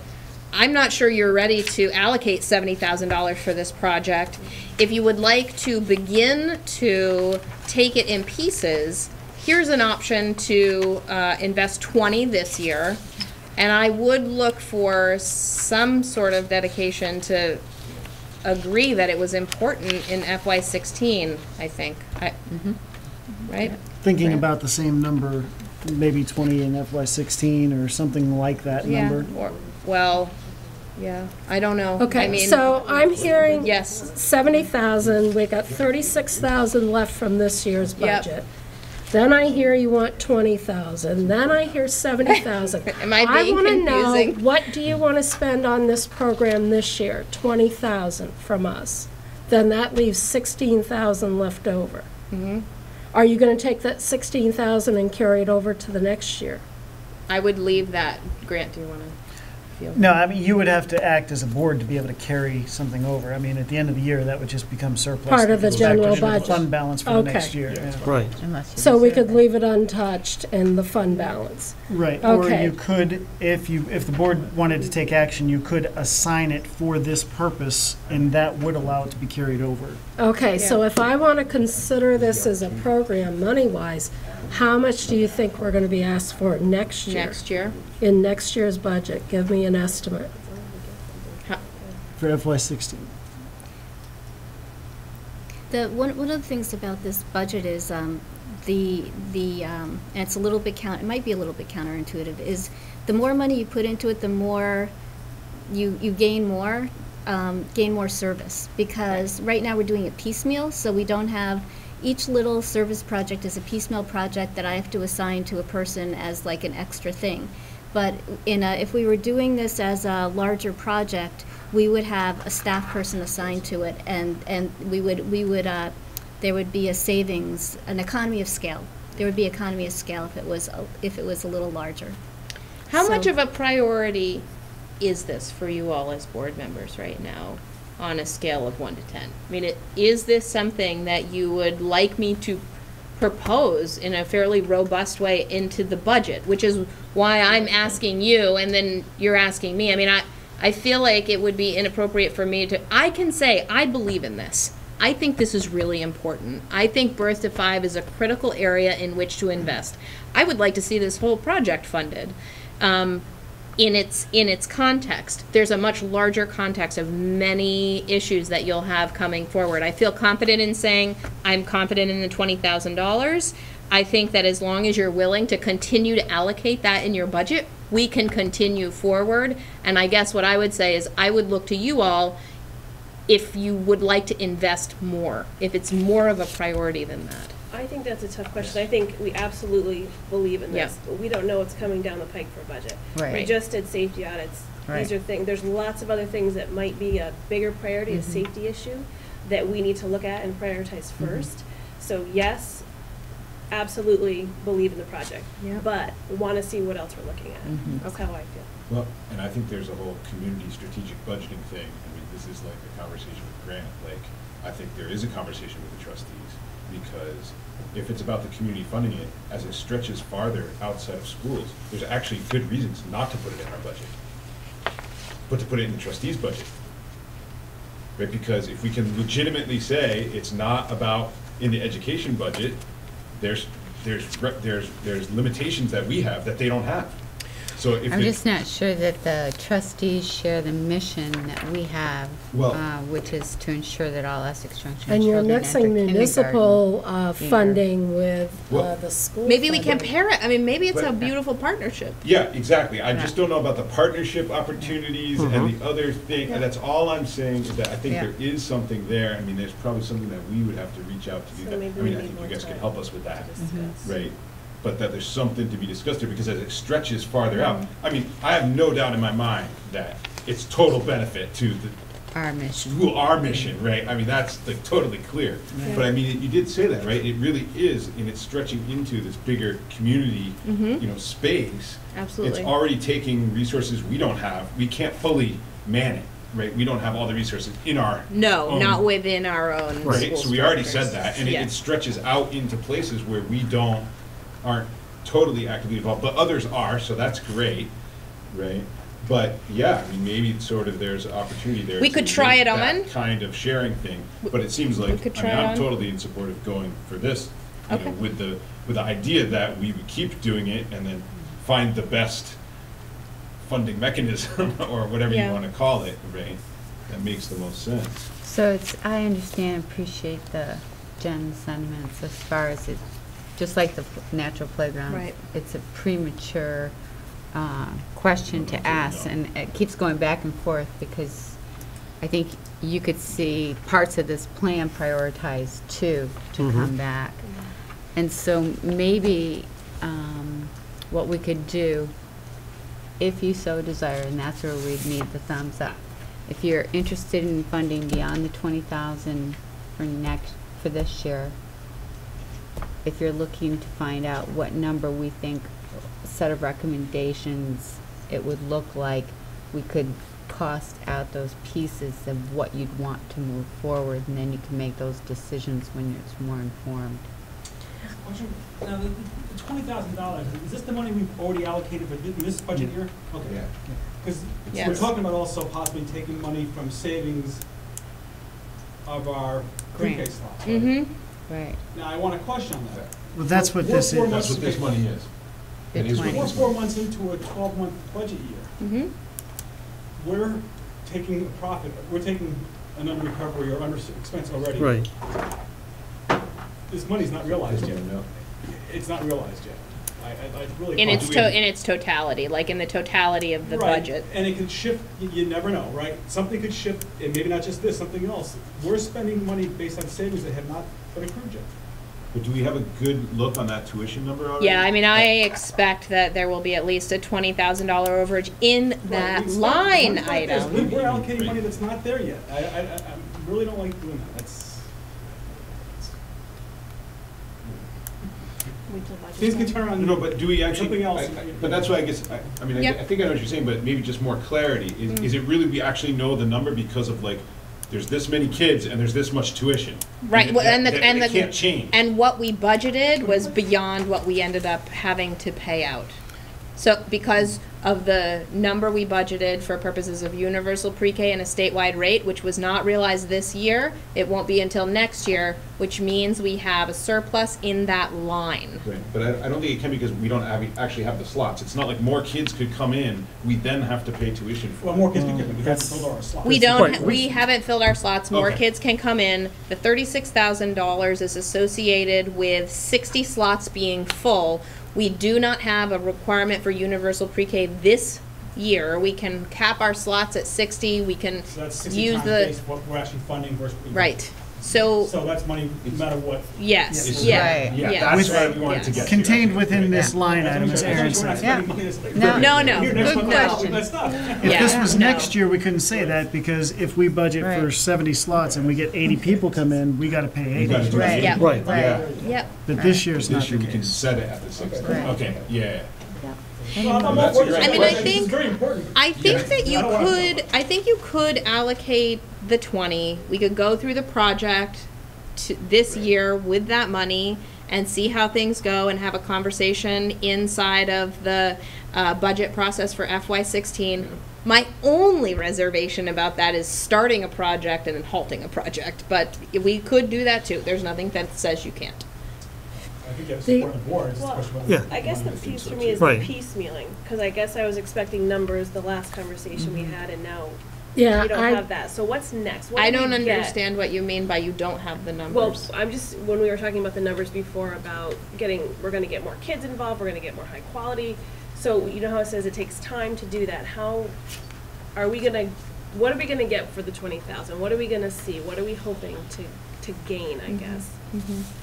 I'm not sure you're ready to allocate $70,000 for this project. If you would like to begin to take it in pieces, here's an option to invest 20 this year. And I would look for some sort of dedication to agree that it was important in FY16, I think. Right? Thinking about the same number, maybe 20 in FY16 or something like that number. Or, well, yeah, I don't know. I okay, mean, so I'm hearing yes. 70,000, we got 36,000 left from this year's Yep. budget. Then I hear you want 20,000, then I hear 70,000. Am I being wanna know, confusing? what do you want to spend on this program this year? 20,000 from us. Then that leaves 16,000 left over. Mhm. Are you going to take that 16,000 and carry it over to the next year? I would leave that. Grant, do you want to feel? No, I mean, you would have to act as a board to be able to carry something over. I mean, at the end of the year, that would just become surplus. Part of the that goes back general into the budget. Fund balance for the Okay. next year. yeah. Right. Unless you So we reserve could it. leave it untouched in the fund balance. Right, or Okay. you could, if the board wanted to take action, you could assign it for this purpose, and that would allow it to be carried over. Okay, so if I want to consider this as a program money-wise, how much do you think we're going to be asked for next year? Next year? In next year's budget, give me an estimate. For FY16. One of the things about this budget is and it's a little bit it might be a little bit counterintuitive, is the more money you put into it, the more you gain more service, because right now we're doing it piecemeal, so we don't have, each little service project is a piecemeal project that I have to assign to a person as like an extra thing. But if we were doing this as a larger project, we would have a staff person assigned to it, and there would be a savings, an economy of scale. There would be economy of scale if it was a little larger. How much So- of a priority is this for you all as board members right now, on a scale of 1 to 10? I mean, is this something that you would like me to propose in a fairly robust way into the budget, which is why I'm asking you, and then you're asking me? I mean, I feel like it would be inappropriate for me to, I can say, I believe in this. I think this is really important. I think Birth to 5 is a critical area in which to invest. I would like to see this whole project funded. In its context, there's a much larger context of many issues that you'll have coming forward. I feel confident in saying I'm confident in the $20,000. I think that as long as you're willing to continue to allocate that in your budget, we can continue forward. And I guess what I would say is I would look to you all if you would like to invest more, if it's more of a priority than that. I think that's a tough question. I think we absolutely believe in this, but we don't know what's coming down the pike for budget. Right. We just did safety audits. Right. These are things, there's lots of other things that might be a bigger priority, a safety issue, that we need to look at and prioritize first. So yes, absolutely believe in the project, but want to see what else we're looking at. That's how I feel. Well, and I think there's a whole community strategic budgeting thing. I mean, this is like a conversation with Grant. Like, I think there is a conversation with the trustees, because if it's about the community funding it, as it stretches farther outside of schools, there's actually good reasons not to put it in our budget, but to put it in the trustees' budget. Right? Because if we can legitimately say it's not about in the education budget, there's limitations that we have that they don't have. So if I'm just not sure that the trustees share the mission that we have, Well- which is to ensure that all Essex Junction And you're children mixing enter municipal kindergarten. funding with Well- the school. Maybe we can funding. pair it. I mean, maybe it's a But- beautiful partnership. Yeah, exactly. I just don't know about the partnership opportunities and the other thing. That's all I'm saying, is that I think Yeah. there is something there. I mean, there's probably something that we would have to reach out to do So that. maybe I we mean, I need think more you guys can time help us with that, to discuss. right? But that there's something to be discussed there, because as it stretches farther out, I mean, I have no doubt in my mind that it's total benefit to the Our mission. school, our mission, right? I mean, that's like totally clear. But I mean, you did say that, right? It really is, and it's stretching into this bigger community, space. Absolutely. It's already taking resources we don't have. We can't fully man it, right? We don't have all the resources in our No, own- not within our own Right, school so we already structures. said that, and Yeah. it stretches out into places where we aren't totally actively involved, but others are, so that's great, right? But, yeah, I mean, maybe it's sort of there's opportunity there. We to could try make it that on. kind of sharing thing, but it seems like, could I mean, try it I'm on. totally in support of going for this, you know, Okay. with the idea that we would keep doing it and then find the best funding mechanism, or whatever you Yeah. wanna call it, right? That makes the most sense. So I understand and appreciate the Jen's sentiments as far as it, just like the natural playground. Right. It's a premature question to ask, and it keeps going back and forth, because I think you could see parts of this plan prioritized too, to come back. And so maybe what we could do, if you so desire, and that's where we'd need the thumbs up. If you're interested in funding beyond the 20,000 for this year, if you're looking to find out what number we think, set of recommendations it would look like, we could cost out those pieces of what you'd want to move forward, and then you can make those decisions when it's more informed. Now, the $20,000, is this the money we've already allocated for this budget year? Okay. Yeah. Because Yes. we're talking about also possibly taking money from savings of our pre-K Grant. slots. Right? Mm-hmm. Right. Now, I want to question on that. Well, that's what this We're is. That's what this money is. It is what The We're this 4 money months into a 12-month budget year. Mm-hmm. We're taking a profit, we're taking an under recovery or under expense already. Right. This money's not realized yet. No. It's not realized yet. I really. In can't- its totality, like in the totality of the Right, budget. and it could shift, you never know, right? Something could shift, and maybe not just this, something else. We're spending money based on savings that have not been accrued yet. But do we have a good look on that tuition number already? Yeah, I mean, I expect that there will be at least a $20,000 overage in that Right, we spent- line it's not there, so item. We're allocating money that's not there yet. I really don't like doing that. Things can turn around. No, but do we actually? Something else. But that's why I guess, I mean, Yep. I think I know what you're saying, but maybe just more clarity. Is it really, we actually know the number because of like, there's this many kids and there's this much tuition? Right, well, and It can't change. and what we budgeted was beyond what we ended up having to pay out. So because of the number we budgeted for purposes of universal pre-K and a statewide rate, which was not realized this year, it won't be until next year, which means we have a surplus in that line. Right, but I don't think it can because we don't actually have the slots. It's not like more kids could come in, we then have to pay tuition for. Well, more kids can get them, we haven't filled our slots. We haven't filled our slots, more Okay. kids can come in. The $36,000 is associated with 60 slots being full. We do not have a requirement for universal pre-K this year. We can cap our slots at 60, we can So that's 60 use times the, based what we're actually funding versus. what we right, So that's money no matter what. yes, It's- yeah, Right. Yeah, yeah. that's where we wanted to get to. Contained within Right. this line item, as Aaron We're not said. spending money that's like- No. No, Here, next good month, question. that's not. If Yeah. this was No. next year, we couldn't say that, because if we budget for Right. 70 slots and we get 80 people come in, we gotta pay We gotta 80. do Right. it. Yeah. Right. Yeah. Yep. But this year's not This year the we can case. set it at the 60. Right. Okay, yeah. Well, I'm all That's for a great this. I mean, I It's think- very important. I think that you I don't wanna- I think you could allocate the 20. We could go through the project this year with that money and see how things go and have a conversation inside of the budget process for FY16. My only reservation about that is starting a project and then halting a project, but we could do that too. There's nothing that says you can't. I think you have to support the board, it's just a question of whether. Yeah. I guess the piece for me is Right. the piecemealing, because I guess I was expecting numbers the last conversation we had, and now Yeah, we don't I, have that. So what's next? What I do we don't get? understand what you mean by you don't have the Well, numbers. I'm just, when we were talking about the numbers before about we're gonna get more kids involved, we're gonna get more high quality. So you know how it says it takes time to do that? What are we gonna get for the 20,000? What are we gonna see? What are we hoping to gain, I guess?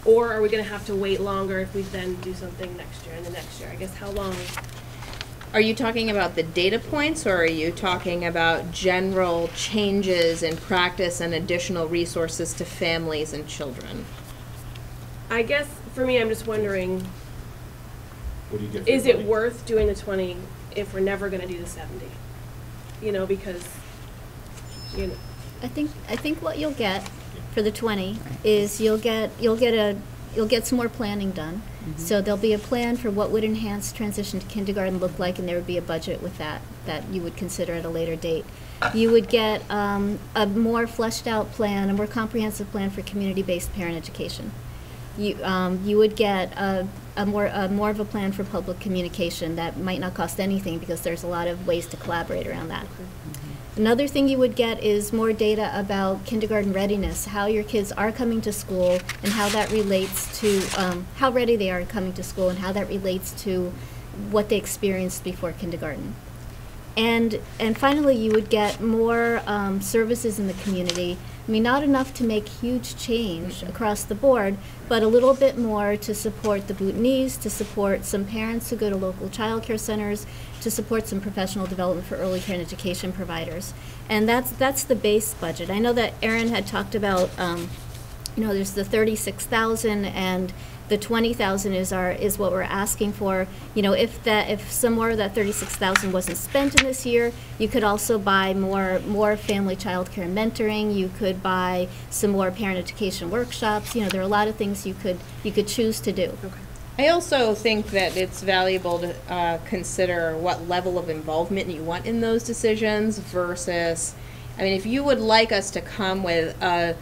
Or are we gonna have to wait longer if we then do something next year and the next year? I guess how long? Are you talking about the data points, or are you talking about general changes in practice and additional resources to families and children? I guess for me, I'm just wondering, What do you get for is your it money? worth doing the 20 if we're never gonna do the 70? You know, because, you know. I think what you'll get for the 20 is you'll get some more planning done. So there'll be a plan for what would enhanced transition to kindergarten look like, and there would be a budget with that you would consider at a later date. You would get a more fleshed out plan, a more comprehensive plan for community-based parent education. You would get a more of a plan for public communication that might not cost anything, because there's a lot of ways to collaborate around that. Another thing you would get is more data about kindergarten readiness, how your kids are coming to school, and how that relates to how ready they are coming to school, and how that relates to what they experienced before kindergarten. And finally, you would get more services in the community. I mean, not enough to make huge change across the board, but a little bit more to support the Bhutanese, to support some parents who go to local child care centers, to support some professional development for early care and education providers. And that's the base budget. I know that Erin had talked about, there's the 36,000 and the 20,000 is what we're asking for. You know, if some more of that 36,000 wasn't spent in this year, you could also buy more family child care mentoring. You could buy some more parent education workshops. You know, there are a lot of things you could choose to do. Okay. I also think that it's valuable to consider what level of involvement you want in those decisions versus, I mean, if you would like us to come with an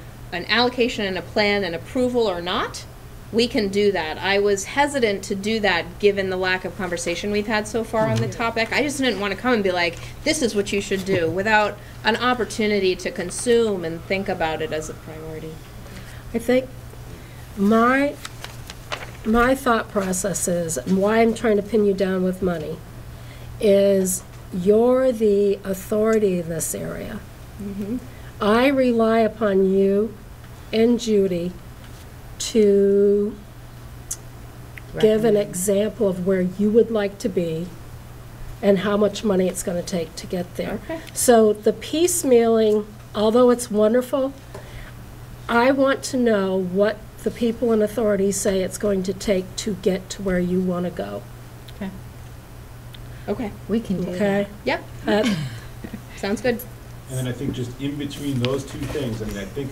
allocation and a plan and approval or not, we can do that. I was hesitant to do that given the lack of conversation we've had so far on the topic. I just didn't want to come and be like, this is what you should do, without an opportunity to consume and think about it as a priority. I think my thought process is, and why I'm trying to pin you down with money, is you're the authority in this area. I rely upon you and Judy to give an example of where you would like to be and how much money it's going to take to get there. Okay. So the piecemealing, although it's wonderful, I want to know what the people in authority say it's going to take to get to where you want to go. Okay. We can do that. Okay? Yep. Sounds good. And then I think just in between those two things, I mean, I think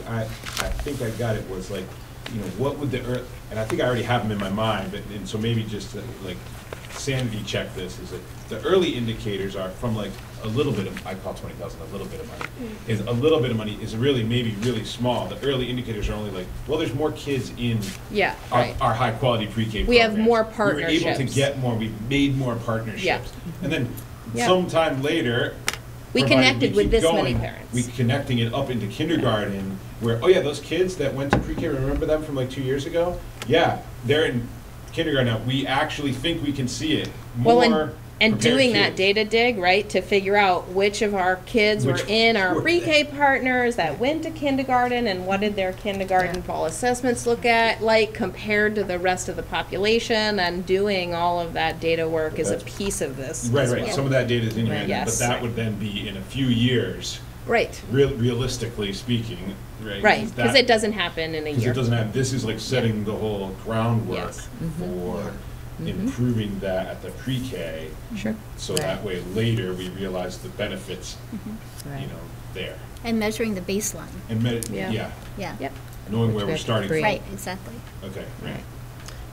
I got it, was like, you know, what would and I think I already have them in my mind, but, and so maybe just to, like, sanity check this, is that the early indicators are from like a little bit of, I call 20,000 a little bit of money, is a little bit of money is really maybe really small. The early indicators are only like, well, there's more kids in Yeah, right. our high quality pre-K We have programs. more We were able to partnerships. get more, we made more partnerships. Yeah. And then Yeah. sometime later, We provided connected with keep this many going, parents. We connecting it up into kindergarten, where, oh yeah, those kids that went to pre-K, remember them from like 2 years ago? Yeah, they're in kindergarten now. We actually think we can see it Well, more And Prepare doing that kids. data dig, right, to figure out which of our kids were Which in our were pre-K partners that went to kindergarten, and what did their kindergarten fall assessments look at like compared to the rest of the population, and doing all of that data work is a piece of this. Right, as right. well. Some of that data is in here, Yes. but that would then be in a few years, Right, realistically speaking, right? right, because it doesn't happen in a Because year. it doesn't have, this is like setting the whole groundwork Yes. for improving that at the pre-K. Sure. So Right. that way later we realize the benefits, Right. you know, there. And measuring the baseline. And Yeah. Yeah. Yep. knowing Which where we we're have to starting from. create. Right, exactly. Okay, right.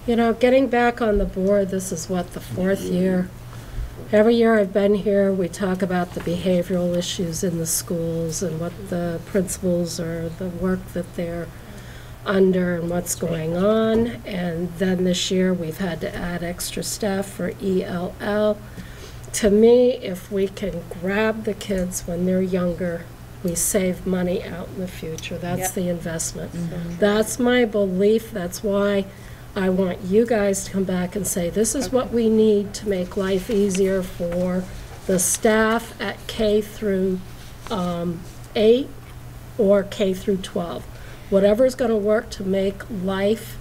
You know, getting back on the board, this is what, the 4th year? Every year I've been here, we talk about the behavioral issues in the schools and what the principals or the work that they're under and what's going on. And then this year, we've had to add extra staff for ELL. To me, if we can grab the kids when they're younger, we save money out in the future. That's Yep. the investment. That's my belief. That's why I want you guys to come back and say, this is what we need to make life easier for the staff at K through 8 or K through 12. Whatever's going to work to make life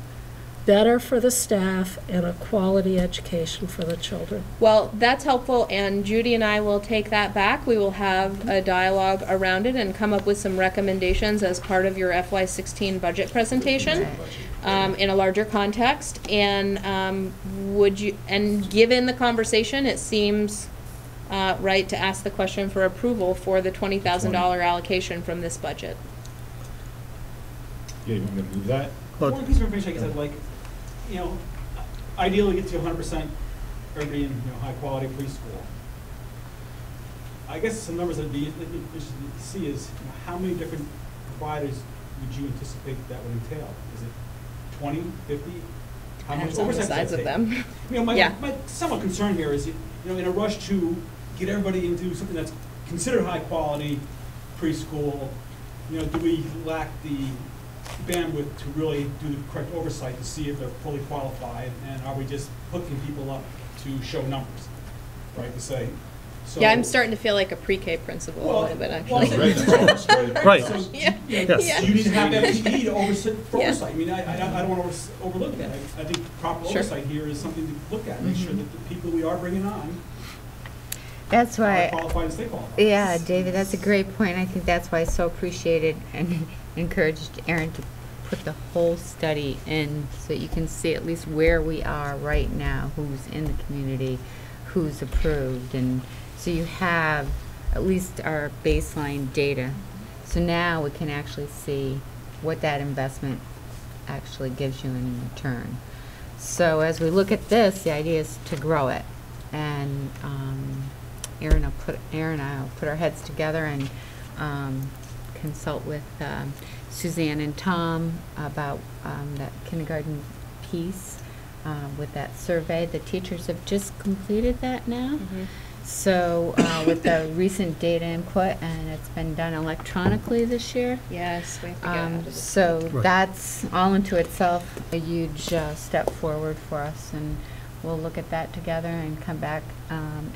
better for the staff and a quality education for the children. Well, that's helpful, and Judy and I will take that back. We will have a dialogue around it and come up with some recommendations as part of your FY16 budget presentation in a larger context. And given the conversation, it seems right to ask the question for approval for the $20,000 allocation from this budget. Yeah, you want me to move that? One piece of information I guess I'd like, you know, ideally get to 100% everybody in, you know, high quality preschool. I guess some numbers that'd be interesting to see is, you know, how many different providers would you anticipate that would entail? Is it 20, 50? How much Depends on the oversight does size that of take? them. You know, my Yeah. somewhat concern here is, you know, in a rush to get everybody into something that's considered high quality preschool, you know, do we lack the bandwidth to really do the correct oversight to see if they're fully qualified, and are we just hooking people up to show numbers, right, to say, so. Yeah, I'm starting to feel like a pre-K principal a little bit, well, actually. Right, that's almost right. Right. So, Yeah. you know, Yes. you need to have FTE to oversight, for Yeah. oversight. I mean, I don't want to overlook that. I think proper Sure. oversight here is something to look at, make sure that the people we are bringing on That's are why, qualified and stay qualified. yeah, David, that's a great point. I think that's why I so appreciated and encouraged Erin to put the whole study in so you can see at least where we are right now, who's in the community, who's approved, and so you have at least our baseline data. So now we can actually see what that investment actually gives you in return. So as we look at this, the idea is to grow it, and Erin and I will put our heads together and consult with Suzanne and Tom about that kindergarten piece with that survey. The teachers have just completed that now. So with the recent data input, and it's been done electronically this year. Yes, we have to get out of this. So Right. that's all into itself a huge step forward for us, and we'll look at that together and come back,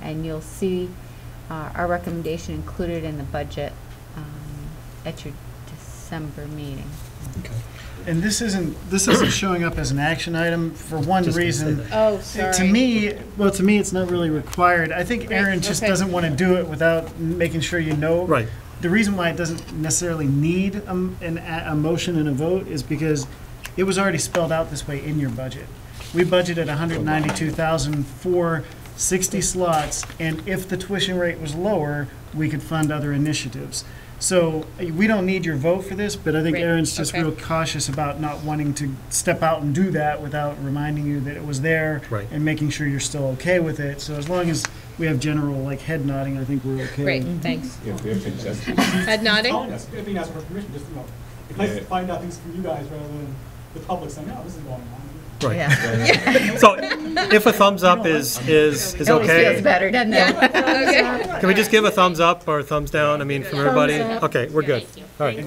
and you'll see our recommendation included in the budget at your December meeting. And this isn't showing up as an action item for one Just gonna say reason. that. Oh, sorry. To me, it's not really required. I think Right, Erin just okay. doesn't want to do it without making sure you know. Right. The reason why it doesn't necessarily need a motion and a vote is because it was already spelled out this way in your budget. We budgeted 192,000 for 60 slots, and if the tuition rate was lower, we could fund other initiatives. So we don't need your vote for this, but I think Right, Erin's just okay. real cautious about not wanting to step out and do that without reminding you that it was there Right. and making sure you're still okay with it. So as long as we have general like head nodding, I think we're okay. Great, thanks. Yeah, we have things that. Head nodding? Telling us, if we ask for permission, just, you know, it's nice to Yeah. find out things from you guys rather than the public saying, oh, this is going on. Right. Yeah. So if a thumbs up is It always okay. feels better, doesn't it? Can we just give a thumbs up or a thumbs down? I mean, from everybody? Thumbs up. Okay, we're good. All right.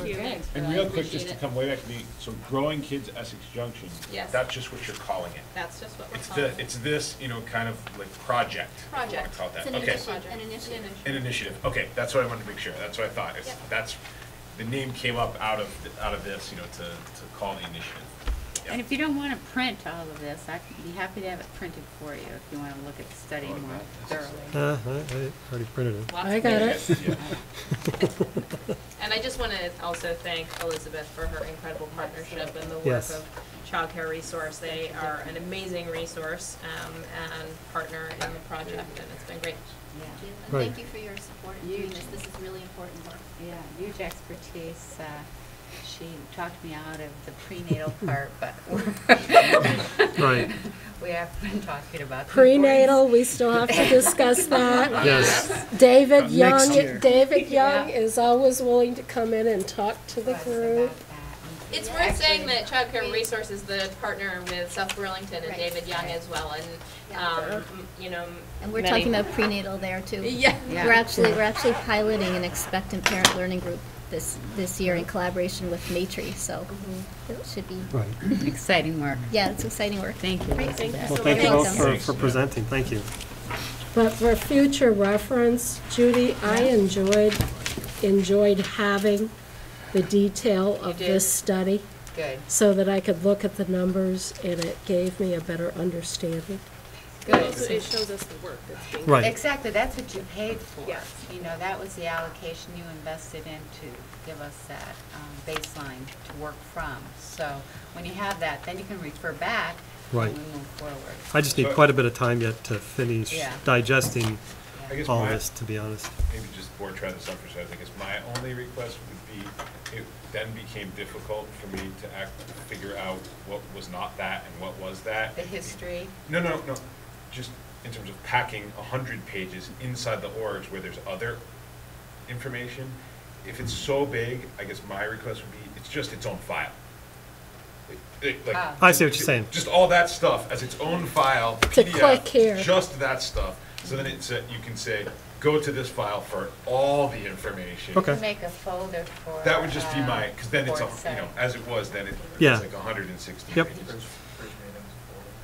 And real quick, just to come way back to me, so Growing Kids Essex Junction, Yes. that's just what you're calling it. That's just what we're It's calling it. it's this, kind of like project. if you wanna Project. call it that. It's an Okay. initiative, an initiative. An initiative, okay, that's what I wanted to make sure, that's what I thought, Yep. that's, the name came up out of this, to call the initiative. And if you don't want to print all of this, I'd be happy to have it printed for you if you want to look at the study more thoroughly. I already printed it. Lots I of got pictures. it. And I just want to also thank Elizabeth for her incredible partnership and the work Yes. of Child Care Resource. They are an amazing resource and partner in the project, and it's been great. And Right. thank you for your support in doing this. This is really important work. Yeah, huge expertise. She talked me out of the prenatal part, but Right. we have been talking about the Prenatal, we still have to discuss that. Yes. David Next Young, year. David Young is always willing to come in and talk to the group. It's worth saying that Child Care Resource is the partner with South Burlington and Right. David Young as well, and, And we're many- talking about prenatal there too. Yeah. We're actually piloting an expectant parent learning group this year in collaboration with Matri, so it should be, Right. exciting work. yeah, it's exciting work. Thank you. Great, thank you Well, so thank you much. both for presenting. Thank you. But for future reference, Judy, I enjoyed having the detail of did. this study Good. so that I could look at the numbers and it gave me a better understanding. It also, it shows us the work that's being done. Right. Exactly, that's what you paid for. Yes. That was the allocation you invested in to give us that baseline to work from. So when you have that, then you can refer back Right. and we move forward. I just need quite a bit of time yet to finish Yeah. digesting I guess all my- this, to be honest. Maybe just board try this out for a second, I guess my only request would be, it then became difficult for me to figure out what was not that and what was that. The history. No, just in terms of packing 100 pages inside the orgs where there's other information. If it's so big, I guess my request would be, it's just its own file. I see what you're saying. Just all that stuff as its own file, To PDF, click here. just that stuff. So then you can say, go to this file for all the information. Okay. Make a folder for. That would just be my, because then it's, board site. as it was, then it's Yeah. like 160 Yep. pages.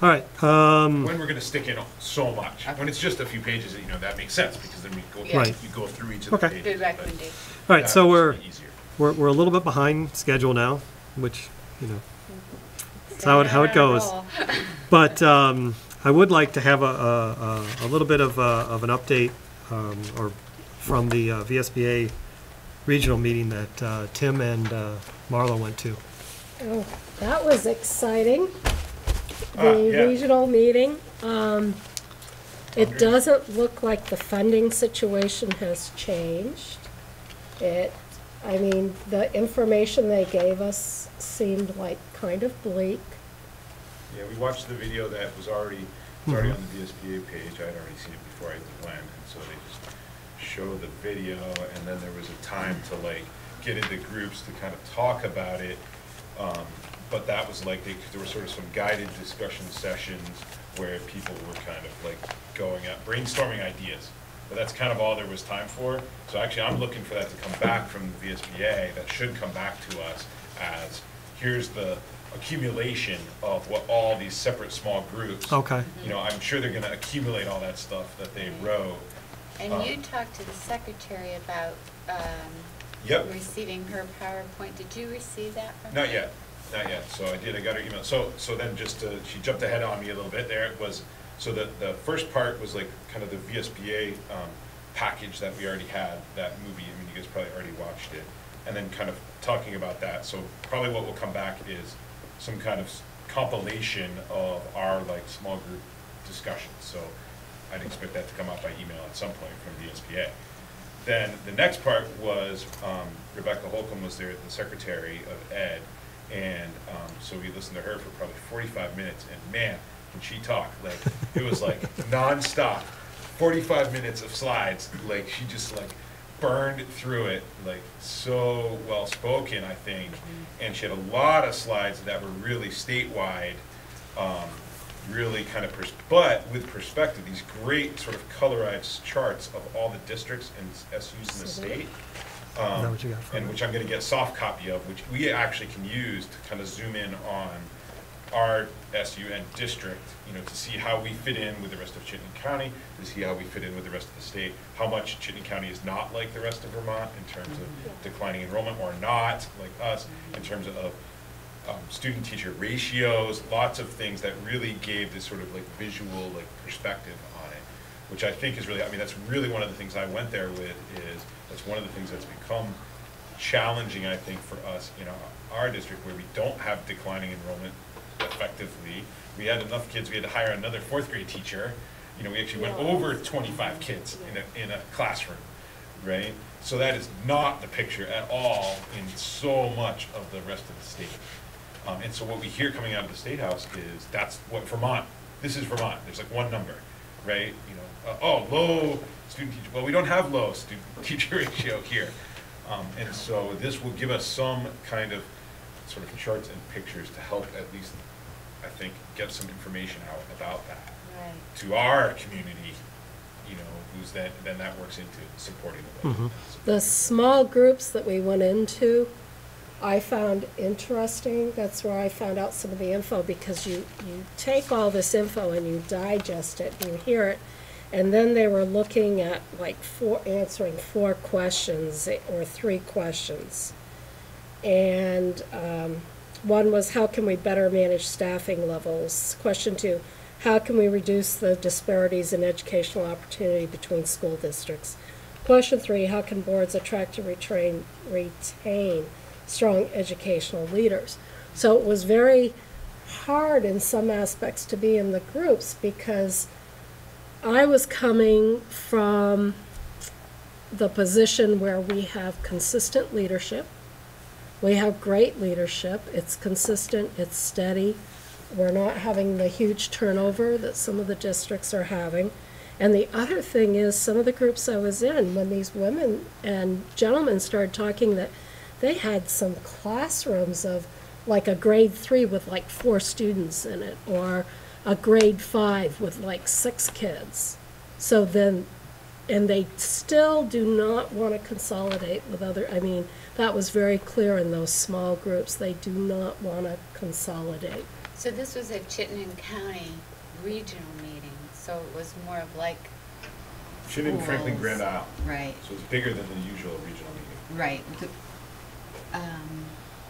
All right. When we're gonna stick in so much, when it's just a few pages, that makes sense, because then we go, Right. you go through each of the Okay. pages. Good but recommendation. All right, that so would we're just be easier. we're a little bit behind schedule now, which it's how it goes. But I would like to have a little bit of an update or from the VSBA regional meeting that Tim and Marlo went to. Oh, that was exciting. Ah, The yeah. regional meeting. It doesn't look like the funding situation has changed. The information they gave us seemed like kind of bleak. Yeah, we watched the video that was already on the VSBA page. I'd already seen it before I went, and so they just show the video, and then there was a time to get into groups to kind of talk about it. But that was there were sort of some guided discussion sessions where people were kind of going out, brainstorming ideas. But that's kind of all there was time for. So actually, I'm looking for that to come back from the VSBA. That should come back to us as, here's the accumulation of what all these separate small groups. Okay. I'm sure they're gonna accumulate all that stuff that they wrote. And you talked to the secretary about Yep. receiving her PowerPoint. Did you receive that from Not her? yet, not yet. So I got her email. So then she jumped ahead on me a little bit there. It was, so the first part was kind of the VSBA package that we already had, that movie. You guys probably already watched it. And then kind of talking about that. So probably what will come back is some kind of compilation of our small group discussions. So I'd expect that to come out by email at some point from VSBA. Then the next part was Rebecca Holcomb was there, the Secretary of Ed, and so we listened to her for probably 45 minutes, and man, when she talked, it was nonstop, 45 minutes of slides, she just burned through it, so well spoken, I think, and she had a lot of slides that were really statewide, really kind of, but with perspective, these great sort of colorized charts of all the districts and SUs in the state. Is that what you got from And it? which I'm going to get a soft copy of, which we actually can use to kind of zoom in on our SU and district, you know, to see how we fit in with the rest of Chittenden County, to see how we fit in with the rest of the state, how much Chittenden County is not like the rest of Vermont in terms of declining enrollment, or not like us in terms of student-teacher ratios, lots of things that really gave this sort of like visual like perspective on it, which I think is really, I mean, that's really one of the things I went there with, is that's one of the things that's become challenging, I think, for us in our district, where we don't have declining enrollment effectively. We had enough kids, we had to hire another 4th grade teacher. You know, we actually went over 25 kids in a classroom, right? So that is not the picture at all in so much of the rest of the state. And so what we hear coming out of the State House is that's what Vermont, this is Vermont. There's like one number, right? You know, oh, low student teacher. Well, we don't have low student teacher ratio here. And so this will give us some kind of sort of charts and pictures to help at least, I think, get some information out about that to our community, you know, who's then that works into supporting the budget. The small groups that we went into, I found interesting. That's where I found out some of the info, because you take all this info and you digest it and you hear it, and then they were looking at like answering 4 questions or 3 questions. And one was, how can we better manage staffing levels? Question 2, how can we reduce the disparities in educational opportunity between school districts? Question 3, how can boards attract and retain strong educational leaders? So it was very hard in some aspects to be in the groups, because I was coming from the position where we have consistent leadership. We have great leadership. It's consistent, it's steady. We're not having the huge turnover that some of the districts are having. And the other thing is, some of the groups I was in, when these women and gentlemen started talking, that they had some classrooms of like a grade 3 with like 4 students in it, or a grade 5 with like 6 kids. So then, and they still do not want to consolidate with other, I mean, that was very clear in those small groups. They do not want to consolidate. So this was a Chittenden County regional meeting, so it was more of like Chittenden, Franklin, Grand Isle. Right. So it's bigger than the usual regional meeting. Right.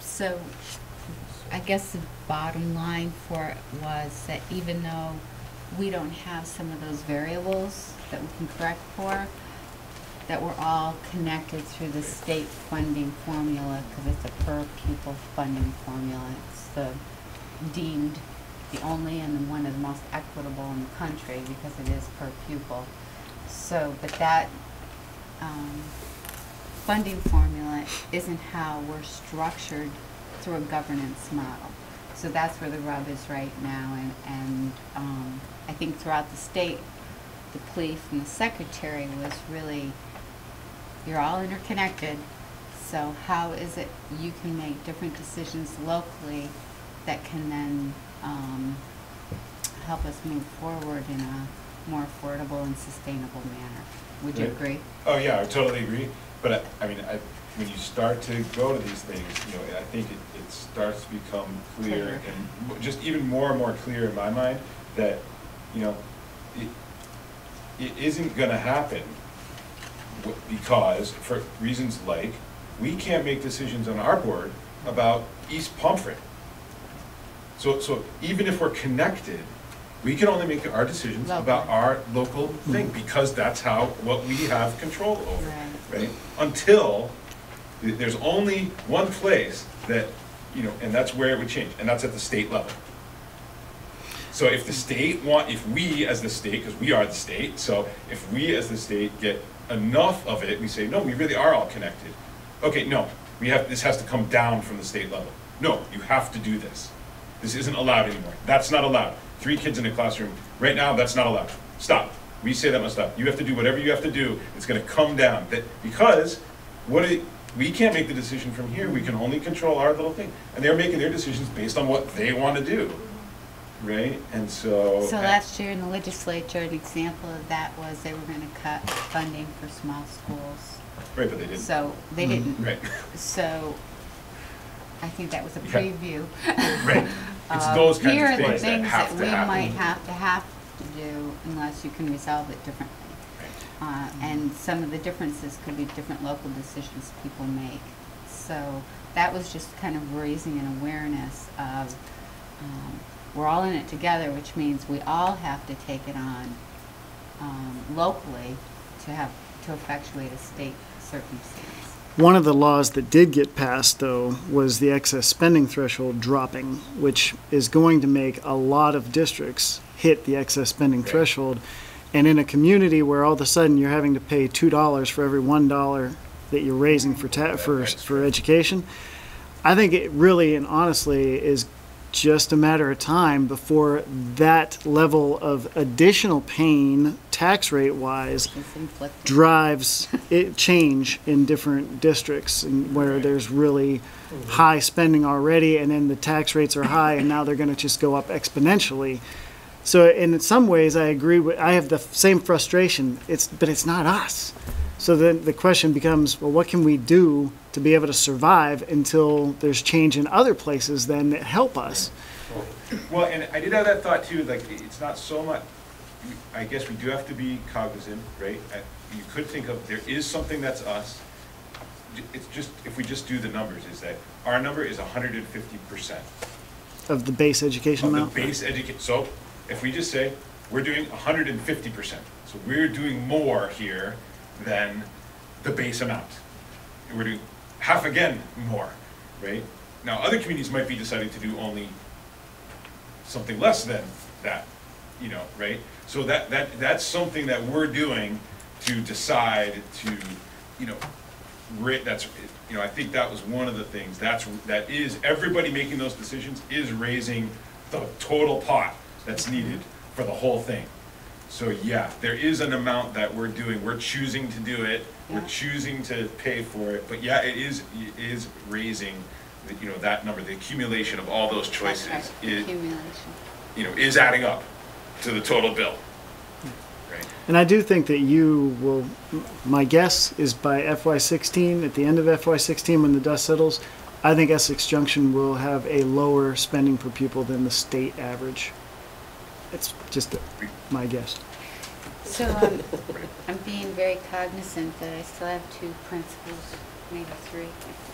So I guess the bottom line for it was that even though we don't have some of those variables that we can correct for, that we're all connected through the state funding formula, because it's a per pupil funding formula. It's the deemed the only and the one of the most equitable in the country, because it is per pupil. So, but that funding formula isn't how we're structured through a governance model. So that's where the rub is right now, and I think throughout the state, the plea from the secretary was really, you're all interconnected, so how is it you can make different decisions locally that can then help us move forward in a more affordable and sustainable manner? Would you agree? Oh yeah, I totally agree. But I mean, when you start to go to these things, you know, I think it starts to become clear, and just even more and more clear in my mind that, you know, it isn't going to happen because, for reasons like, we can't make decisions on our board about East Pomfret. So even if we're connected, we can only make our decisions about our local thing, because that's what we have control over, right? Until there's only one place that, you know, and that's where it would change, and that's at the state level. So if the state if we as the state, because we are the state, so if we as the state get enough of it, we say, no, we really are all connected. Okay, no, this has to come down from the state level. No, you have to do this. This isn't allowed anymore. That's not allowed. 3 kids in a classroom, right now, that's not allowed. Stop. We say that must stop. You have to do whatever you have to do. It's going to come down. Because we can't make the decision from here. We can only control our little thing. And they're making their decisions based on what they want to do. right? And so. So last year in the legislature, an example of that was they were gonna cut funding for small schools. Right, but they didn't. So they didn't. Right. So I think that was a Yeah. preview. Right. It's those kinds Here of are the things that things have that to we happen. might have to do unless you can resolve it differently. And some of the differences could be different local decisions people make. So that was just kind of raising an awareness of we're all in it together, which means we all have to take it on locally to effectuate a state circumstance. One of the laws that did get passed, though, was the excess spending threshold dropping, which is going to make a lot of districts hit the excess spending threshold. And in a community where all of a sudden you're having to pay $2 for every $1 that you're raising for education, I think it really and honestly is just a matter of time before that level of additional pain, tax rate wise, drives change in different districts and where there's really high spending already, and then the tax rates are high, and now they're going to just go up exponentially. So in some ways, I agree with, I have the same frustration, but it's not us. So then the question becomes, well, what can we do to be able to survive until there's change in other places then that help us? Well, and I did have that thought too, like, it's not so much, I guess we do have to be cognizant, right? You could think of, there is something that's us. It's just, if we just do the numbers, is that our number is 150%. Of the base education Of amount? the base education. So if we just say, we're doing 150%. So we're doing more here than the base amount. And we're doing half again more, right? Now, other communities might be deciding to do only something less than that, you know, right? So that's something that we're doing to decide to, you know, that's, you know, I think that was one of the things. That is, everybody making those decisions is raising the total pot that's needed for the whole thing. So yeah, there is an amount that we're doing. We're choosing to do it. Yeah. We're choosing to pay for it. But yeah, it is raising, you know, that number. The accumulation of all those choices is, you know, is adding up to the total bill. Right. And I do think that you will. My guess is by FY16, at the end of FY16, when the dust settles, I think Essex Junction will have a lower spending per pupil than the state average. It's just my guess. So I'm being very cognizant that I still have 2 principals, maybe 3.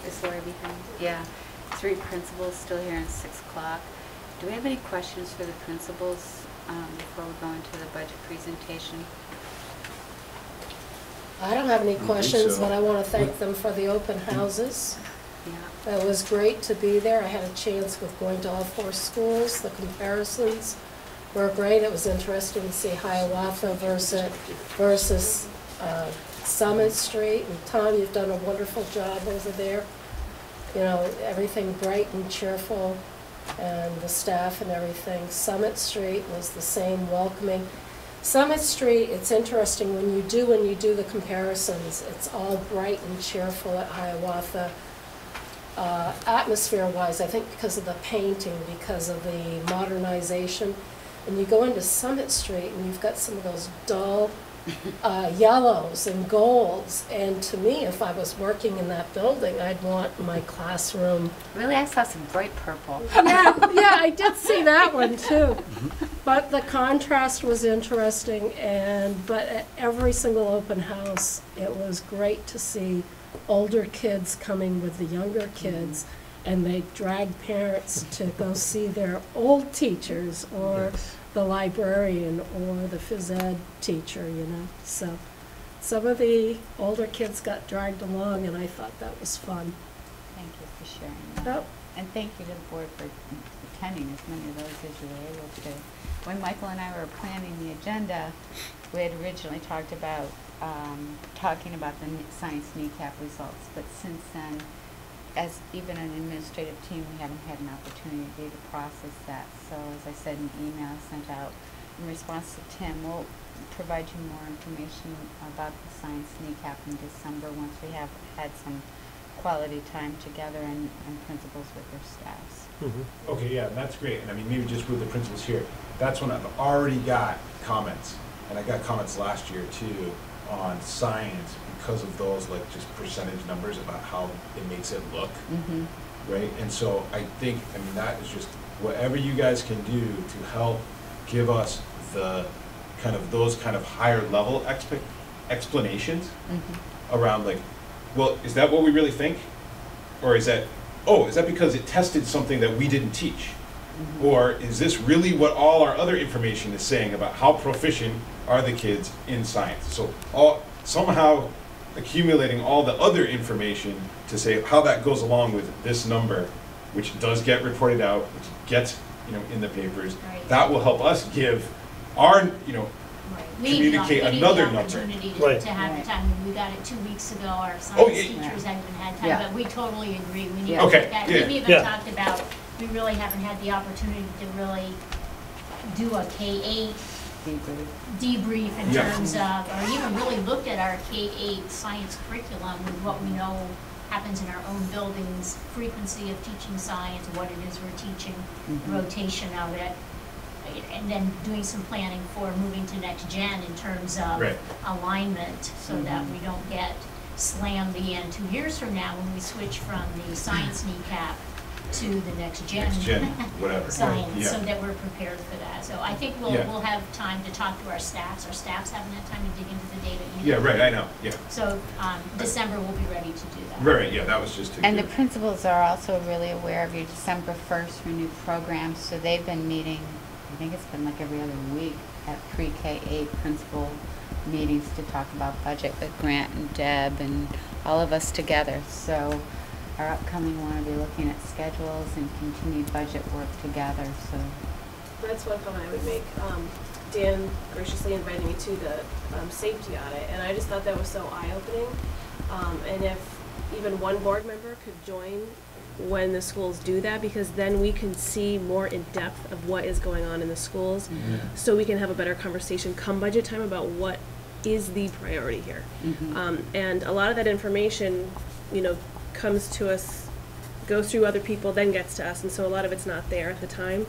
Is Laura behind? Yeah, 3 principals still here at 6 o'clock. Do we have any questions for the principals before we go into the budget presentation? I don't have any questions, so. but I want to thank them for the open houses. Yeah. It was great to be there. I had a chance with going to all 4 schools. The comparisons were great. It was interesting to see Hiawatha versus Summit Street. And Tom, you've done a wonderful job over there. You know, everything bright and cheerful, and the staff and everything. Summit Street was the same, welcoming. Summit Street, it's interesting when you do the comparisons, it's all bright and cheerful at Hiawatha. Atmosphere-wise, I think because of the painting, because of the modernization. And you go into Summit Street and you've got some of those dull yellows and golds. And to me, if I was working in that building, I'd want my classroom. Really, I saw some bright purple. Yeah, I did see that one too. But the contrast was interesting, but at every single open house, it was great to see older kids coming with the younger kids, and they dragged parents to go see their old teachers or the librarian or the phys ed teacher, you know. So some of the older kids got dragged along, and I thought that was fun. Thank you for sharing that. Yep. And thank you to the board for attending as many of those as you were able to. When Michael and I were planning the agenda, we had originally talked about talking about the science kneecap results, but since then, as even an administrative team, we haven't had an opportunity to process that. So as I said in the email I sent out, in response to Tim, we'll provide you more information about the science kneecap in December once we have had some quality time together and principals with their staffs. Okay, yeah, that's great. And I mean, maybe just with the principals here, that's when I've already got comments. And I got comments last year too on science because of those like just percentage numbers about how it makes it look, right? And so I think, I mean, that is just whatever you guys can do to help give us the kind of those kind of higher level explanations around like, well, is that what we really think? Or is that, oh, is that because it tested something that we didn't teach? Or is this really what all our other information is saying about how proficient are the kids in science? So somehow accumulating all the other information to say how that goes along with this number, which does get reported out, which gets, you know, in the papers, that will help us give our, you know, communicate another number. To have time. We got it 2 weeks ago. Our science teachers haven't even had time, but we totally agree. We need to look at it. We've even talked about, we really haven't had the opportunity to really do a K-8 debrief in terms of, or even really looked at our K-8 science curriculum with what we know happens in our own buildings, frequency of teaching science, what it is we're teaching, the rotation of it, and then doing some planning for moving to next gen in terms of alignment so that we don't get slammed again 2 years from now when we switch from the science kneecap to the next gen whatever. science, so that we're prepared for that. So I think we'll have time to talk to our staffs. Our staffs haven't had time to dig into the data either. Yeah, right, I know, So December we'll be ready to do that. Right, yeah, that was just to And the principals are also really aware of your December 1st for new programs, so they've been meeting, I think it's been like every other week at pre-K-8 principal meetings to talk about budget with Grant and Deb and all of us together. So our upcoming one will be looking at schedules and continued budget work together. So that's one comment I would make. Dan graciously invited me to the safety audit, and I just thought that was so eye-opening. And if even one board member could join when the schools do that, because then we can see more in depth of what is going on in the schools, so we can have a better conversation come budget time about what is the priority here. And a lot of that information, you know, comes to us, goes through other people, then gets to us, and so a lot of it's not there at the time.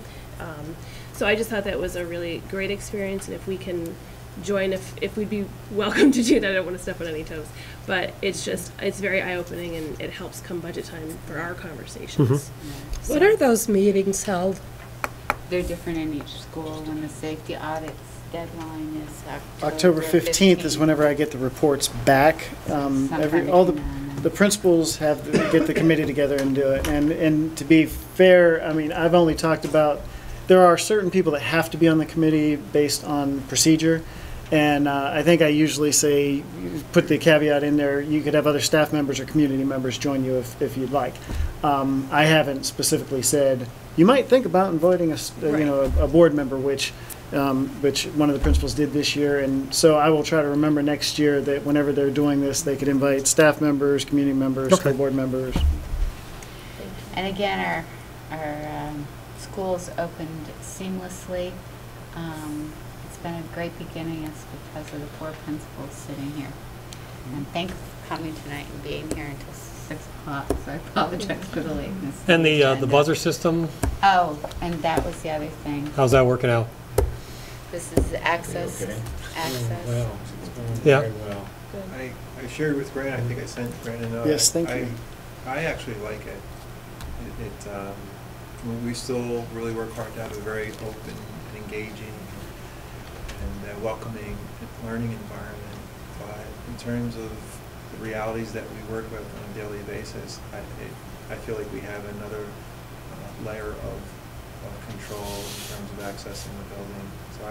So I just thought that was a really great experience, and if we can join, if we'd be welcome to do that. I don't want to step on any toes, but it's just, it's very eye-opening, and it helps come budget time for our conversations. So. What are those meetings held? They're different in each school. When the safety audits deadline is October 15th is whenever I get the reports back. All the principals get the committee together and do it. And to be fair, I mean, I've only talked about, there are certain people that have to be on the committee based on procedure. And I think I usually say, put the caveat in there, you could have other staff members or community members join you if you'd like. I haven't specifically said, you might think about inviting a board member, which one of the principals did this year. And so I will try to remember next year that whenever they're doing this, they could invite staff members, community members, school board members. And again, our schools opened seamlessly. It's been a great beginning. It's because of the 4 principals sitting here. And thanks for coming tonight and being here until 6 o'clock. So I apologize for the lateness. And the buzzer system? Oh, and that was the other thing. How's that working out? This is access. Access. Well, yeah. Very well. I shared with Grant. I think I sent Grant a note. Yes, thank you. I actually like it. We still really work hard to have a very open and engaging and welcoming learning environment. But in terms of the realities that we work with on a daily basis, I feel like we have another layer of control in terms of accessing the building. So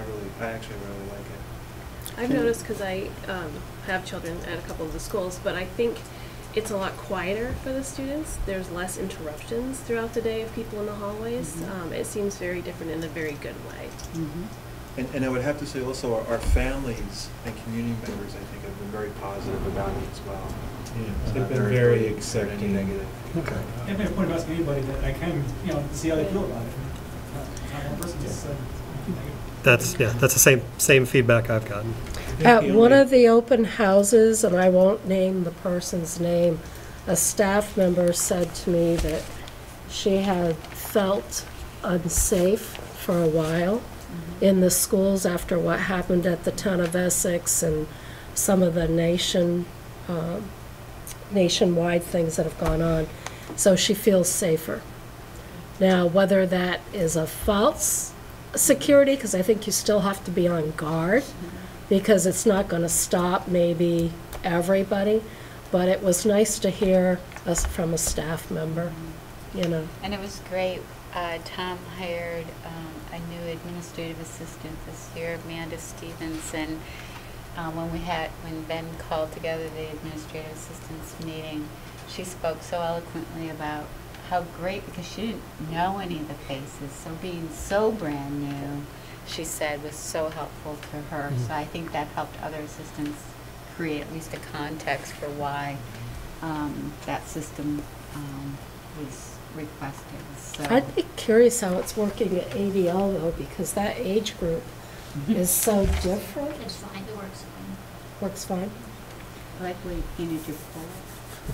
I actually really like it. I've noticed, because I have children at a couple of the schools, but I think it's a lot quieter for the students. There's less interruptions throughout the day of people in the hallways. It seems very different in a very good way. And I would have to say also our families and community members, I think, have been very positive about it as well. Yeah, they've been very accepting. Negative. Okay. I made a point of asking anybody that I can, see how they feel about it. Not one person just said That's the same feedback I've gotten. At one of the open houses, and I won't name the person's name, a staff member said to me that she had felt unsafe for a while in the schools after what happened at the town of Essex and some of the nationwide things that have gone on. So she feels safer. Now, whether that is a false security, because I think you still have to be on guard, because it's not going to stop maybe everybody, but it was nice to hear us from a staff member, you know. And it was great. Tom hired a new administrative assistant this year, Amanda Stevens, and when Ben called together the administrative assistants meeting, she spoke so eloquently about how great, because she didn't know any of the faces, so being so brand new, she said, was so helpful to her. So I think that helped other assistants create at least a context for why that system was requested. So I'd be curious how it's working at ADL though, because that age group is so different. It's fine, it works fine. Works fine. I like the way you painted your pole.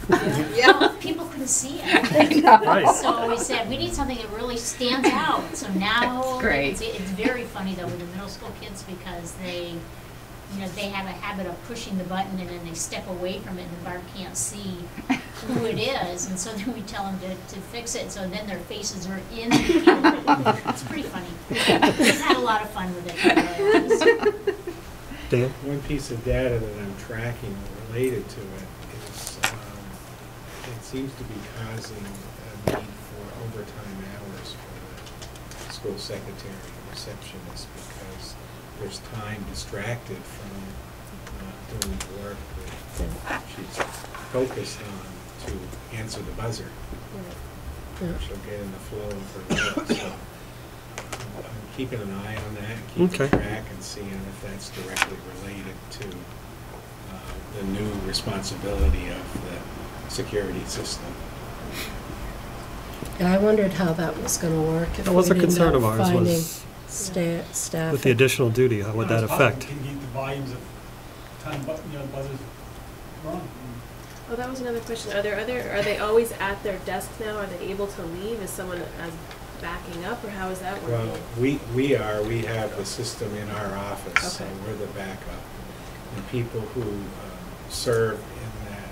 Well, people couldn't see it. Nice. So we said, we need something that really stands out. So now, That's great. it's very funny though with the middle school kids, because they have a habit of pushing the button and then they step away from it and the bar can't see who it is. And so then we tell them to fix it, so then their faces are in the camera. It's pretty funny. We've had a lot of fun with it, to be really honest. Dan? One piece of data that I'm tracking related to it is it seems to be causing a need for overtime hours for the school secretary and receptionist, because there's time distracted from doing the work that she's focused on to answer the buzzer. She'll get in the flow of her work. So I'm keeping an eye on that, keeping track and seeing if that's directly related to the new responsibility of the security system. Yeah, I wondered how that was going to work. If That was we a didn't concern end of up ours, finding was staff. with the additional duty, how would that affect? Can you get the volumes of time, buzzers wrong? Oh, that was another question. Are they always at their desk now? Are they able to leave? Is someone backing up, or how is that working? Well, we have the system in our office, so we're the backup. And people who serve in that,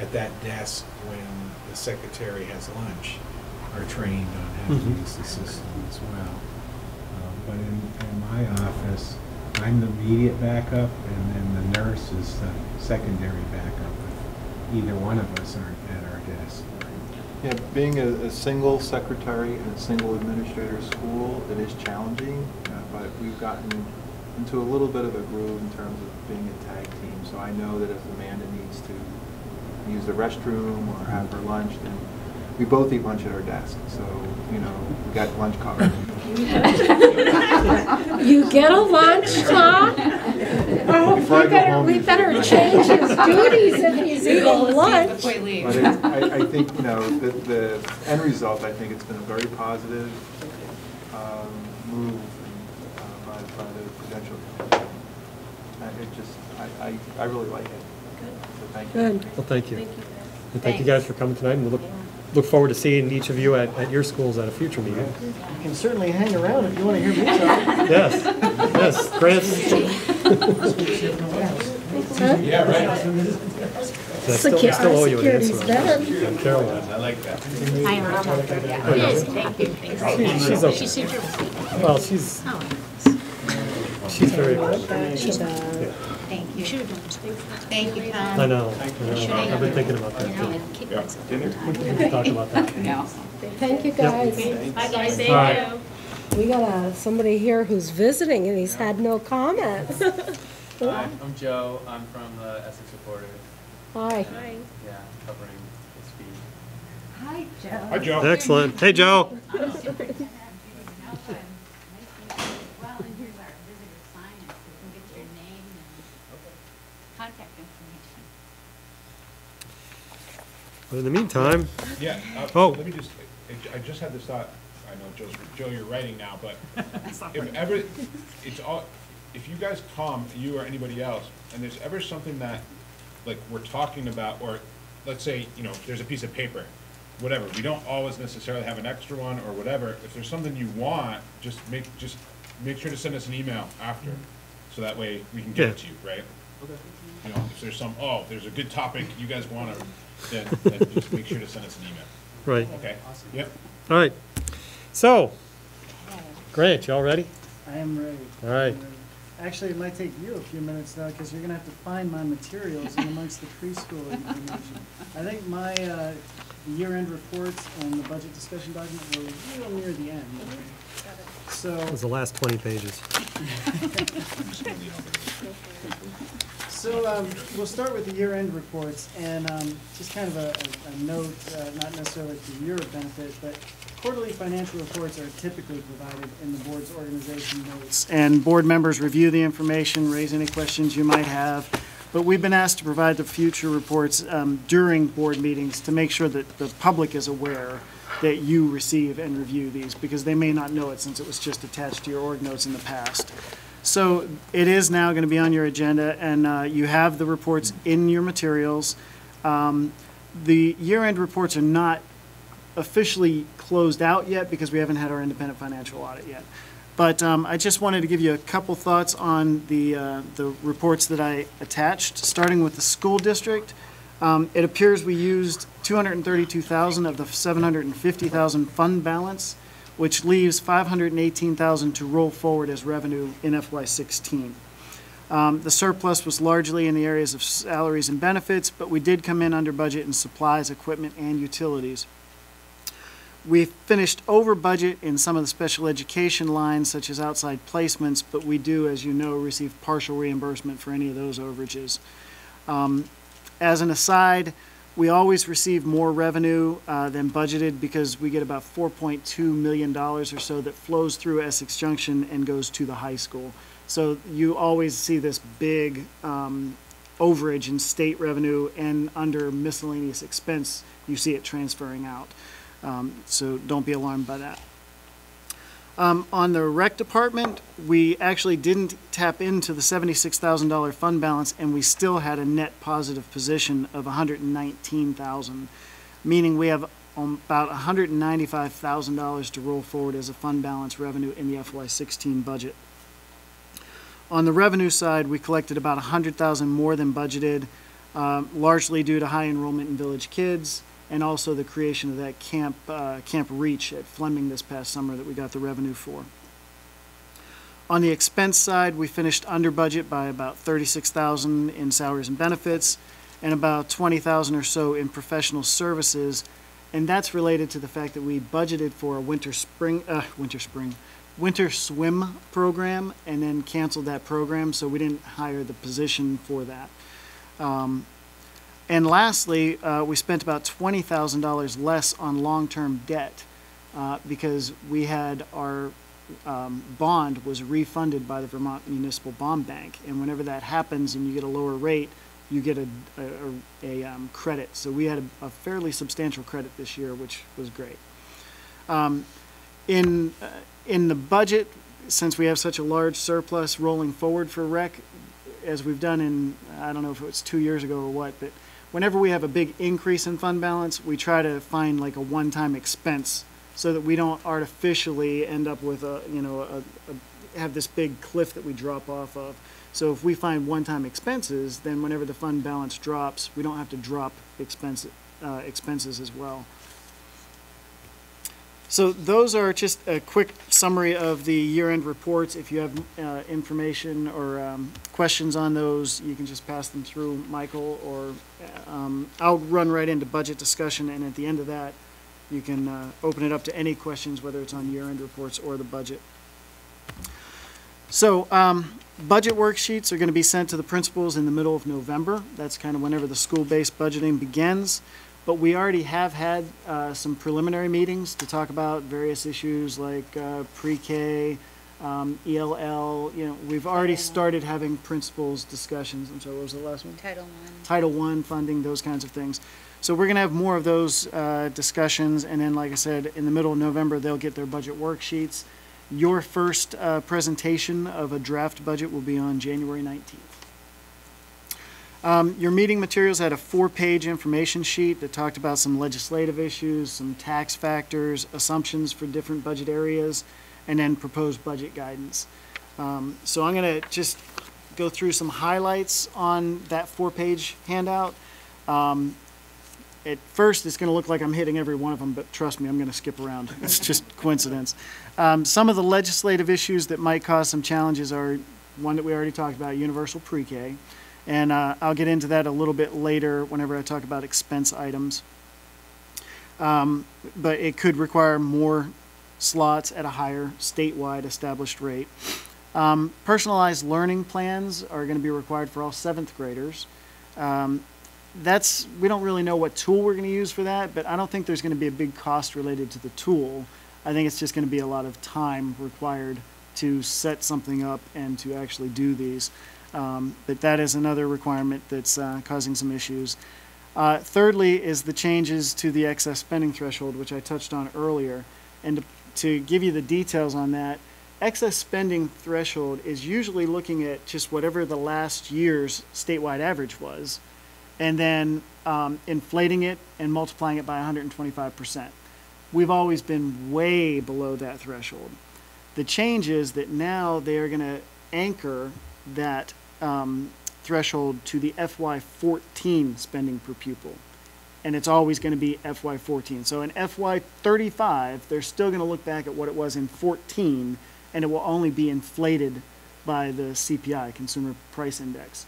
at that desk when the secretary has lunch are trained on how to use the system as well. But in my office, I'm the immediate backup, and then the nurse is the secondary backup if either one of us aren't at our desk. Yeah, being a single secretary and a single administrator school, it is challenging, but we've gotten into a little bit of a groove in terms of being a tag team. So I know that if Amanda needs to use the restroom or have her lunch, then we both eat lunch at our desk. So, we got lunch covered. You get a lunch, Tom? Oh, we better change his duties if he's eating lunch. But I think, the end result, I think it's been a very positive move by the Prudential Commission. I really like it. So thank you. Good. Well, thank you. And thank you guys for coming tonight, and we'll look forward to seeing each of you at your schools at a future meeting. You can certainly hang around if you want to hear me talk. Yes, Grant. Yeah, right. I still owe you an answer. Security's on Caroline. I like that. Thank you. She's okay. She's super. Well, she's very good. Thank you. You should have done this. Thank you, Tom. I know. I've been thinking about that too. We can talk about that. No. Thank you, guys. Bye, guys. Thank All right. you. We got somebody here who's visiting and he's had no comments. Hi, I'm Joe. I'm from the Essex Reporter. Hi. Hi. Yeah, covering this feed. Hi, Joe. Hi, Joe. Excellent. Hey, Joe. Well, and here's our visitor sign in, so you can get your name and contact information. But in the meantime, Yeah. Oh. Let me just, I just had this thought. I know, Joe, you're writing now, but if ever, if you guys come, you or anybody else, and there's ever something that, like, we're talking about, or let's say, you know, there's a piece of paper, whatever, we don't always necessarily have an extra one or whatever. If there's something you want, just make sure to send us an email after, so that way we can get it to you, right? Okay. You know, if there's there's a good topic you guys want to, then just make sure to send us an email. Right. Okay, yep. All right. So, Grant, y'all ready? I am ready. All right. I'm ready. Actually, it might take you a few minutes though, because you're going to have to find my materials in amongst the preschool information. I think my year-end reports and the budget discussion document were real near the end. So It was the last 20 pages. So we'll start with the year-end reports, and just kind of a note, not necessarily for your benefit, but quarterly financial reports are typically provided in the board's organization notes. And board members review the information, raise any questions you might have. But we've been asked to provide the future reports during board meetings to make sure that the public is aware that you receive and review these, because they may not know it since it was just attached to your org notes in the past. So it is now going to be on your agenda, and you have the reports in your materials. The year-end reports are not officially closed out yet because we haven't had our independent financial audit yet. But I just wanted to give you a couple thoughts on the reports that I attached, starting with the school district. It appears we used $232,000 of the $750,000 fund balance, which leaves $518,000 to roll forward as revenue in FY16. The surplus was largely in the areas of salaries and benefits, but we did come in under budget in supplies, equipment, and utilities. We finished over budget in some of the special education lines, such as outside placements, but we do, as you know, receive partial reimbursement for any of those overages. As an aside, we always receive more revenue than budgeted because we get about $4.2 million or so that flows through Essex Junction and goes to the high school. So you always see this big overage in state revenue, and under miscellaneous expense, you see it transferring out. So don't be alarmed by that. On the rec department, we actually didn't tap into the $76,000 fund balance, and we still had a net positive position of $119,000, meaning we have about $195,000 to roll forward as a fund balance revenue in the FY16 budget. On the revenue side, we collected about $100,000 more than budgeted, largely due to high enrollment in Village Kids, and also the creation of that Camp Reach at Fleming this past summer that we got the revenue for. On the expense side, we finished under budget by about $36,000 in salaries and benefits, and about $20,000 or so in professional services, and that's related to the fact that we budgeted for a winter swim program and then canceled that program, so we didn't hire the position for that. And lastly, we spent about $20,000 less on long-term debt because we had our bond was refunded by the Vermont Municipal Bond Bank, and whenever that happens and you get a lower rate, you get a credit. So we had a fairly substantial credit this year, which was great. In the budget, since we have such a large surplus rolling forward for rec, as we've done in, I don't know if it was 2 years ago or what, but whenever we have a big increase in fund balance, we try to find like a one-time expense so that we don't artificially end up with have this big cliff that we drop off of. So if we find one-time expenses, then whenever the fund balance drops, we don't have to drop expenses as well. So those are just a quick summary of the year-end reports. If you have information or questions on those, you can just pass them through Michael, or I'll run right into budget discussion, and at the end of that, you can open it up to any questions, whether it's on year-end reports or the budget. So budget worksheets are going to be sent to the principals in the middle of November. That's kind of whenever the school-based budgeting begins. But we already have had some preliminary meetings to talk about various issues like pre-K, ELL. You know, we've already started having principals discussions. I'm sorry, what was the last one? Title I. Title I funding, those kinds of things. So we're going to have more of those discussions. And then, like I said, in the middle of November, they'll get their budget worksheets. Your first presentation of a draft budget will be on January 19th. Your meeting materials had a 4-page information sheet that talked about some legislative issues, some tax factors, assumptions for different budget areas, and then proposed budget guidance. So I'm going to just go through some highlights on that 4-page handout. At first, it's going to look like I'm hitting every one of them, but trust me, I'm going to skip around. It's just coincidence. Some of the legislative issues that might cause some challenges are one that we already talked about, universal pre-K. And I'll get into that a little bit later whenever I talk about expense items. But it could require more slots at a higher statewide established rate. Personalized learning plans are going to be required for all 7th graders. We don't really know what tool we're going to use for that, but I don't think there's going to be a big cost related to the tool. I think it's just going to be a lot of time required to set something up and to actually do these. But that is another requirement that's causing some issues. Thirdly is the changes to the excess spending threshold, which I touched on earlier. And to give you the details on that, excess spending threshold is usually looking at just whatever the last year's statewide average was, and then inflating it and multiplying it by 125%. We've always been way below that threshold. The change is that now they are going to anchor that threshold to the FY14 spending per pupil. And it's always going to be FY14. So in FY35, they're still going to look back at what it was in 14, and it will only be inflated by the CPI, Consumer Price Index.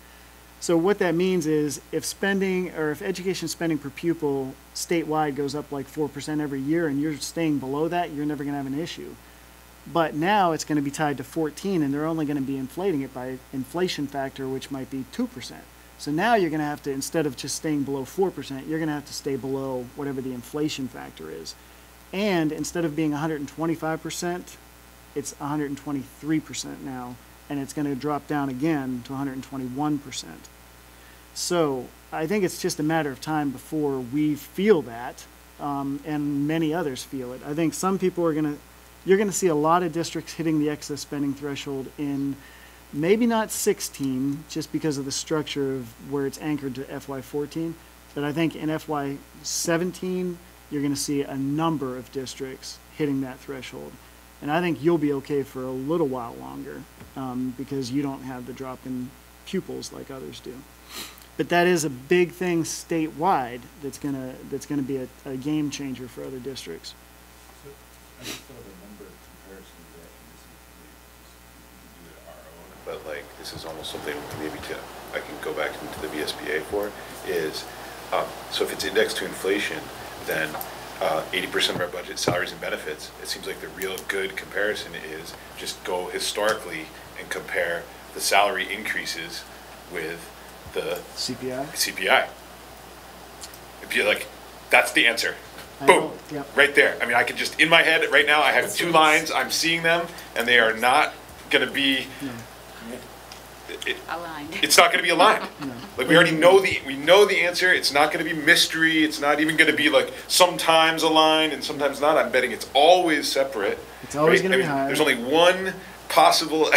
So what that means is if spending, or if education spending per pupil statewide goes up like 4% every year and you're staying below that, you're never going to have an issue. But now it's going to be tied to 14, and they're only going to be inflating it by inflation factor, which might be 2%. So now you're going to have to, instead of just staying below 4%, you're going to have to stay below whatever the inflation factor is. And instead of being 125%, it's 123% now, and it's going to drop down again to 121%. So I think it's just a matter of time before we feel that, and many others feel it. I think some people are you're going to see a lot of districts hitting the excess spending threshold in maybe not 16, just because of the structure of where it's anchored to FY14, but I think in FY17, you're going to see a number of districts hitting that threshold. And I think you'll be okay for a little while longer because you don't have the drop in pupils like others do. But that is a big thing statewide that's gonna be a game changer for other districts. So I just thought of a number of comparisons that you can do at our own. But like, this is almost something maybe I can go back into the VSBA for, is, so if it's indexed to inflation, then 80% of our budget, salaries and benefits, it seems like the real good comparison is just go historically and compare the salary increases with the CPI. It'd be like, that's the answer. Boom, right there. I mean, I could just, in my head right now, I have 2 lines, I'm seeing them, and they are not going to be aligned. It's not going to be aligned. No. Like we already know the answer. It's not going to be mystery. It's not even going to be like sometimes aligned and sometimes not. I'm betting it's always separate. It's always going to be high. There's only one possible,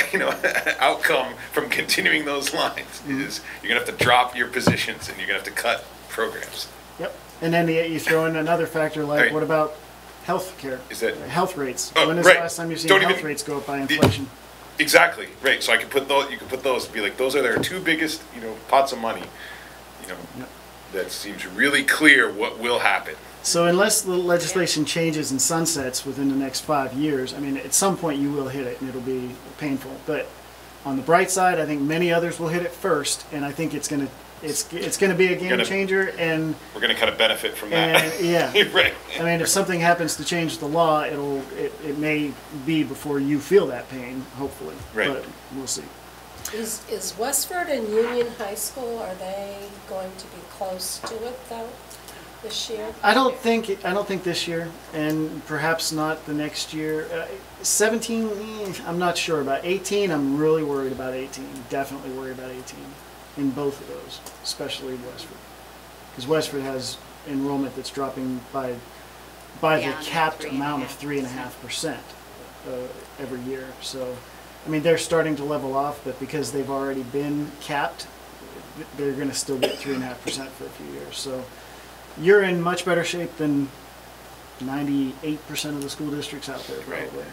outcome from continuing those lines is you're going to have to drop your positions and you're going to have to cut programs. Yep. And then you throw in another factor like what about health care? Is that health rates? Oh, when is the last time you've seen health rates go up by inflation? Exactly, right. So I could put those, you could put those, be like, those are their 2 biggest, pots of money, that seems really clear what will happen. So unless the legislation changes and sunsets within the next 5 years, I mean, at some point you will hit it and it'll be painful. But on the bright side, I think many others will hit it first, and I think it's going to be a game changer, and we're going to kind of benefit from that. Yeah, right. I mean, if something happens to change the law, it may be before you feel that pain, hopefully. Right. But we'll see. Is Westford and Union High School, are they going to be close to it though this year? I don't think this year, and perhaps not the next year. 17, I'm not sure about. 18, I'm really worried about 18. Definitely worried about 18. In both of those, especially Westford, because Westford has enrollment that's dropping by the capped amount of 3.5% every year. So, I mean, they're starting to level off, but because they've already been capped, they're going to still get 3.5% for a few years. So you're in much better shape than 98% of the school districts out there, probably.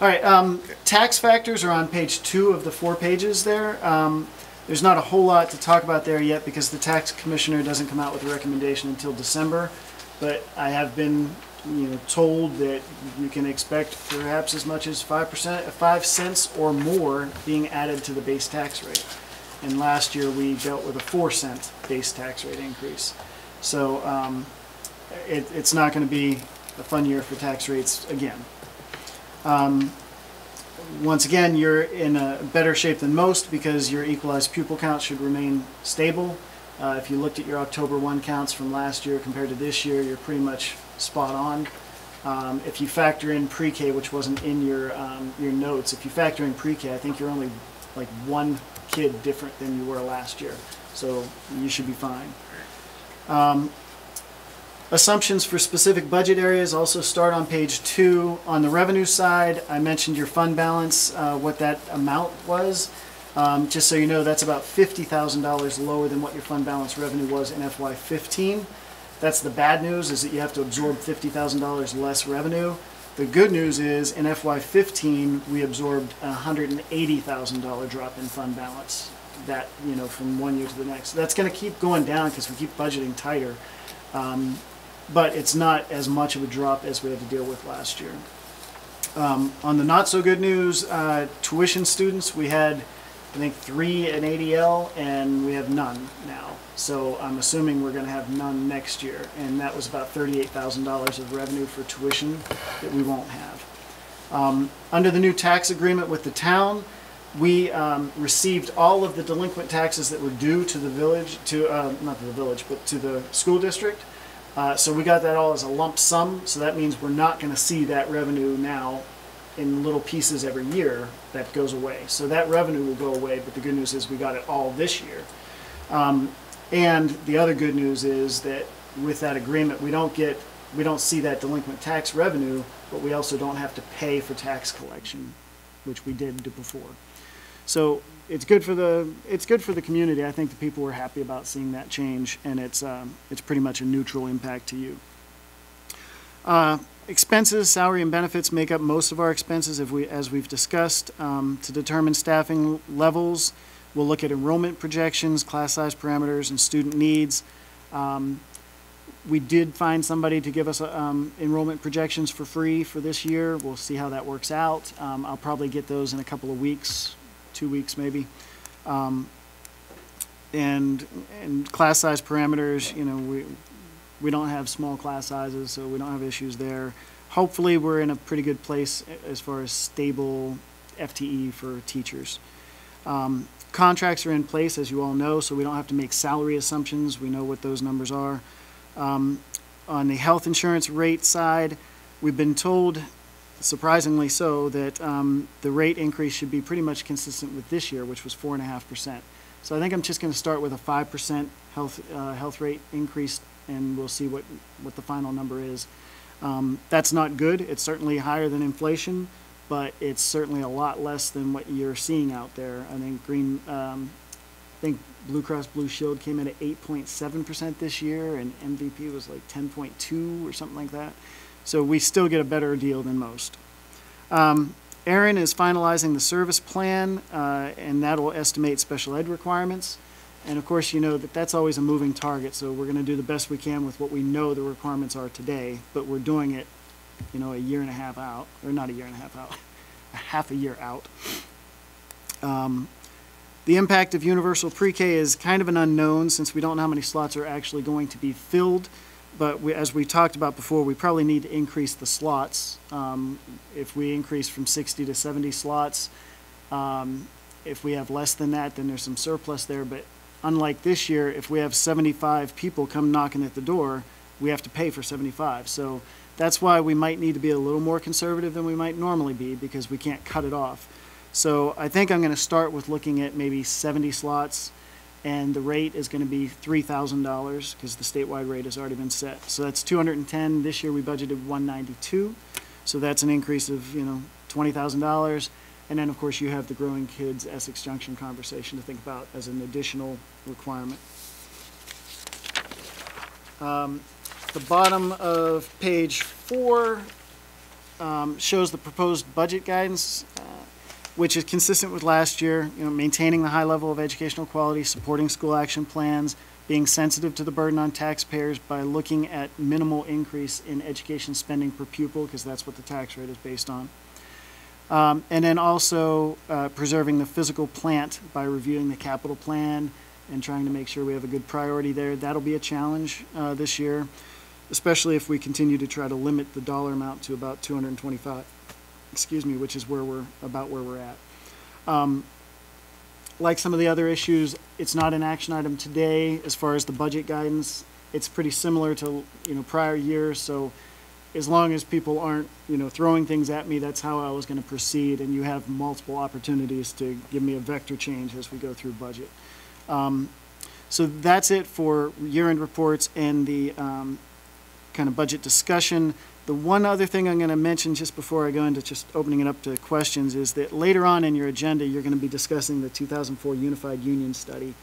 All right, tax factors are on page 2 of the 4 pages there. There's not a whole lot to talk about there yet because the tax commissioner doesn't come out with a recommendation until December. But I have been, told that you can expect perhaps as much as 5 cents or more being added to the base tax rate. And last year we dealt with a 4-cent base tax rate increase. So it's not going to be a fun year for tax rates again. Once again, you're in a better shape than most because your equalized pupil count should remain stable. If you looked at your October 1 counts from last year compared to this year, you're pretty much spot on. If you factor in pre-K, which wasn't in your notes, if you factor in pre-K, I think you're only like 1 kid different than you were last year. So you should be fine. Assumptions for specific budget areas also start on page 2. On the revenue side, I mentioned your fund balance, what that amount was. Just so you know, that's about $50,000 lower than what your fund balance revenue was in FY15. That's the bad news, is that you have to absorb $50,000 less revenue. The good news is in FY15, we absorbed a $180,000 drop in fund balance. That, from one year to the next. That's going to keep going down because we keep budgeting tighter. But it's not as much of a drop as we had to deal with last year. On the not so good news, tuition students, we had, I think, 3 in ADL, and we have none now. So I'm assuming we're going to have none next year, and that was about $38,000 of revenue for tuition that we won't have. Under the new tax agreement with the town, we received all of the delinquent taxes that were due to the village, not to the village, but to the school district. So we got that all as a lump sum, so that means we're not going to see that revenue now in little pieces every year. That goes away. So that revenue will go away, but the good news is we got it all this year. And the other good news is that with that agreement, we don't see that delinquent tax revenue, but we also don't have to pay for tax collection, which we did before. So it's good for the community. I think the people were happy about seeing that change, and it's pretty much a neutral impact to you. Expenses, salary and benefits make up most of our expenses, as we've discussed. To determine staffing levels, we'll look at enrollment projections, class size parameters, and student needs. We did find somebody to give us enrollment projections for free for this year. We'll see how that works out. I'll probably get those in a couple of weeks, 2 weeks maybe. And class size parameters, we don't have small class sizes, so we don't have issues there. Hopefully we're in a pretty good place as far as stable FTE for teachers. Contracts are in place, as you all know, so we don't have to make salary assumptions. We know what those numbers are. On the health insurance rate side, we've been told, surprisingly so, that the rate increase should be pretty much consistent with this year, which was 4.5%. So I think I'm just going to start with a 5% health rate increase, and we'll see what the final number is. That's not good. It's certainly higher than inflation, but it's certainly a lot less than what you're seeing out there. I think Blue Cross Blue Shield came in at 8.7% this year, and MVP was like 10.2 or something like that. So we still get a better deal than most. Erin is finalizing the service plan, and that will estimate special ed requirements. And of course, you know that that's always a moving target, so we're going to do the best we can with what we know the requirements are today, but we're doing it, a year and a half out, or not a year and a half out, a half a year out. The impact of universal pre-K is kind of an unknown since we don't know how many slots are actually going to be filled. But as we talked about before, we probably need to increase the slots. If we increase from 60 to 70 slots, if we have less than that, then there's some surplus there. But unlike this year, if we have 75 people come knocking at the door, we have to pay for 75. So that's why we might need to be a little more conservative than we might normally be, because we can't cut it off. So I think I'm going to start with looking at maybe 70 slots, and the rate is going to be $3,000 because the statewide rate has already been set. So that's $210. This year we budgeted $192, so that's an increase of $20,000. And then, of course, you have the Growing Kids Essex Junction conversation to think about as an additional requirement. The bottom of page 4 shows the proposed budget guidance, which is consistent with last year, maintaining the high level of educational quality, supporting school action plans, being sensitive to the burden on taxpayers by looking at minimal increase in education spending per pupil, because that's what the tax rate is based on. And then also preserving the physical plant by reviewing the capital plan and trying to make sure we have a good priority there. That'll be a challenge this year, especially if we continue to try to limit the dollar amount to about 225, which is where we're at. Like some of the other issues, it's not an action item today as far as the budget guidance. It's pretty similar to prior years, so as long as people aren't throwing things at me, that's how I was going to proceed, and you have multiple opportunities to give me a vector change as we go through budget. So that's it for year-end reports and the kind of budget discussion. The one other thing I'm going to mention just before I go into just opening it up to questions is that later on in your agenda, you're going to be discussing the 2004 Unified Union Study.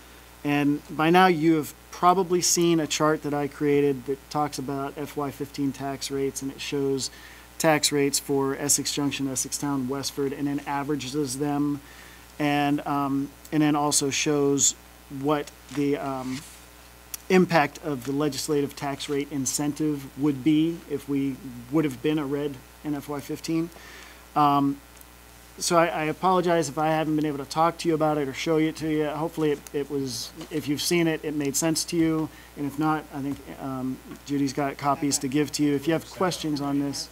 And by now you have probably seen a chart that I created that talks about FY15 tax rates, and it shows tax rates for Essex Junction, Essex Town, Westford, and then averages them, and then also shows what the impact of the legislative tax rate incentive would be if we would have been a red in FY15. So I apologize if I haven't been able to talk to you about it or show it to you. Hopefully it was, if you've seen it, it made sense to you. And if not, I think Judy's got copies to give to you. If you have questions on this,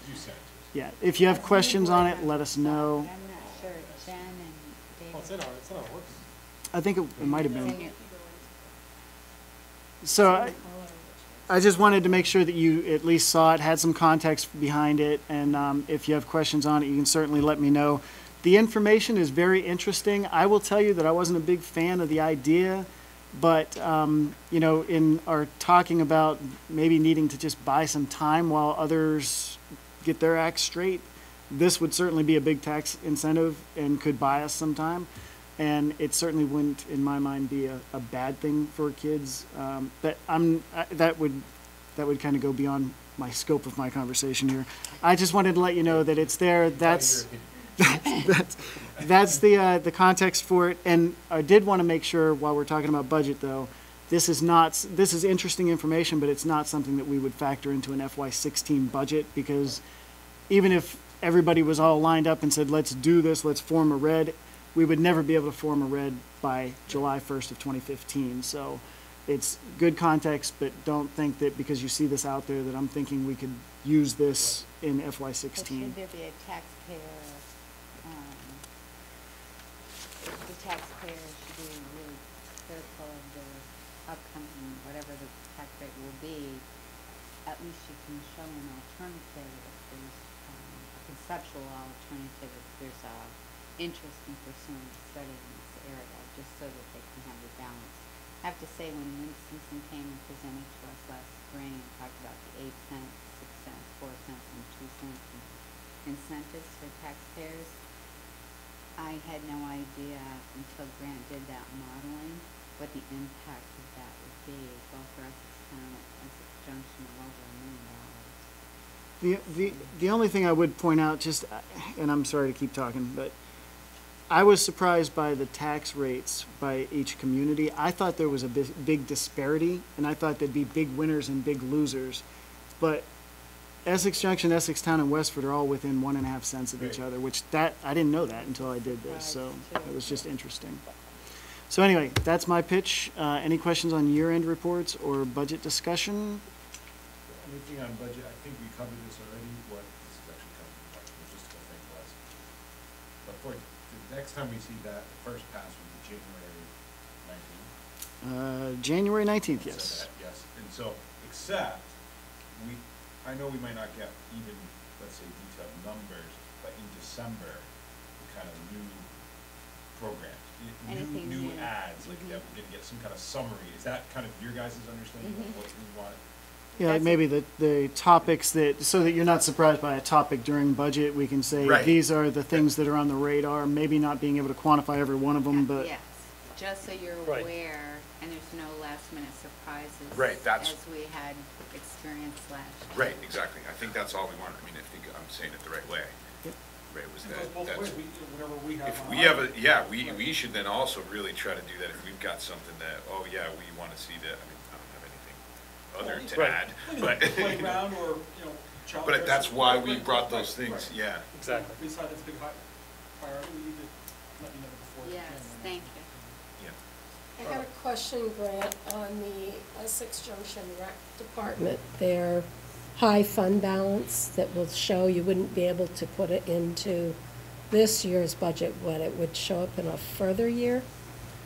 yeah, if you have questions on it, let us know. I'm not sure, Jen and David. Well, it's in our works. I think it might have been. So I just wanted to make sure that you at least saw it, had some context behind it, and if you have questions on it, you can certainly let me know. The information is very interesting. I will tell you that I wasn't a big fan of the idea, but in our talking about maybe needing to just buy some time while others get their act straight, this would certainly be a big tax incentive and could buy us some time. And it certainly wouldn't, in my mind, be a bad thing for kids. But that would kind of go beyond my scope of my conversation here. I just wanted to let you know that it's there. That's the context for it. And I did want to make sure, while we're talking about budget, though, this is interesting information, but it's not something that we would factor into an FY16 budget, because even if everybody was all lined up and said, let's do this, let's form a red, we would never be able to form a red by July 1st of 2015. So it's good context, but don't think that because you see this out there that I'm thinking we could use this in FY16. But should there be a taxpayer, the taxpayer should be really critical of the upcoming, whatever the tax rate will be, at least you can show an alternative if there's a conceptual alternative, if there's a interest in pursuing a study in this area, just so that they can have the balance. I have to say, when Winston came and presented to us last spring and talked about the 8 cents, 6 cents, 4 cents, and 2 cents incentives for taxpayers, I had no idea until Grant did that modeling what the impact of that would be, both for Essex Town and Essex Junction, of over $1 million. The only thing I would point out, and I'm sorry to keep talking, but I was surprised by the tax rates by each community. I thought there was a big disparity, and I thought there'd be big winners and big losers. But Essex Junction, Essex Town, and Westford are all within 1.5 cents of each other, which I didn't know that until I did this, so it was just interesting. So anyway, that's my pitch. Any questions on year-end reports or budget discussion? Anything on budget? I think we covered this already. This is actually kind of a logistical thing for us. But for the next time we see that, the first pass will be January 19th. January 19th, yes. Yes. And so, except I know we might not get even, let's say, detailed numbers, but in December, the kind of new programs, new ads, like that we're going to get some kind of summary. Is that kind of your guys' understanding of what we want? Yeah, like maybe the topics that, so that you're not surprised by a topic during budget, we can say, Right. these are the things that are on the radar, maybe not being able to quantify every one of them, but. Yes, just so you're Right. aware, and there's no last minute surprises. Right, that's- As we had experienced last year. Right, exactly. I think that's all we want. I mean, I think I'm saying it the right way. Yep. Right, was It goes that, both that's, ways. Whatever we have. if on we our have a, plate, yeah, right. we should then also really try to do that if we've got something that, oh, yeah, we want to see that. I mean, I don't have anything other to Right. add, Like but. a playground or, child care But that's why we center. brought Right, those things, right. yeah. Exactly. We decide it's a big priority, we need to let you know before. Yes, thank you. I got a question, Grant, on the Essex Junction Rec Department. Their high fund balance that will show you wouldn't be able to put it into this year's budget, but it would show up in a further year,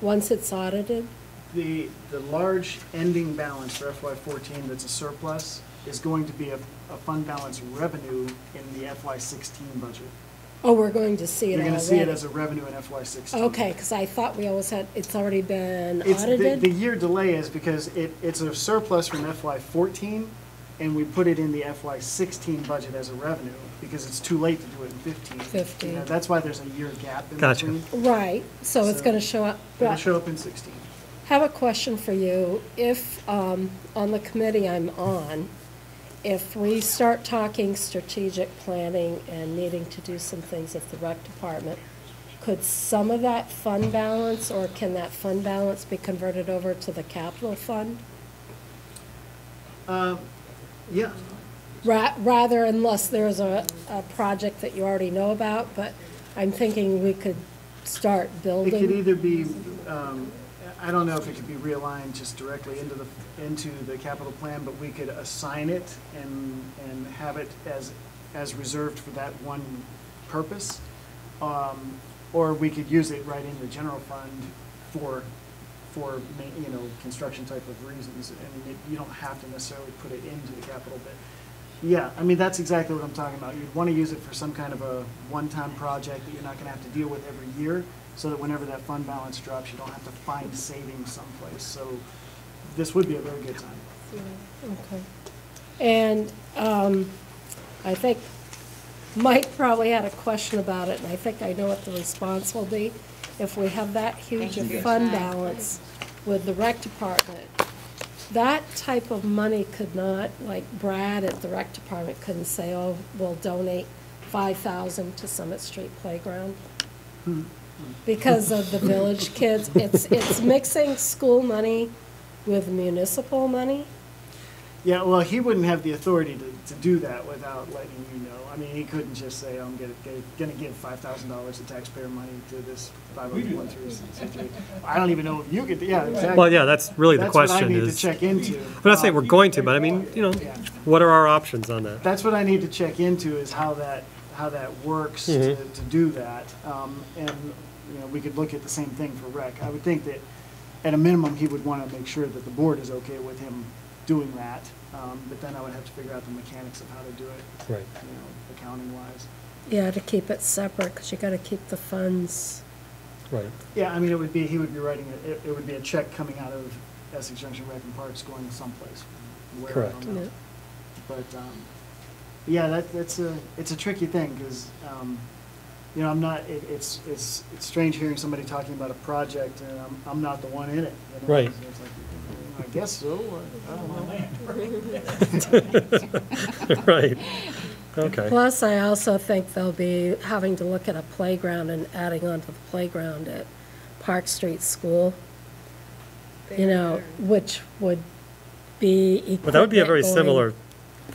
once it's audited. The large ending balance for FY14 that's a surplus is going to be a fund balance revenue in the FY16 budget. Oh, we're going to see it You're already. going to see it as a revenue in FY16. Okay, because I thought we always had, it's already been The audited? year delay is because it's a surplus from FY14, and we put it in the FY16 budget as a revenue, because it's too late to do it in 15. 15. You know, that's why there's a year gap in Gotcha. between. Right, so it's So going to show up. It'll show up in 16. Have a question for you. If, on the committee I'm on, if we start talking strategic planning and needing to do some things at the rec department, could some of that fund balance, or can that fund balance be converted over to the capital fund? Yeah. Rather, unless there's a project that you already know about, but I'm thinking we could start It building. could either be, I don't know if it could be realigned just directly into the capital plan, but we could assign it and have it as reserved for that one purpose. Or we could use it right in the general fund for construction type of reasons. I mean, you don't have to necessarily put it into the capital, but yeah, I mean, that's exactly what I'm talking about. You'd want to use it for some kind of a one-time project that you're not going to have to deal with every year, so that whenever that fund balance drops, you don't have to find savings someplace. So this would be a very good time. Okay. And I think Mike probably had a question about it, and I think I know what the response will be. If we have that huge Thank you for your fund time. balance with the rec department, that type of money could not, like Brad at the rec department couldn't say, oh, we'll donate $5,000 to Summit Street Playground. Because of the village kids, it's mixing school money with municipal money. Yeah, well, he wouldn't have the authority to do that without letting you know. I mean, he couldn't just say, I'm gonna give $5,000 of taxpayer money to this 501(c)(3). I don't even know if you could, yeah, exactly. Well, yeah, that's really the That's what I question need to is, check into. I'm not saying we're going to, but I mean, Yeah. what are our options on that? That's what I need to check into, is how that works to do that. And, we could look at the same thing for rec. I would think that, at a minimum, he would want to make sure that the board is okay with him doing that. But then I would have to figure out the mechanics of how to do it. Right. Accounting-wise. Yeah, to keep it separate, because you gotta keep the funds. Right. Yeah, I mean, he would be writing, it would be a check coming out of Essex Junction Rec and Parks going someplace. Where, I Correct. don't know. Yeah. But, yeah, it's a tricky thing, because, I'm not, it's strange hearing somebody talking about a project, and I'm not the one in it. Right. It's like, I guess so, I don't know. Right. Okay. Plus, I also think they'll be having to look at a playground and adding on to the playground at Park Street School, which would be But that would be a very equipment going- similar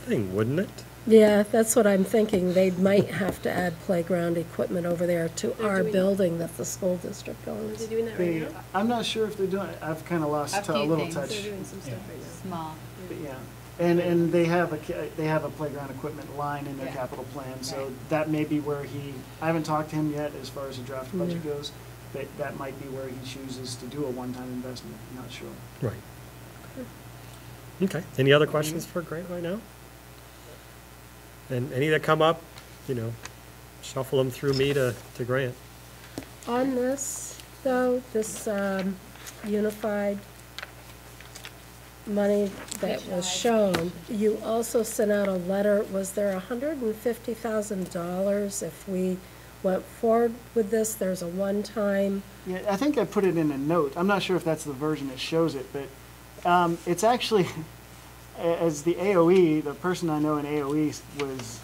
thing, wouldn't it? Yeah, that's what I'm thinking. They might have to add playground equipment over there to They're our doing- building that the school district Are owns. they doing that right now? I'm not sure if they're doing it. I've kind of lost A a few little things. touch. They're doing some stuff right now. Small. But yeah, and they have a playground equipment line in their Yeah. capital plan, so Right. that may be where I haven't talked to him yet as far as the draft budget Yeah. goes, but that might be where he chooses to do a one-time investment, I'm not sure. Right. Okay. Any other questions for Grant right now? And any that come up, shuffle them through me to Grant. On this, though, this unified money that was shown, you also sent out a letter. Was there $150,000 if we went forward with this? There's a one-time. Yeah, I think I put it in a note. I'm not sure if that's the version that shows it, but it's actually, as the AOE, the person I know in AOE was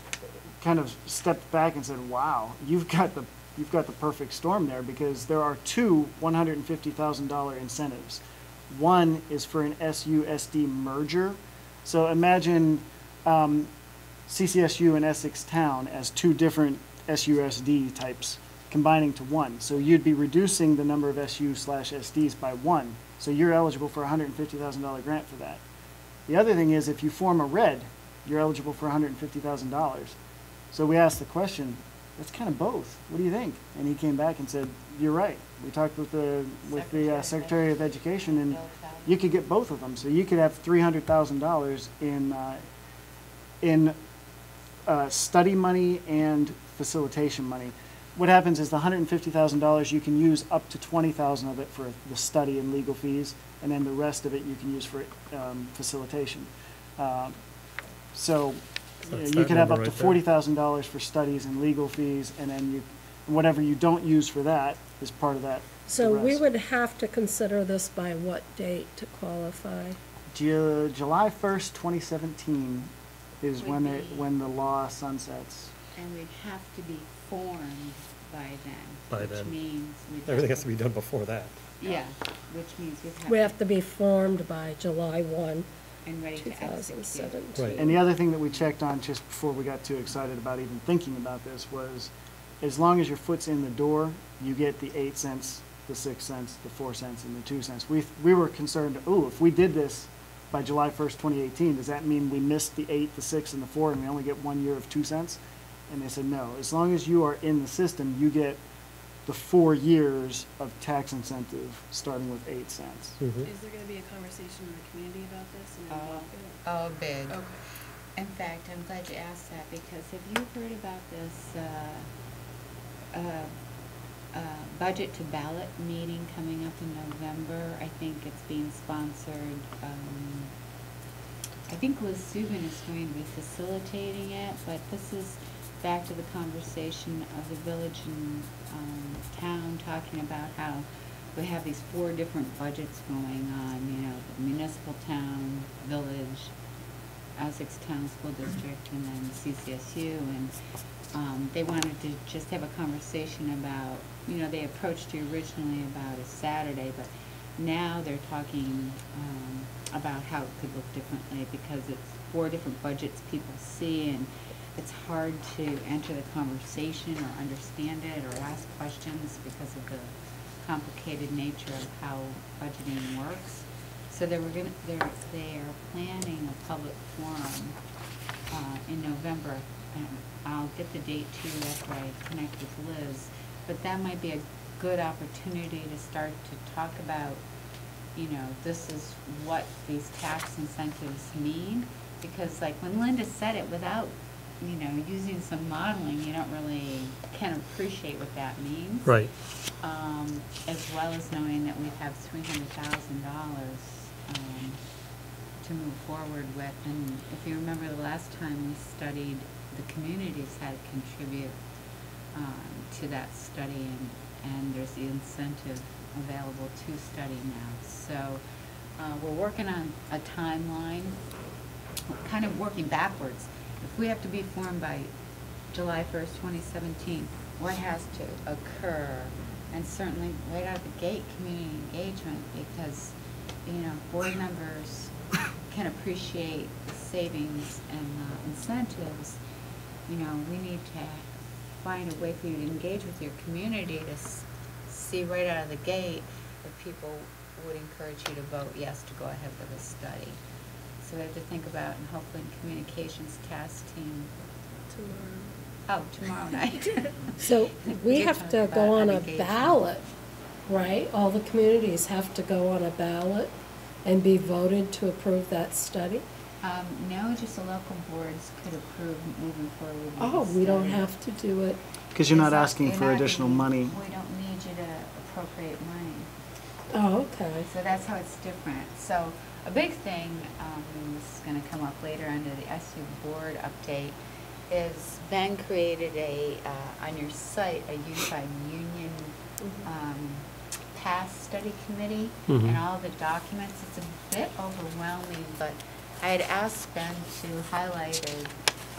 kind of stepped back and said, wow, you've got the perfect storm there, because there are two $150,000 incentives. One is for an SUSD merger. So imagine CCSU and Essex Town as two different SUSD types combining to one. So you'd be reducing the number of SU/SDs by one. So you're eligible for a $150,000 grant for that. The other thing is, if you form a red, you're eligible for $150,000. So we asked the question, that's kind of both. What do you think? And he came back and said, you're right. We talked with the Secretary of Education, and you could get both of them. So you could have $300,000 in study money and facilitation money. What happens is the $150,000, you can use up to $20,000 of it for the study and legal fees, and then the rest of it you can use for facilitation. So you could have up to $40,000 for studies and legal fees, and then whatever you don't use for that is part of that. So we would have to consider this by what date to qualify? July 1st, 2017 is when the law sunsets. And we'd have to be formed by then. Which means everything has to be done before that. Yeah, which means we have to be formed by July 1. And ready 2017. Right. And the other thing that we checked on just before we got too excited about even thinking about this was, as long as your foot's in the door, you get the 8 cents, the 6 cents, the 4 cents, and the 2 cents. We were concerned, if we did this by July 1st, 2018, does that mean we missed the 8, the 6, and the 4, and we only get 1 year of 2 cents? And they said, no, as long as you are in the system, you get the 4 years of tax incentive starting with 8 cents. Mm-hmm. Is there going to be a conversation in the community about this? Big. Okay. In fact, I'm glad you asked that, because have you heard about this budget to ballot meeting coming up in November? I think it's being sponsored. I think Liz Subin is going to be facilitating it, but this is back to the conversation of the village and town, talking about how we have these 4 different budgets going on, the municipal town, village, Essex Town School District, and then CCSU, and they wanted to just have a conversation about, they approached you originally about a Saturday, but now they're talking about how it could look differently, because it's 4 different budgets people see, and it's hard to enter the conversation or understand it or ask questions because of the complicated nature of how budgeting works. So they are planning a public forum in November, and I'll get the date to you after I connect with Liz. But that might be a good opportunity to start to talk about, this is what these tax incentives mean. Because like when Linda said it, without using some modeling, you don't really can appreciate what that means. Right. As well as knowing that we have $300,000 to move forward with. And if you remember the last time we studied, the communities had to contribute to that study, and there's the incentive available to study now. So we're working on a timeline, kind of working backwards. If we have to be formed by July 1st, 2017, what has to occur? And certainly right out of the gate, community engagement, because, board members can appreciate the savings and incentives. We need to find a way for you to engage with your community to see right out of the gate if people would encourage you to vote yes to go ahead with a study. So we have to think about, and hopefully in communications task team tomorrow night. So we have to go on a ballot, right? All the communities have to go on a ballot and be voted to approve that study? No, just the local boards could approve moving forward with the we don't have to do it. Because you're not asking for additional money. We don't need you to appropriate money. Oh, okay. So that's how it's different. So a big thing, and this is going to come up later under the SU board update, is Ben created on your site, a unified union past study committee and all the documents. It's a bit overwhelming, but I had asked Ben to highlight a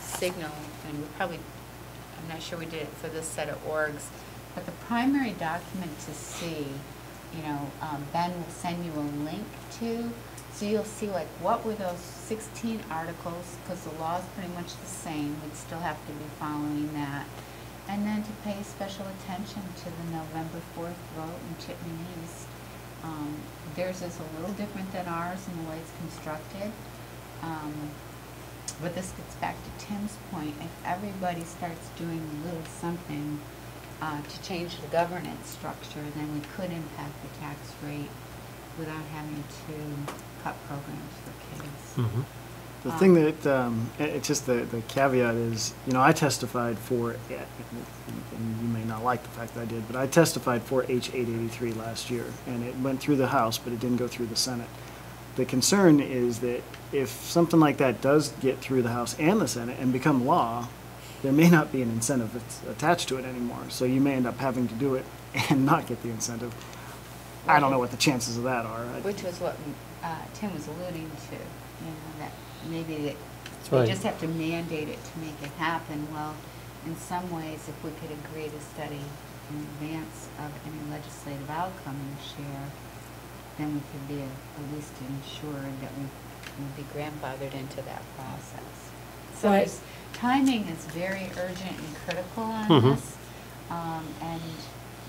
signal, and I'm not sure we did it for this set of orgs, but the primary document to see, Ben will send you a link to, so you'll see like what were those 16 articles, because the law is pretty much the same, we'd still have to be following that. And then to pay special attention to the November 4th vote in Chittenden East. Theirs is a little different than ours in the way it's constructed. But this gets back to Tim's point. If everybody starts doing a little something to change the governance structure, then we could impact the tax rate without having to cut programs for kids. The thing that, it's just the caveat is, I testified for, and you may not like the fact that I did, but I testified for H-883 last year, and it went through the House, but it didn't go through the Senate. The concern is that if something like that does get through the House and the Senate and become law, there may not be an incentive that's attached to it anymore. So you may end up having to do it and not get the incentive. I don't know what the chances of that are. Which was what Tim was alluding to, that maybe right. they just have to mandate it to make it happen. Well, in some ways, if we could agree to study in advance of any legislative outcome this year, then we could be at least ensured that we would be grandfathered into that process. So timing is very urgent and critical on this.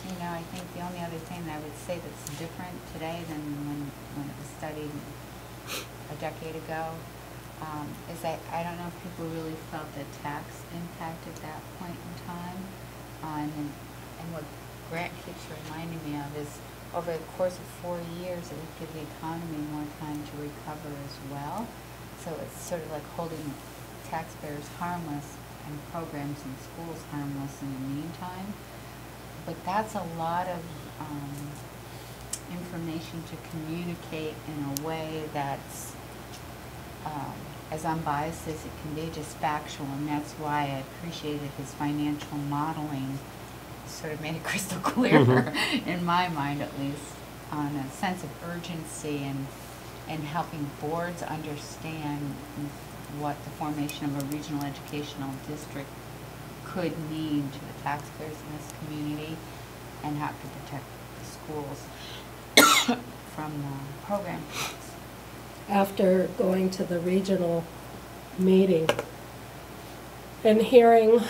And I think the only other thing that I would say that's different today than when it was studied a decade ago is that I don't know if people really felt the tax impact at that point in time. And what Grant keeps reminding me of is over the course of 4 years, it would give the economy more time to recover as well. So it's sort of like holding taxpayers harmless and programs in schools harmless in the meantime. But that's a lot of information to communicate in a way that's as unbiased as it can be, just factual, and that's why I appreciated his financial modeling. Sort of made it crystal clear, in my mind at least, on a sense of urgency and helping boards understand what the formation of a regional educational district could mean to the taxpayers in this community and how to protect the schools from program cuts. After going to the regional meeting and hearing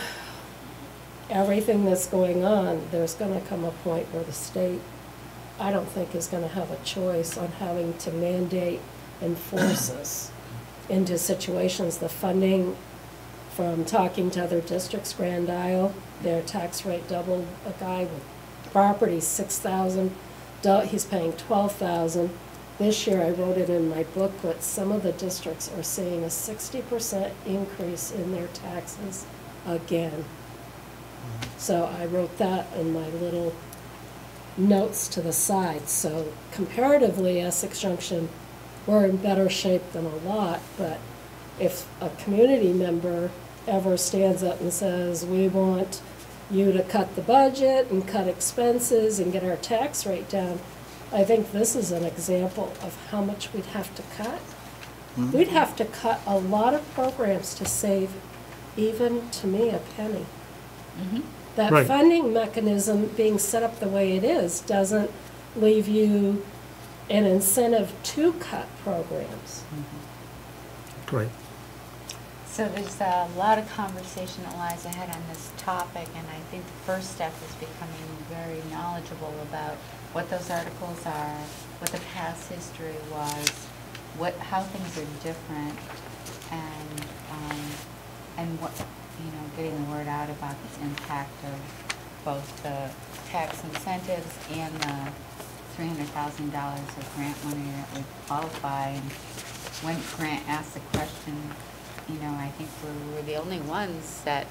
everything that's going on, there's going to come a point where the state, I don't think, is going to have a choice on having to mandate and force us into situations. The funding, from talking to other districts, Grand Isle, their tax rate doubled. A guy with property, $6,000, he's paying $12,000. This year, I wrote it in my booklet, some of the districts are seeing a 60% increase in their taxes again. So I wrote that in my little notes to the side. So comparatively, Essex Junction, we're in better shape than a lot, but if a community member ever stands up and says, we want you to cut the budget and cut expenses and get our tax rate down, I think this is an example of how much we'd have to cut. We'd have to cut a lot of programs to save, even to me, a penny. That funding mechanism being set up the way it is doesn't leave you an incentive to cut programs. Right. So there's a lot of conversation that lies ahead on this topic, and I think the first step is becoming very knowledgeable about what those articles are, what the past history was, how things are different, and what, getting the word out about the impact of both the tax incentives and the $300,000 of grant money that would qualify. And when Grant asked the question, I think we're the only ones that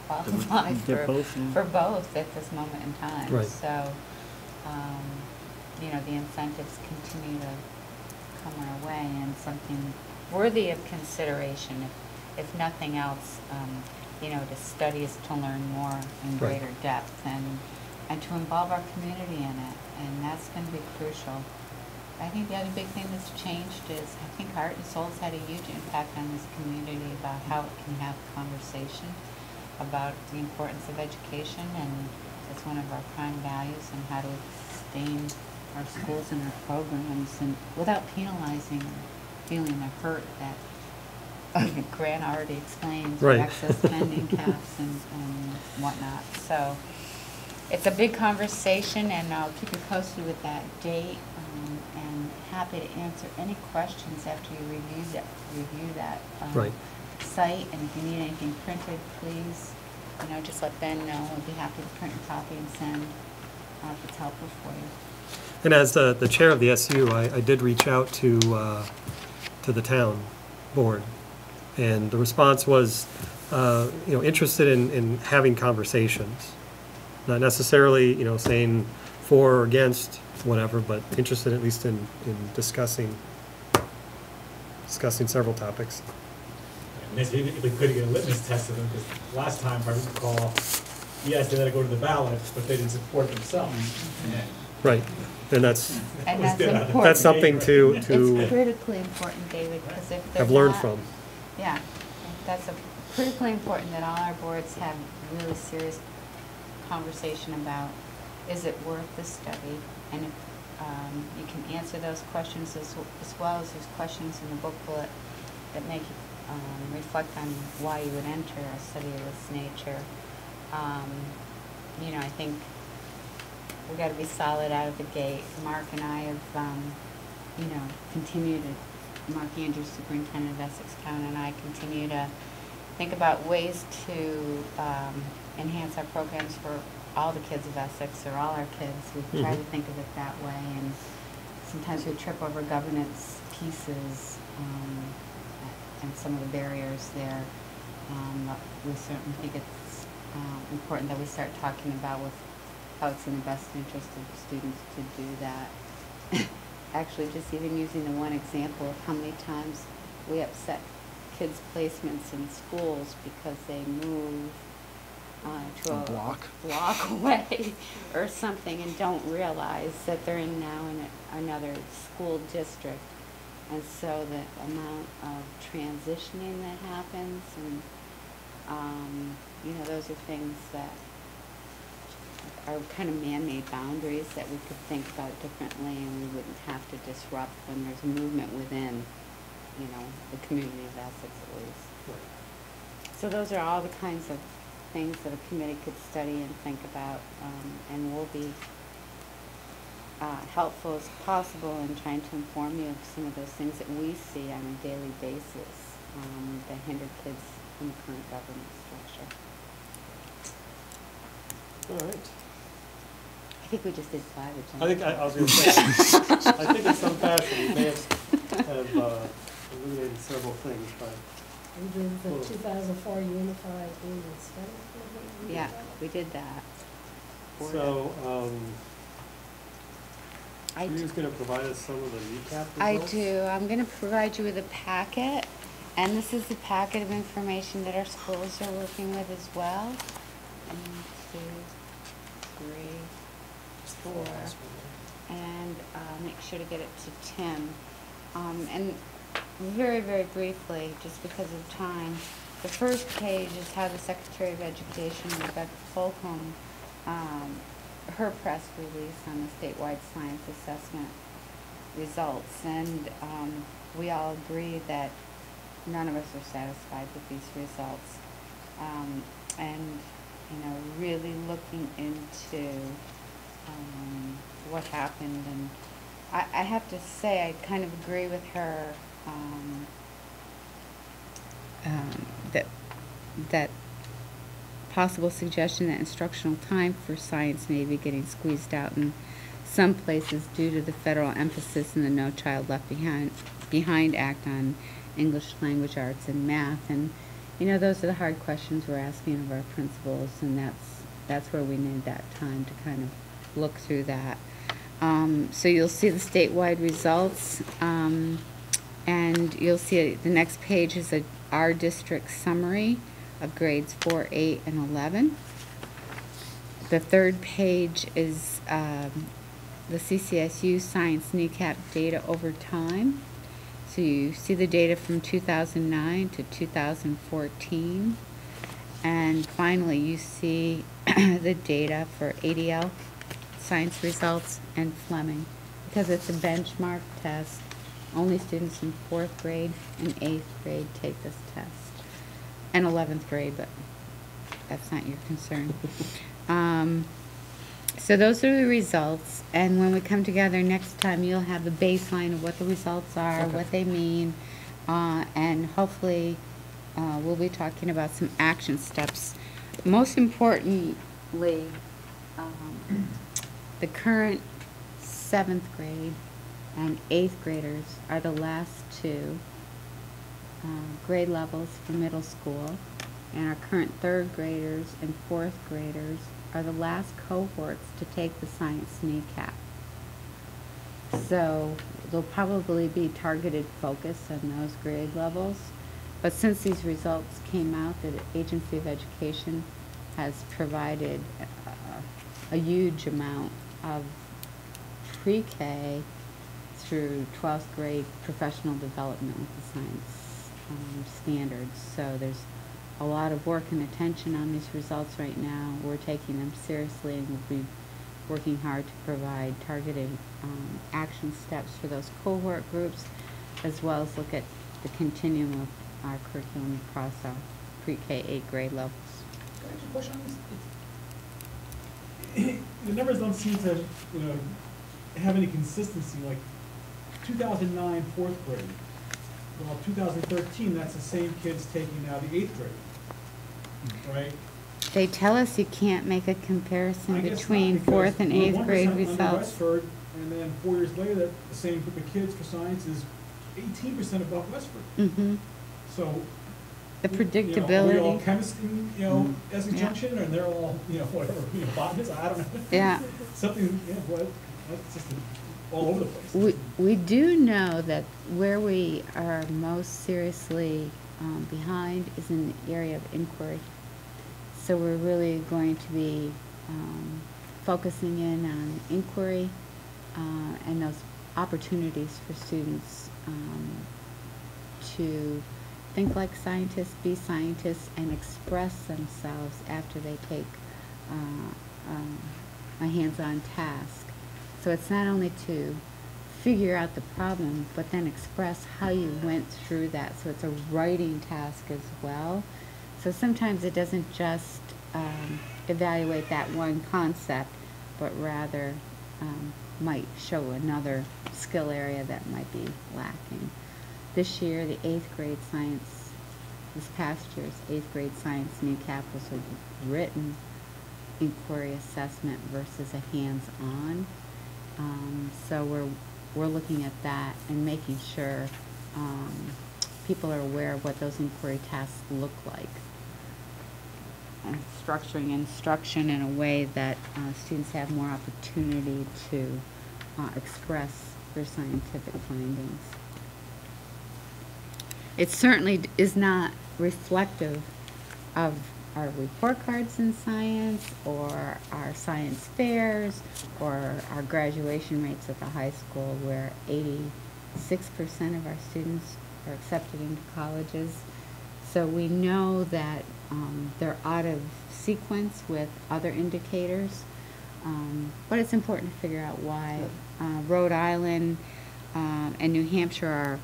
qualify for both at this moment in time. Right. So, the incentives continue to somewhere away and something worthy of consideration, if nothing else, you know, to study is to learn more in Right. greater depth and to involve our community in it, and that's going to be crucial. I think the other big thing that's changed is I think Heart and Soul's had a huge impact on this community about how it can have conversation about the importance of education, and it's one of our prime values, and how to sustain our schools and our programs and without penalizing or feeling the hurt that Grant already explains, Right. excess spending caps and whatnot. So it's a big conversation, and I'll keep you posted with that date, and happy to answer any questions after you review that Right. site. And if you need anything printed, please, you know, just let Ben know. I'll be happy to print a copy and send if it's helpful for you. And as the chair of the SU, I did reach out to the town board, and the response was, you know, interested in having conversations, not necessarily, you know, saying for or against whatever, but interested at least in discussing several topics. If we could get a litmus test of them, because last time, if I recall, yes, they let it go to the ballot, but they didn't support themselves. Right, and that's And that's important. that's something to It's critically important, David, because if they're have learned not- from. Yeah, that's critically important that all our boards have really serious conversation about, is it worth the study? And if you can answer those questions as well as there's questions in the booklet that make you reflect on why you would enter a study of this nature. You know, I think we got to be solid out of the gate. Mark and I have, you know, continued to, Mark Andrews, Superintendent of Essex County, and I continue to think about ways to enhance our programs for all the kids of Essex, or all our kids. We try to think of it that way, and sometimes we trip over governance pieces and some of the barriers there. But we certainly think it's important that we start talking about with how it's in the best interest of the students to do that. Actually, just even using the one example of how many times we upset kids' placements in schools because they move to a block away or something and don't realize that they're in now in another school district. And so the amount of transitioning that happens, and you know, those are things that are kind of man-made boundaries that we could think about differently, and we wouldn't have to disrupt when there's movement within, you know, the community of Essex at least. Right. So those are all the kinds of things that a committee could study and think about, and we'll be helpful as possible in trying to inform you of some of those things that we see on a daily basis that hinder kids in the current government structure. All right. I think we just did 5 or 10. I think I was going to say, I think in some fashion we may have eliminated several things, but. We did the 2004 Unified Union Study. Yeah, we did that. So, you're just going to provide us some of the recap results? I do. I'm going to provide you with a packet, and this is the packet of information that our schools are working with as well. 1, 2, 3, 4, and make sure to get it to Tim. And very, very briefly, just because of time, the first page is how the Secretary of Education, Rebecca Fulcombe, her press release on the statewide science assessment results. And we all agree that none of us are satisfied with these results. And, you know, really looking into what happened. And I have to say, I kind of agree with her that possible suggestion that instructional time for science may be getting squeezed out in some places due to the federal emphasis in the No Child Left Behind Act on English language arts and math. And, you know, those are the hard questions we're asking of our principals, and that's where we need that time to kind of look through that. So you'll see the statewide results, and you'll see the next page is our district summary of grades 4, 8, and 11. The third page is the CCSU science kneecap data over time. So you see the data from 2009 to 2014. And finally, you see the data for ADL science results and Fleming. Because it's a benchmark test, only students in 4th grade and 8th grade take this test. And 11th grade, but that's not your concern. So those are the results, and when we come together next time, you'll have the baseline of what the results are, Okay. what they mean, and hopefully we'll be talking about some action steps. Most importantly, the current 7th grade and 8th graders are the last two grade levels for middle school, and our current 3rd graders and 4th graders are the last cohorts to take the science kneecap. So there'll probably be targeted focus on those grade levels. But since these results came out, the Agency of Education has provided a huge amount of pre-K through 12th grade professional development with the science standards. So there's a lot of work and attention on these results right now. We're taking them seriously, and we'll be working hard to provide targeted action steps for those cohort groups, as well as look at the continuum of our curriculum across our pre-K 8 grade levels. Can I ask you a question on this? The numbers don't seem to, have any consistency. Like 2009 4th grade, well, 2013, that's the same kids taking now the 8th grade, right? They tell us you can't make a comparison I guess between not, because 4th and we're 8th grade 1% under results. Westford, and then 4 years later, the same group of kids for science is 18% above Westford. Mm-hmm. So The are we predictability. all chemists in, Essex Junction, and they're all, whatever, botanists? I don't know. Yeah. Something, that's just all over the place. We do know that where we are most seriously behind is in the area of inquiry. So we're really going to be focusing in on inquiry and those opportunities for students to think like scientists, be scientists, and express themselves after they take a hands-on task. So it's not only to figure out the problem, but then express how you went through that. So it's a writing task as well. So sometimes it doesn't just evaluate that one concept, but rather might show another skill area that might be lacking. This year, the 8th grade science, this past year's 8th grade science kneecap was a written inquiry assessment versus a hands-on. So we're looking at that and making sure people are aware of what those inquiry tasks look like. And structuring instruction in a way that students have more opportunity to express their scientific findings. It certainly is not reflective of our report cards in science or our science fairs or our graduation rates at the high school, where 86% of our students are accepted into colleges. So we know that they're out of sequence with other indicators, but it's important to figure out why. Rhode Island and New Hampshire are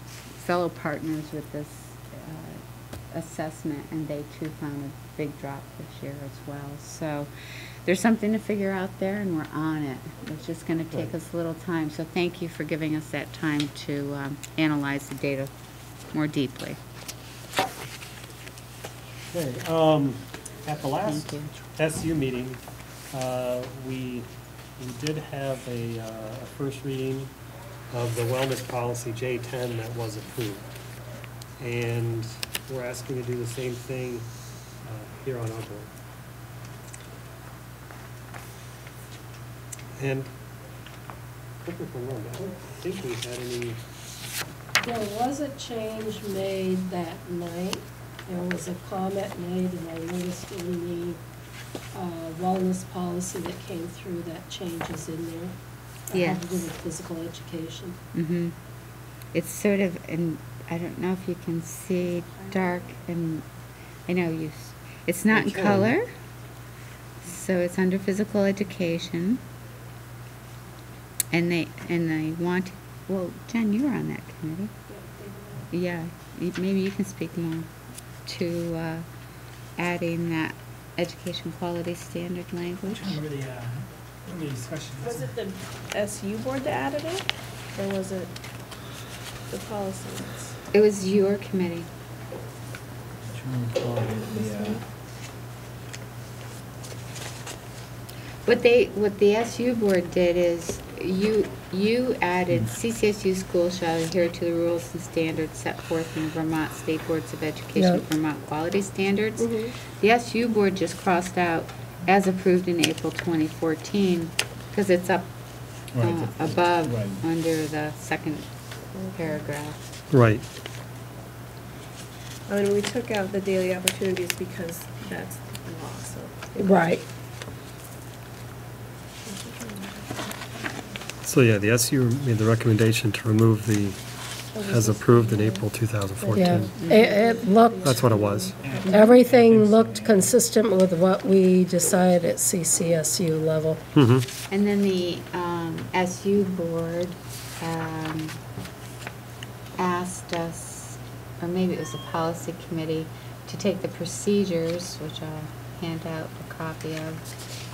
fellow partners with this assessment, and they too found a big drop this year as well. So there's something to figure out there, and we're on it. It's just going to take us a little time. So thank you for giving us that time to analyze the data more deeply. Okay, at the last SU meeting, we did have a first reading of the wellness policy J10 that was approved. And we're asking to do the same thing here on our board. And correct me if I'm wrong, I don't think we had any. There was a change made that night. There was a comment made, and I noticed in the wellness policy that came through that change is in there. That had to do Yes. with physical education. Mm-hmm. It's sort of, and I don't know if you can see dark, and I know it's not in Okay. color, so it's under physical education. And they want, well, Jen, you were on that committee. Yeah, maybe you can speak more to adding that education quality standard language. I'm trying to remember the discussion. Was it the SU board that added it, or was it the policies? It was your committee. What the SU board did is you added CCSU schools shall adhere to the rules and standards set forth in the Vermont State Boards of Education, Yep. Vermont Quality Standards. Mhm. The SU board just crossed out as approved in April 2014 because it's up above under the second paragraph. Right. I mean, we took out the daily opportunities because that's the law, so. Right. So yeah, the SU made the recommendation to remove the as approved in April 2014. Yeah, it looked. That's what it was. Everything looked consistent with what we decided at CCSU level. Mm-hmm. And then the SU board asked us, or maybe it was the policy committee, to take the procedures, which I'll hand out a copy of,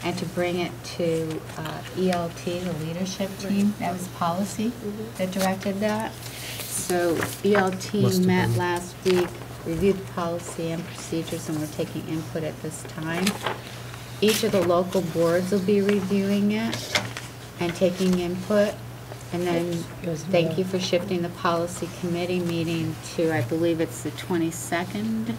and to bring it to ELT, the leadership team. That was policy that directed that. So ELT Must have met been. last week, reviewed the policy and procedures, and we're taking input at this time. Each of the local boards will be reviewing it and taking input. And then, thank you for shifting the policy committee meeting to, I believe it's the 22nd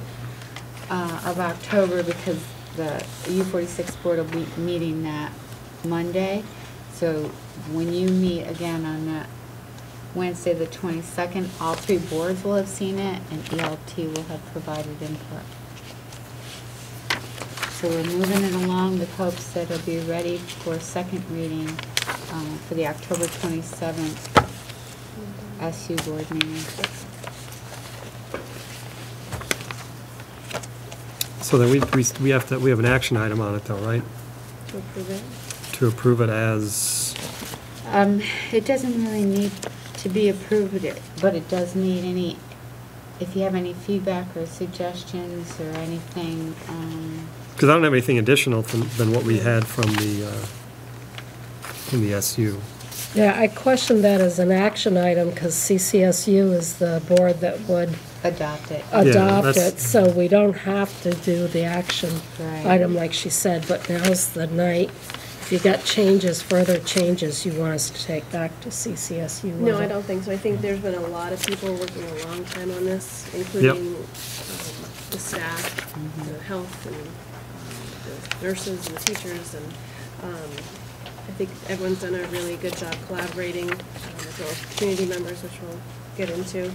of October, because the U46 board will be meeting that Monday. So when you meet again on that Wednesday, the 22nd, all three boards will have seen it, and ELT will have provided input. So we're moving it along with hopes that it'll be ready for second reading for the October 27th SU board meeting. So then we have an action item on it though, right? To approve it? To approve it as, It doesn't really need to be approved, but it does need any, if you have any feedback or suggestions or anything. because I don't have anything additional than what we had from the SU. Yeah, I questioned that as an action item because CCSU is the board that would adopt it. Adopt it, so we don't have to do the action Right. item like she said, but now's the night. If you got changes, further changes you want us to take back to CCSU level. No, I don't think so. I think there's been a lot of people working a long time on this, including the staff, the health, and the nurses and the teachers, and I think everyone's done a really good job collaborating, as well as community members, which we'll get into.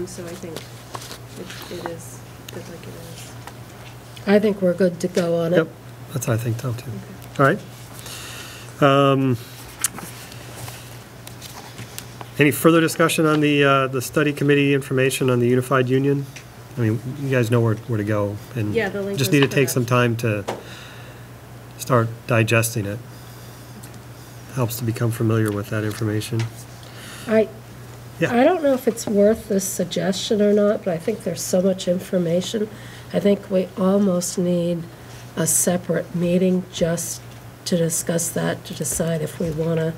So I think it is good like it is. I think we're good to go on it. Yep, that's what I think too. All right. Any further discussion on the study committee information on the unified union? I mean, you guys know where to go, and Yeah, the link just was need to put take up. some time to start digesting it. Helps to become familiar with that information. I Yeah. don't know if it's worth this suggestion or not, but I think there's so much information. I think we almost need a separate meeting just to discuss that, to decide if we want to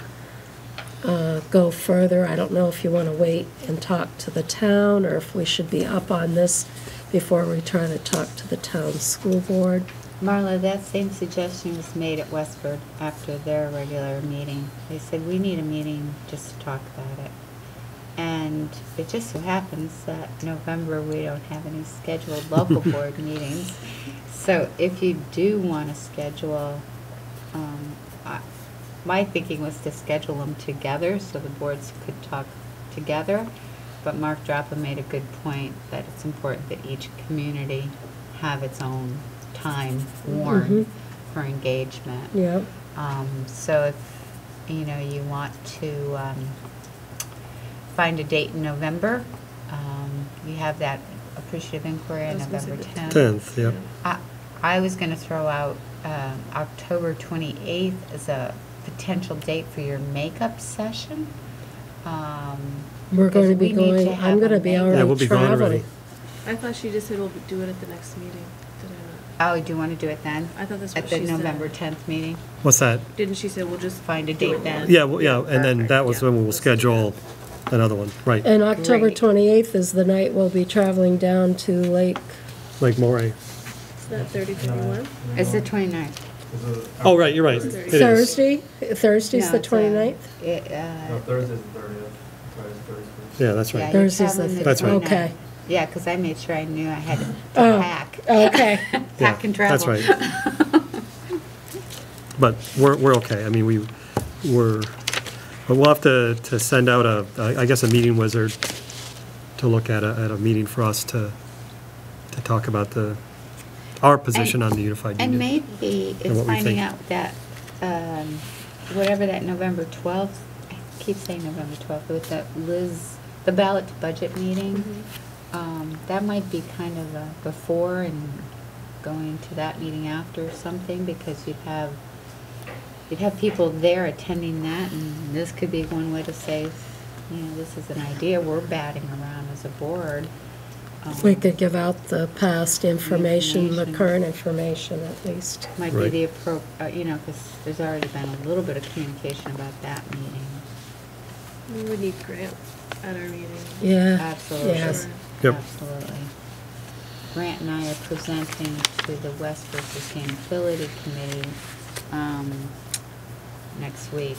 go further. I don't know if you want to wait and talk to the town, or if we should be up on this before we try to talk to the town school board. Marla, that same suggestion was made at Westford after their regular meeting. They said, we need a meeting just to talk about it. And it just so happens that November we don't have any scheduled local board meetings. So if you do want to schedule, my thinking was to schedule them together so the boards could talk together. But Mark Drappa made a good point that it's important that each community have its own time warned for engagement. Yeah. So if, you know, you want to find a date in November, you have that appreciative inquiry on November 10th. 10th, yep. I was going to throw out October 28th as a potential date for your makeup session. We're going to be we need going, to have I'm going to a be makeup- already Yeah, we'll be going traveling. already. I thought she just said we'll do it at the next meeting. Did I not? Oh, do you want to do it then? I thought that's At what the she said. November 10th meeting? What's that? Didn't she say we'll just Find a date then? Yeah, well, yeah, and then that was Yeah. when we'll schedule another one, right, And October Great. 28th is the night we'll be traveling down to Lake. Lake Moray. It's not 30:31. It's the 29th. Oh, right, you're right. It is. Thursday? Thursday's No, the it's, 29th? Thursday's the 30th. Friday's the 31st. Yeah, that's Yeah, right. you're Thursday's traveling the- the That's right. 29th. Okay. Yeah, because I made sure I knew I had to Oh, pack. okay. Yeah, Pack and travel. that's right. But we're okay. I mean, but we'll have to send out I guess a meeting wizard to look at a meeting for us to talk about our position on the unified And union. maybe And it's what we finding think. out that, whatever that November 12th, I keep saying November 12th, with the ballot to budget meeting, that might be kind of a before and going to that meeting after or something, because you'd have people there attending that, and this could be one way to say, you know, this is an idea we're batting around as a board. We could give out the past information, the Information. current information at least. Might be Right. the you know, because there's already been a little bit of communication about that meeting. We would need Grant at our meeting. Yeah. Absolutely. Yes. Yep. Absolutely. Grant and I are presenting to the Westford Sustainability Committee next week.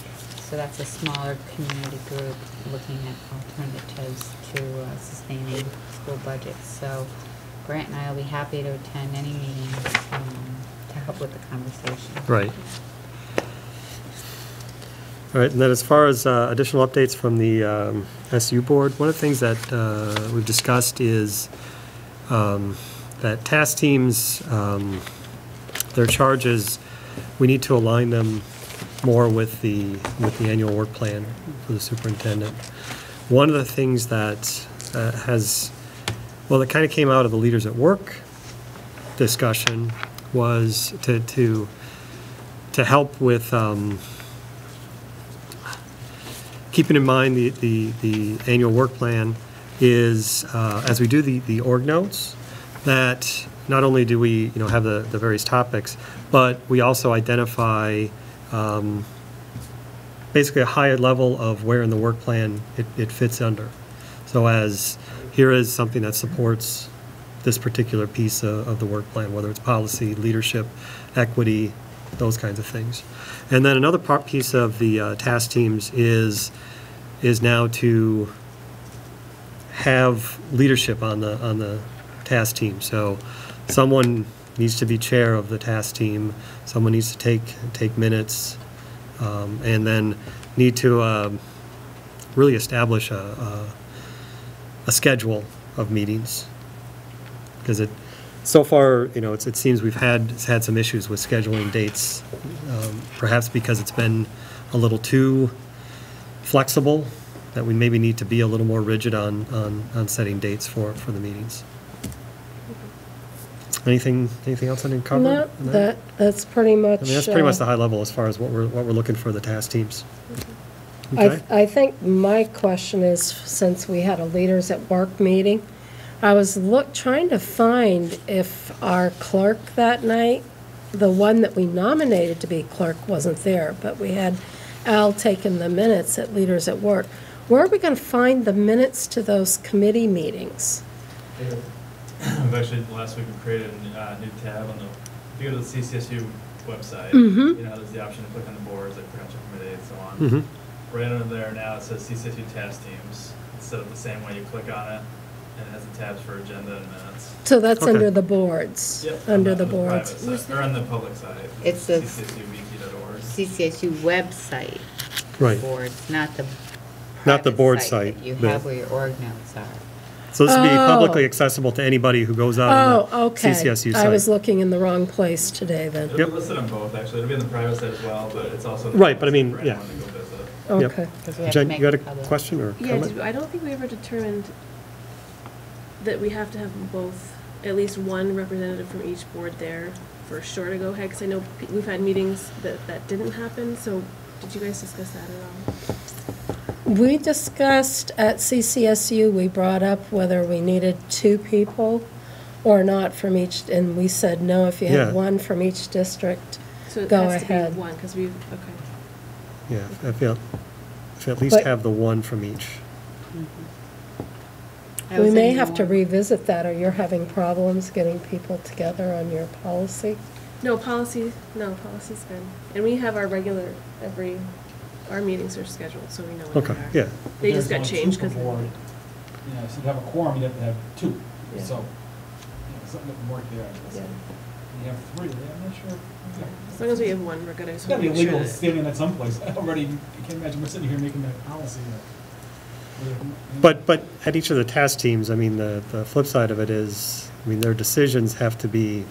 So that's a smaller community group looking at alternatives to sustaining school budgets. So Grant and I will be happy to attend any meetings to help with the conversation. Right. All right, and then as far as additional updates from the SU board, one of the things that we've discussed is that task teams, their charges, we need to align them more with the annual work plan for the superintendent. One of the things that that kind of came out of the Leaders at Work discussion was to help with keeping in mind the annual work plan is, as we do the org notes, that not only do we, have the various topics, but we also identify basically a higher level of where in the work plan it fits under. So as here is something that supports this particular piece of the work plan, whether it's policy, leadership, equity, those kinds of things. And then another piece of the task teams is now to have leadership on the task team. So someone needs to be chair of the task team, someone needs to take minutes, and then need to really establish a schedule of meetings. Because so far, it seems we've had some issues with scheduling dates, perhaps because it's been a little too flexible, that we maybe need to be a little more rigid on setting dates for the meetings. Anything else I didn't cover? No, in that? that's pretty much. I mean, that's pretty much the high level as far as what we're looking for the task teams. Okay. I think my question is, since we had a Leaders at Work meeting, I was trying to find if our clerk that night, the one that we nominated to be clerk, wasn't there, but we had Al taking the minutes at Leaders at Work. Where are we going to find the minutes to those committee meetings? We've actually, last week we created a new tab on if you go to the CCSU website, there's the option to click on the boards, like Prudential Committee and so on. Right under there now it says CCSU task teams. It's set up the same way, you click on it, and it has the tabs for agenda and minutes. So that's under the boards? Yep. Under on the private boards? side, or on the public side. It's the CCSUVP.org. CCSU website. Right. Boards, not the Not the private board that site, you but- have where your org notes are. So this would be Oh. publicly accessible to anybody who goes out on Oh, the okay. CCSU I was site. looking in the wrong place today then. It'll be listed on both, actually. It'll be on the private site as well, but it's also. Right, but I mean, for yeah. anyone to go visit. Yep. Okay. 'Cause we have to Jen, make you got a it public. question or Yeah, comment? I don't think we ever determined that we have to have both, at least one representative from each board there for sure to go ahead, because I know we've had meetings that didn't happen, so did you guys discuss that at all? We discussed at CCSU, we brought up whether we needed 2 people or not from each, and we said, no, if you Yeah. have 1 from each district, So it go has to be ahead. one, because we, okay. Yeah, if you at least But- have the one from each. I We was may in have to more- revisit that, or you're having problems getting people together on your policy? Policy's good. And we have our regular, our meetings are scheduled, so we know when Okay, they are. yeah. They just got There's only changed 2 because. per board. You know, so to have a quorum, you have to have 2. Yeah. So, you know, something that can work there. I guess. Yeah. You have 3, I'm not sure. Yeah. As long as we have one, we're good. I It's just gotta want be to make sure illegal that. standing at some place. Already, I can't imagine we're sitting here making that policy. But at each of the task teams, I mean, the flip side of it is, I mean, their decisions have to be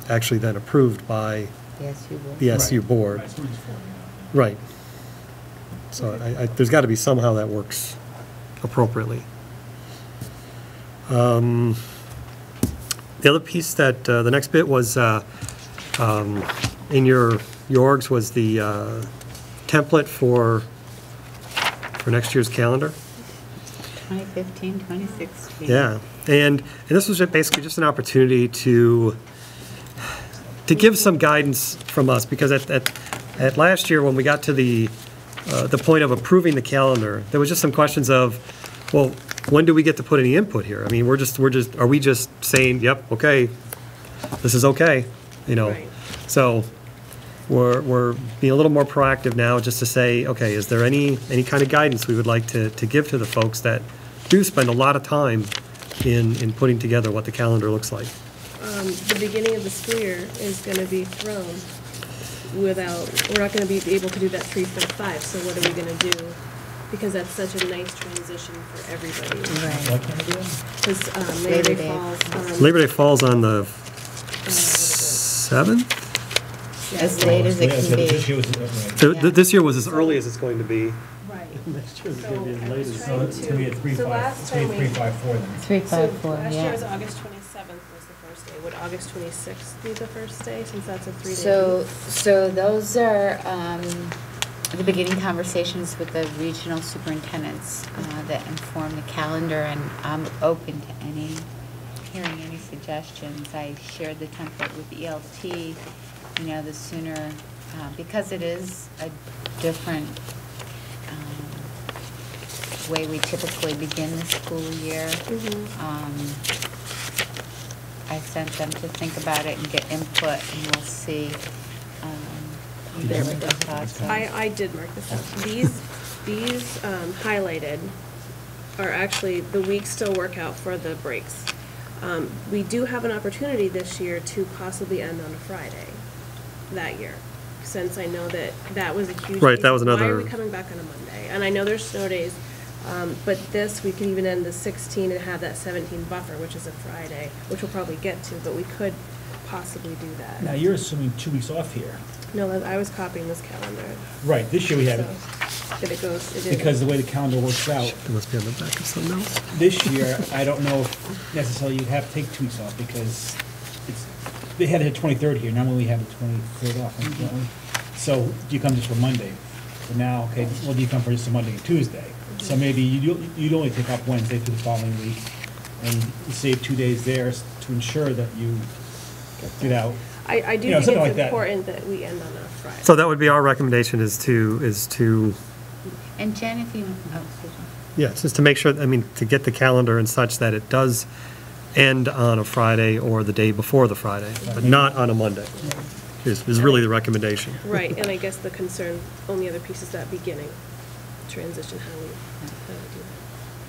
actually then approved by The SU board. the SU board. Right, students for it, Right. So there's got to be somehow that works appropriately. The other piece that, the next bit was, in your orgs was the template for next year's calendar. 2015, 2016. Yeah, and this was basically just an opportunity to give some guidance from us, because at last year, when we got to the point of approving the calendar, there was just some questions of, well, when do we get to put any input here? I mean, are we just saying, yep, okay, this is okay, you know? Right. So we're being a little more proactive now, just to say, okay, is there any kind of guidance we would like to give to the folks that do spend a lot of time in putting together what the calendar looks like? The beginning of the school year is going to be thrown we're not going to be able to do that 3, 4, 5, so what are we going to do? Because that's such a nice transition for everybody. What can I do? Because Labor Labor Day Day. falls on. Labor Day falls on the 7th? As late as it Yeah, so can this be. year was- This year was as early as it's going to be. Right. Next year is So gonna be I later. was So trying it's gonna be at 3, so 5, last it's gonna be time 3, we- 5, 4 then. 3, 5, 4, Last year yeah. was August 27th was the first day. Would August 26th be the first day, since that's a 3-day So, so those are the beginning conversations with the regional superintendents that inform the calendar, and I'm open to hearing any suggestions. I shared the template with ELT, you know, the sooner, because it is a different way we typically begin the school year. I sent them to think about it and get input, and we'll see what their thoughts are. I did mark this up. These highlighted are actually, the weeks still work out for the breaks. We do have an opportunity this year to possibly end on a Friday that year, since I know that was a huge. Right, piece that was of, Why another- are we coming back on a Monday? And I know there's snow days, but this, we could even end the 16 and have that 17 buffer, which is a Friday, which we'll probably get to, but we could possibly do that. Now, you're assuming 2 weeks off here. No, I was copying this calendar. Right, this year we have it, So, it goes, it is. because the way the calendar works out, It must be on the back of something else. this year, I don't know if necessarily you have to take 2 weeks off, because they had it 23rd here, normally we have the 23rd off, don't we? So, do you come just for Monday? So now, okay, well, do you come for just a Monday and Tuesday? So maybe you'd only take off Wednesday for the following week, and you save 2 days there to ensure that you get out. I do You know, think something it's like that. important that we end on a Friday. So that would be our recommendation, is to And Jen, if you, oh, excuse me. yes, is to make sure, I mean, to get the calendar and such that it does end on a Friday or the day before the Friday, but not on a Monday, is really the recommendation. Right, and I guess the concern, only other piece is that beginning transition, how we do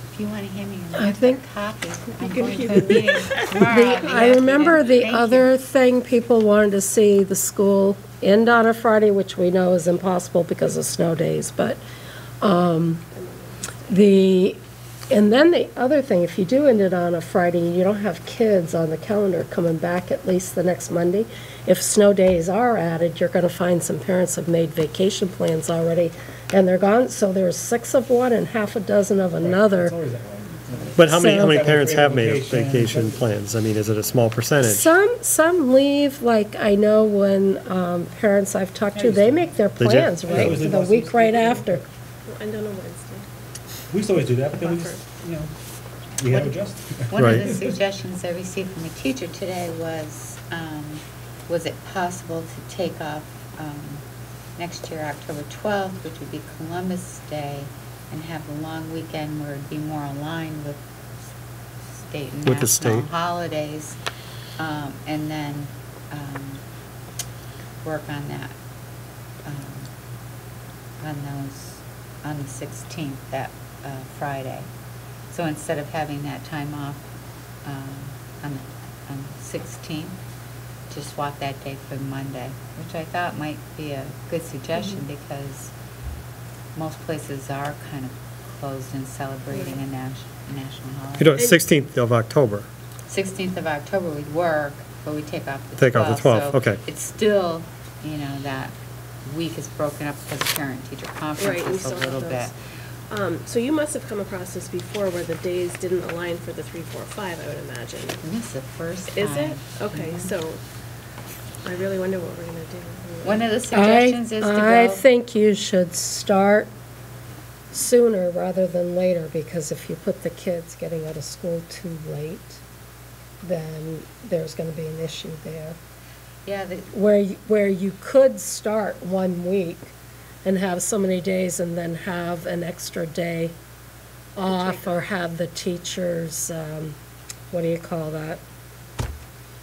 that. If you want to hand me your I think copy, I'm going to a meeting tomorrow. I remember the other thing people wanted to see the school end on a Friday, which we know is impossible because of snow days, but and then the other thing, if you do end it on a Friday, you don't have kids on the calendar coming back at least the next Monday. If snow days are added, you're going to find some parents have made vacation plans already, and they're gone. So there's 6 of one and half a dozen of another. But how many So- parents have made vacation plans? I mean, is it a small percentage? Some leave, like I know when parents I've talked to, they make their Did you? plans right for the week right after. I don't know Wednesday. We used to always do that, but then we just, you know, we had to adjust. One of the suggestions I received from a teacher today was it possible to take off next year, October 12th, which would be Columbus Day, and have a long weekend where it'd be more aligned with state and With the national state. holidays, and then work on that, on the 16th, that Friday. So instead of having that time off on the 16th, to swap that day for Monday, which I thought might be a good suggestion because most places are kind of closed and celebrating a national holiday. You know, 16th of October. 16th of October we'd work, but we take off the 12th. Take off the 12th, so okay. It's still, you know, that week is broken up because of parent-teacher Right, we conferences still a have little those. bit. So you must have come across this before where the days didn't align for the 3, 4, 5, I would imagine. This is the first time. Is it? Okay, Mhm. so I really wonder what we're gonna do. One of the suggestions is to go. I think you should start sooner rather than later, because if you put the kids getting out of school too late, then there's gonna be an issue there. Yeah, Where you could start 1 week and have so many days and then have an extra day off, or have the teachers, what do you call that?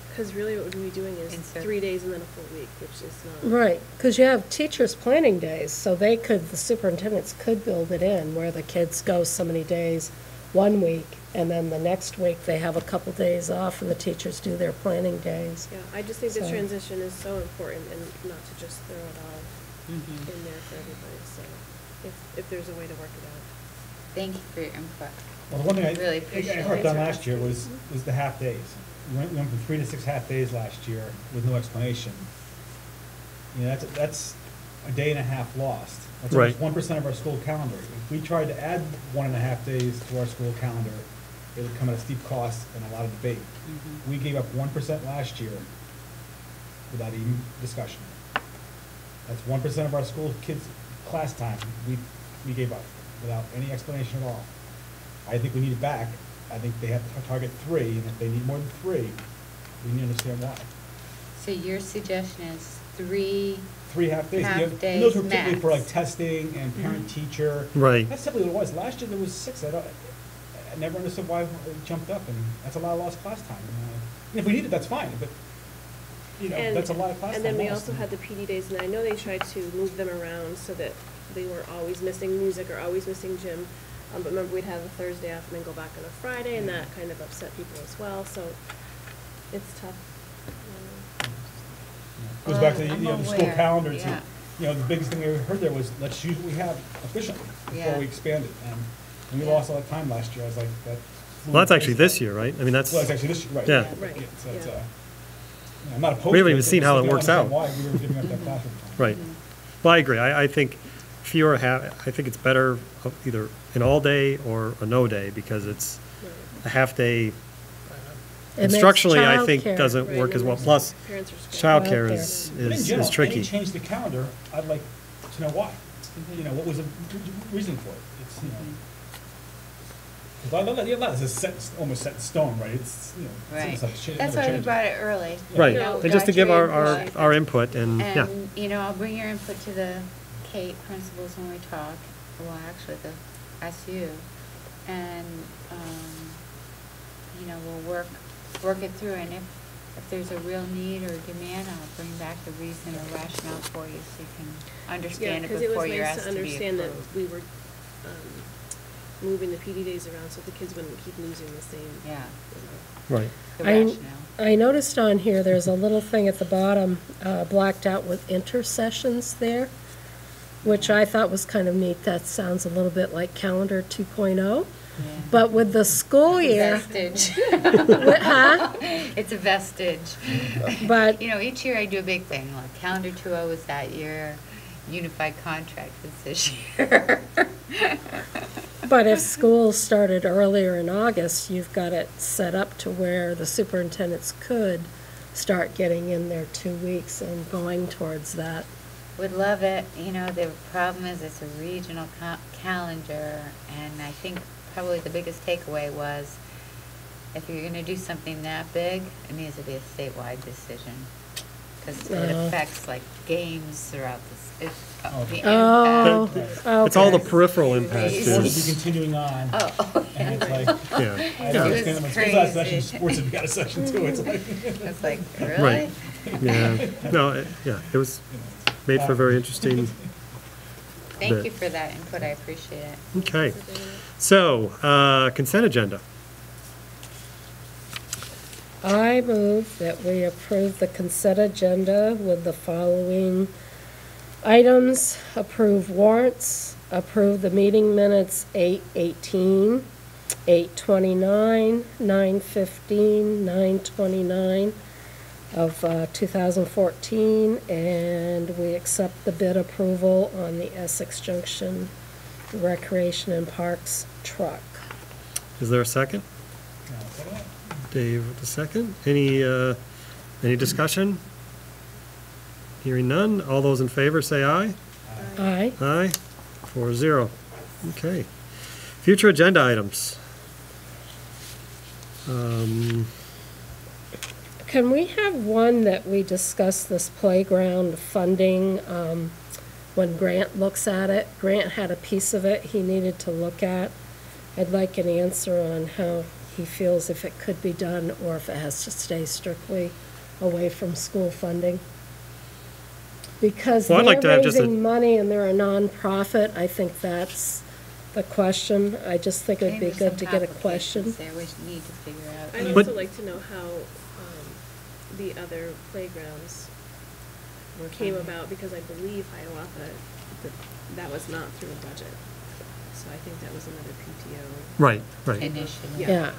Because really what we'd be doing is 3 days and then a full week, which is not. Right, because you have teachers' planning days, so they could, the superintendents could build it in where the kids go so many days 1 week, and then the next week they have a couple days off and the teachers do their planning days. Yeah, I just think the So- transition is so important and not to just throw it all Mhm. in there for everybody, so if there's a way to work it out. Thank you for your input. Well, the one thing I Really appreciate I heard it. done last year was the half days. We went from 3 to 6 half days last year with no explanation. You know, that's a day and a half lost. That's Right. almost 1% of our school calendar. If we tried to add 1.5 days to our school calendar, it would come at a steep cost and a lot of debate. Mm-hmm. We gave up 1% last year without even discussion. That's 1% of our school kids' class time we gave up without any explanation at all. I think we need it back. I think they have to target 3, and if they need more than 3, we need to understand why. So your suggestion is 3 3 half days. half And days those were typically for like max. testing and parent-teacher. Right. That's simply what it was. Last year there was 6. I never understood why it jumped up, and that's a lot of lost class time. And if we need it, that's fine, but, you know, And- that's a lot of class time And then we lost. also had the PD days, and I know they tried to move them around so that they were always missing music or always missing gym. But remember, we'd have a Thursday off and then go back on a Friday, and that kind of upset people as well, so it's tough. Goes back to, I'm the school aware, calendar too. yeah. You know, the biggest thing we heard there was, let's use what we have efficiently Yeah. before we expand it. And we lost a lot of time last year. I was like, that. Well, that's actually this year, right? I mean, that's. Well, it's actually this year, right. Yeah. Right, So it's, yeah. I'm not opposed We haven't to even seen how it works out. Why we were giving up that classroom time. Right. Well, I agree. I think fewer I think it's better either an all-day or a no-day, because it's a half-day. It makes Instructionally, I think, childcare- doesn't Right, work as well. numbers. Plus, Parents are scrambling. childcare Childcare. is But in general, tricky. any change to the calendar, I'd like to know why. You know, what was the reason for it? It's, you know. Because I love that, it's almost set in stone, right? It's, you know. Right. It's like That's never why we change. brought it early. Right. You know, And just to got give your our input. input and, yeah. And, you know, I'll bring your input to the Kate principals when we talk, well, actually, the SU. And, you know, we'll work it through, and if there's a real need or demand, I'll bring back the reason or rationale for you so you can understand it before you're asked to be approved. Yeah, because it was nice to understand that we were moving the PD days around so the kids wouldn't keep losing the same. Yeah. Right. The rationale. I noticed on here, there's a little thing at the bottom, blacked out with intercessions there, which I thought was kind of neat. That sounds a little bit like calendar 2.0. Yeah. But with the school year. Vestige. Huh? It's a vestige. But. You know, each year I do a big thing, like calendar 2.0 was that year, unified contract was this year. But if school started earlier in August, you've got it set up to where the superintendents could start getting in their 2 weeks and going towards that. Would love it. You know, the problem is it's a regional calendar, and I think probably the biggest takeaway was if you're going to do something that big, it needs to be a statewide decision. Because it affects like games throughout the impact. It's all the peripheral impacts. Sports will be continuing on. Oh, and it's like, yeah. I understand when schools have sessions, sports have got a section too. It's like, it's like, really? Right. Yeah. No, it was made for a very interesting Thank bit. you for that input. I appreciate it. Okay. So, consent agenda. I move that we approve the consent agenda with the following items. Approve warrants, approve the meeting minutes 8/18, 8/29, 9/15, 9/29 of 2014, and we accept the bid approval on the Essex Junction Recreation and Parks truck. Is there a second? Dave with the second. Any discussion? Hearing none. All those in favor say aye. Aye. Aye. 4-0. Okay. Future agenda items. Can we have one that we discuss this playground funding when Grant looks at it? Grant had a piece of it he needed to look at. I'd like an answer on how he feels if it could be done or if it has to stay strictly away from school funding. Because Well, I'd like to they're have just a- raising money and they're a nonprofit, I think that's the question. I just think it'd be Maybe good to some get a question. complications there we need to figure out. I'd But- also like to know how the other playgrounds came about, because I believe Hiawatha, that was not through a budget. So I think that was another PTO. Right, right. Initiative. Yeah,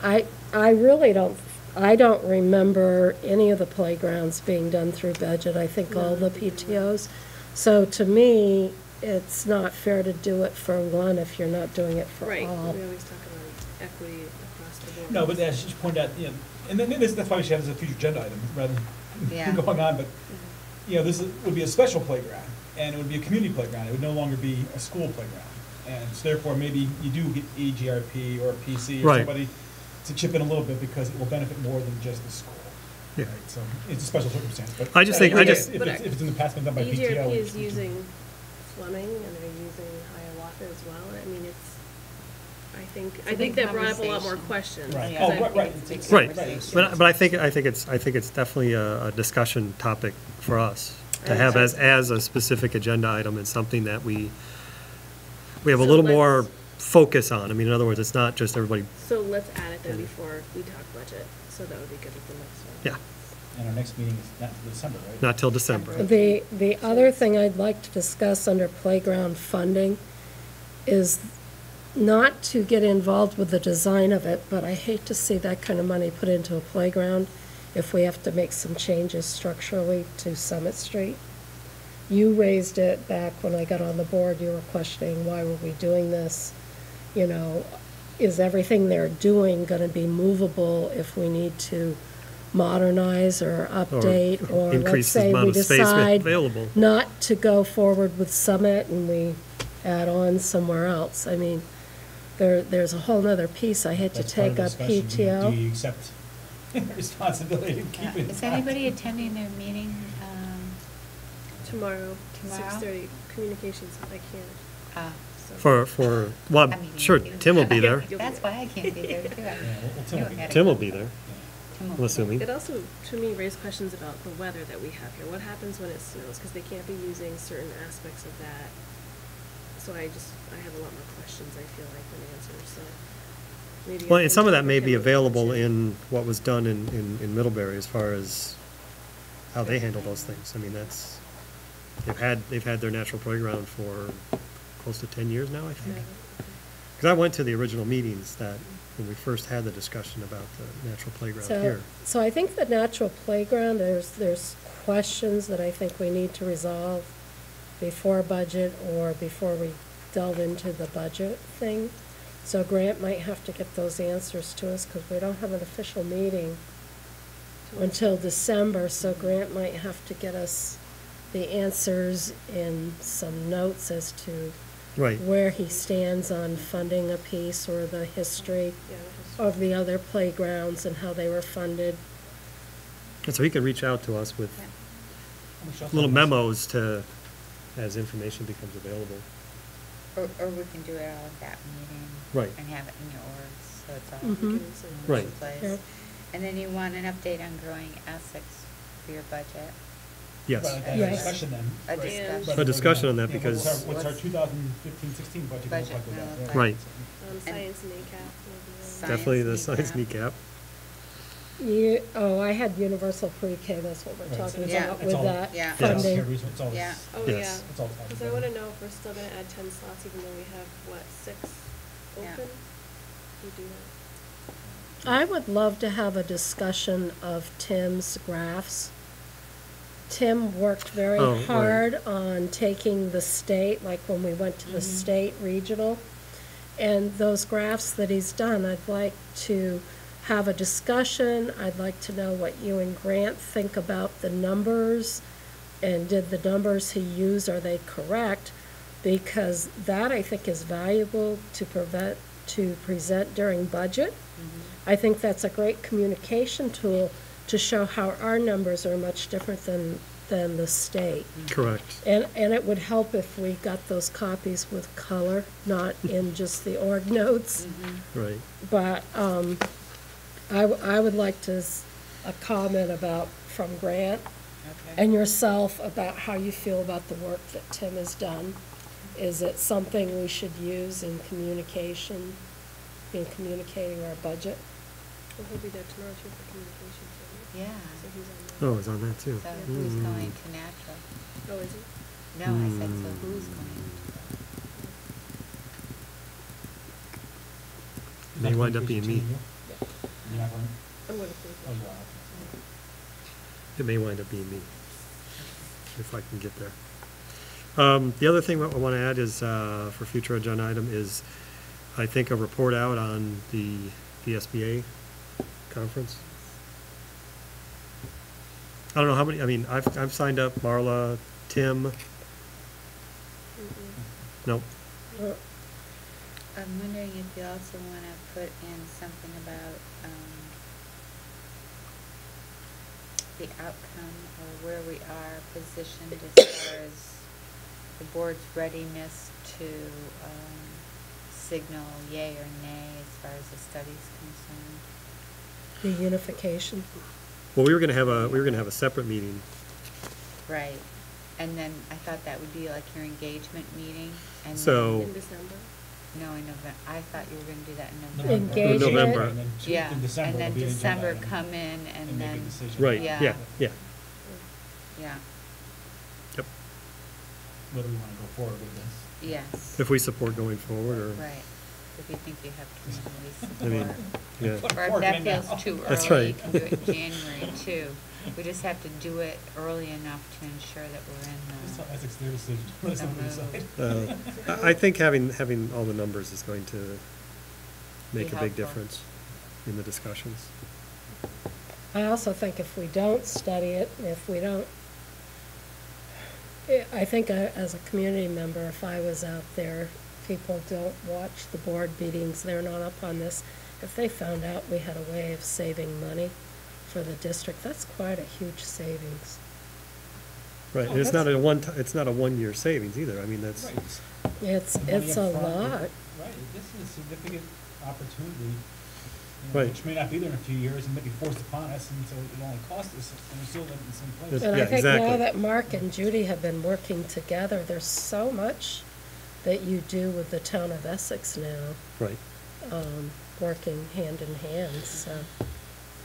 I really don't remember any of the playgrounds being done through budget. I think all the PTOs. So to me, it's not fair to do it for one if you're not doing it for Right, all. we always talk about equity across the board. no, but as you pointed out, you know, and then that's why we should have this as a future agenda item rather Yeah. than going on. But you know, would be a special playground, and it would be a community playground. It would no longer be a school playground, and so therefore maybe you do get EGRP or PC or Right. somebody to chip in a little bit because it will benefit more than just the school. Yeah. Right? So it's a special circumstance. But I just think- agree I just- if it's in the past been done by PTO. EGRP is using Fleming and they're using Hiawatha as well. I mean, I think that brought up a lot more questions. Right. because Oh, I right, think it's right. Right, conversation. but I think it's definitely a discussion topic for us to have as a specific agenda item and something that we have a So little more let's- focus on. I mean, in other words, it's not just everybody, So let's add it then before we talk budget, so that would be good at the next one. yeah, And our next meeting is not until December, right? not till December. The other thing I'd like to discuss under playground funding is not to get involved with the design of it, but I hate to see that kind of money put into a playground if we have to make some changes structurally to Summit Street. You raised it back when I got on the board, you were questioning, why were we doing this? You know, is everything they're doing gonna be movable if we need to modernize or update? Or let's increase the say amount we of space decide available. not to go forward with Summit and we add on somewhere else. I mean, there's a whole nother piece. I hate to That's part of take the up discussion. Do PTO. you accept responsibility to keep it? Is anybody attending their meeting? Tomorrow, Tomorrow? 6:30, communications, I can't. For, well, I mean, sure, you- Tim will be there. That's why I can't be there too. Tim will be there, I'm assuming. It also, to me, raised questions about the weather that we have here. What happens when it snows? Because they can't be using certain aspects of that so I have a lot more questions, I feel like, than answers, so maybe. Well, I and can some of that talk may with be him about available budget. in what was done in Middlebury as far as how they handle those things. I mean, that's, they've had their natural playground for close to 10 years now, I think. Yeah. Because I went to the original meetings that, when we first had the discussion about the natural playground here. So I think the natural playground, there's questions that I think we need to resolve before budget or before we delve into the budget thing. So Grant might have to get those answers to us because we don't have an official meeting until December, so Grant might have to get us the answers in some notes as to Right. where he stands on funding a piece or the history of the other playgrounds and how they were funded. And so he can reach out to us with Michelle, little thanks. memos to, as information becomes available. Or we can do it all at that meeting. Right. And have it in your orgs, so it's all Mhm. in Right. one place. Yeah. And then you want an update on growing Essex for your budget? Yes. Right, a Yes. discussion then. A Right. discussion. But A discussion on that yeah, because- What's our 2015-16 budget gonna look like with that? Yeah. Right. Science and ACAP, maybe. Definitely the science kneecap. I had universal pre-K, that's what we're Right, talking it's about all- with all- that Yeah. funding. Yes. It's all Yeah. Oh, Yes. yeah. It's all tied Because I together. want to know if we're still going to add 10 slots, even though we have, what, 6 Yeah. open? We do that. I would love to have a discussion of Tim's graphs. Tim worked very Oh, right. hard on taking the state, like when we went to the state regional. And those graphs that he's done, I'd like to have a discussion. I'd like to know what you and Grant think about the numbers. And did the numbers he used, are they correct? Because that, I think, is valuable to present during budget. I think that's a great communication tool to show how our numbers are much different than the state. Correct. And it would help if we got those copies with color, not in just the org notes. Right. But I would like a comment from Grant Okay. and yourself about how you feel about the work that Tim has done. Is it something we should use in communicating our budget? Well, he'll be there tomorrow too for communications, right? Yeah. So he's on there. Oh, it's on that too. So who's Mm. going to natural? Oh, is he? No, I said, so who's going? May wind up being me. You're not going? I'm going to please. Oh, you are, okay. It may wind up being me, if I can get there. The other thing that I want to add is, for future agenda item is, I think, a report out on the SBA conference. I don't know how many, I mean, I've signed up, Marla, Tim. Nope. I'm wondering if you also want to put in something about the outcome or where we are positioned as far as the board's readiness to signal yay or nay as far as the study's concerned. The unification. Well, we were gonna have a separate meeting. Right. And then I thought that would be like your engagement meeting and So- then, In December? no, in November. I thought you were going to do that in November. Engagement. November. And then Yeah, in December and then will be an agenda December item come in and and make a then, decision. Right, Yeah. yeah. yeah. Yep. Whether we want to go forward with this. Yes. If we support going forward, or, Right. If you think you have community I mean, support. yeah. Or if that feels too early, That's you right. can do it in January too. We just have to do it early enough to ensure that we're in It's the. Essex, their decision. Let somebody decide. I think having all the numbers is going to make Be a big helpful. difference in the discussions. I also think if we don't study it, if we don't, I think as a community member, if I was out there, people don't watch the board meetings, they're not up on this. If they found out we had a way of saving money for the district, that's quite a huge savings. Right, Oh, and it's not that's- it's not a one-year savings either. I mean, that's, Right. It's Money a up front, lot. Right, this is a significant opportunity, Right. which may not be there in a few years and may be forced upon us, and so it only costs us, and we still live in the same place. Yes. And Yeah, I think now exactly. that Mark and Judy have been working together, there's so much that you do with the town of Essex now, Right. working hand in hand, so.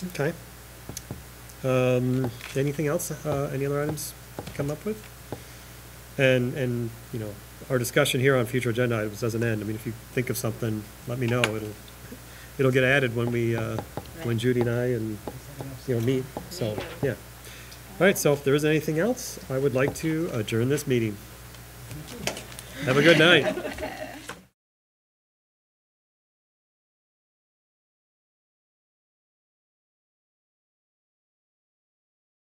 Okay. Anything else? Any other items come up with? And, you know, our discussion here on future agenda items doesn't end. I mean, if you think of something, let me know. It'll get added when we, when Judy and I and, you know, meet. So, yeah. All right, so if there isn't anything else, I would like to adjourn this meeting. Have a good night.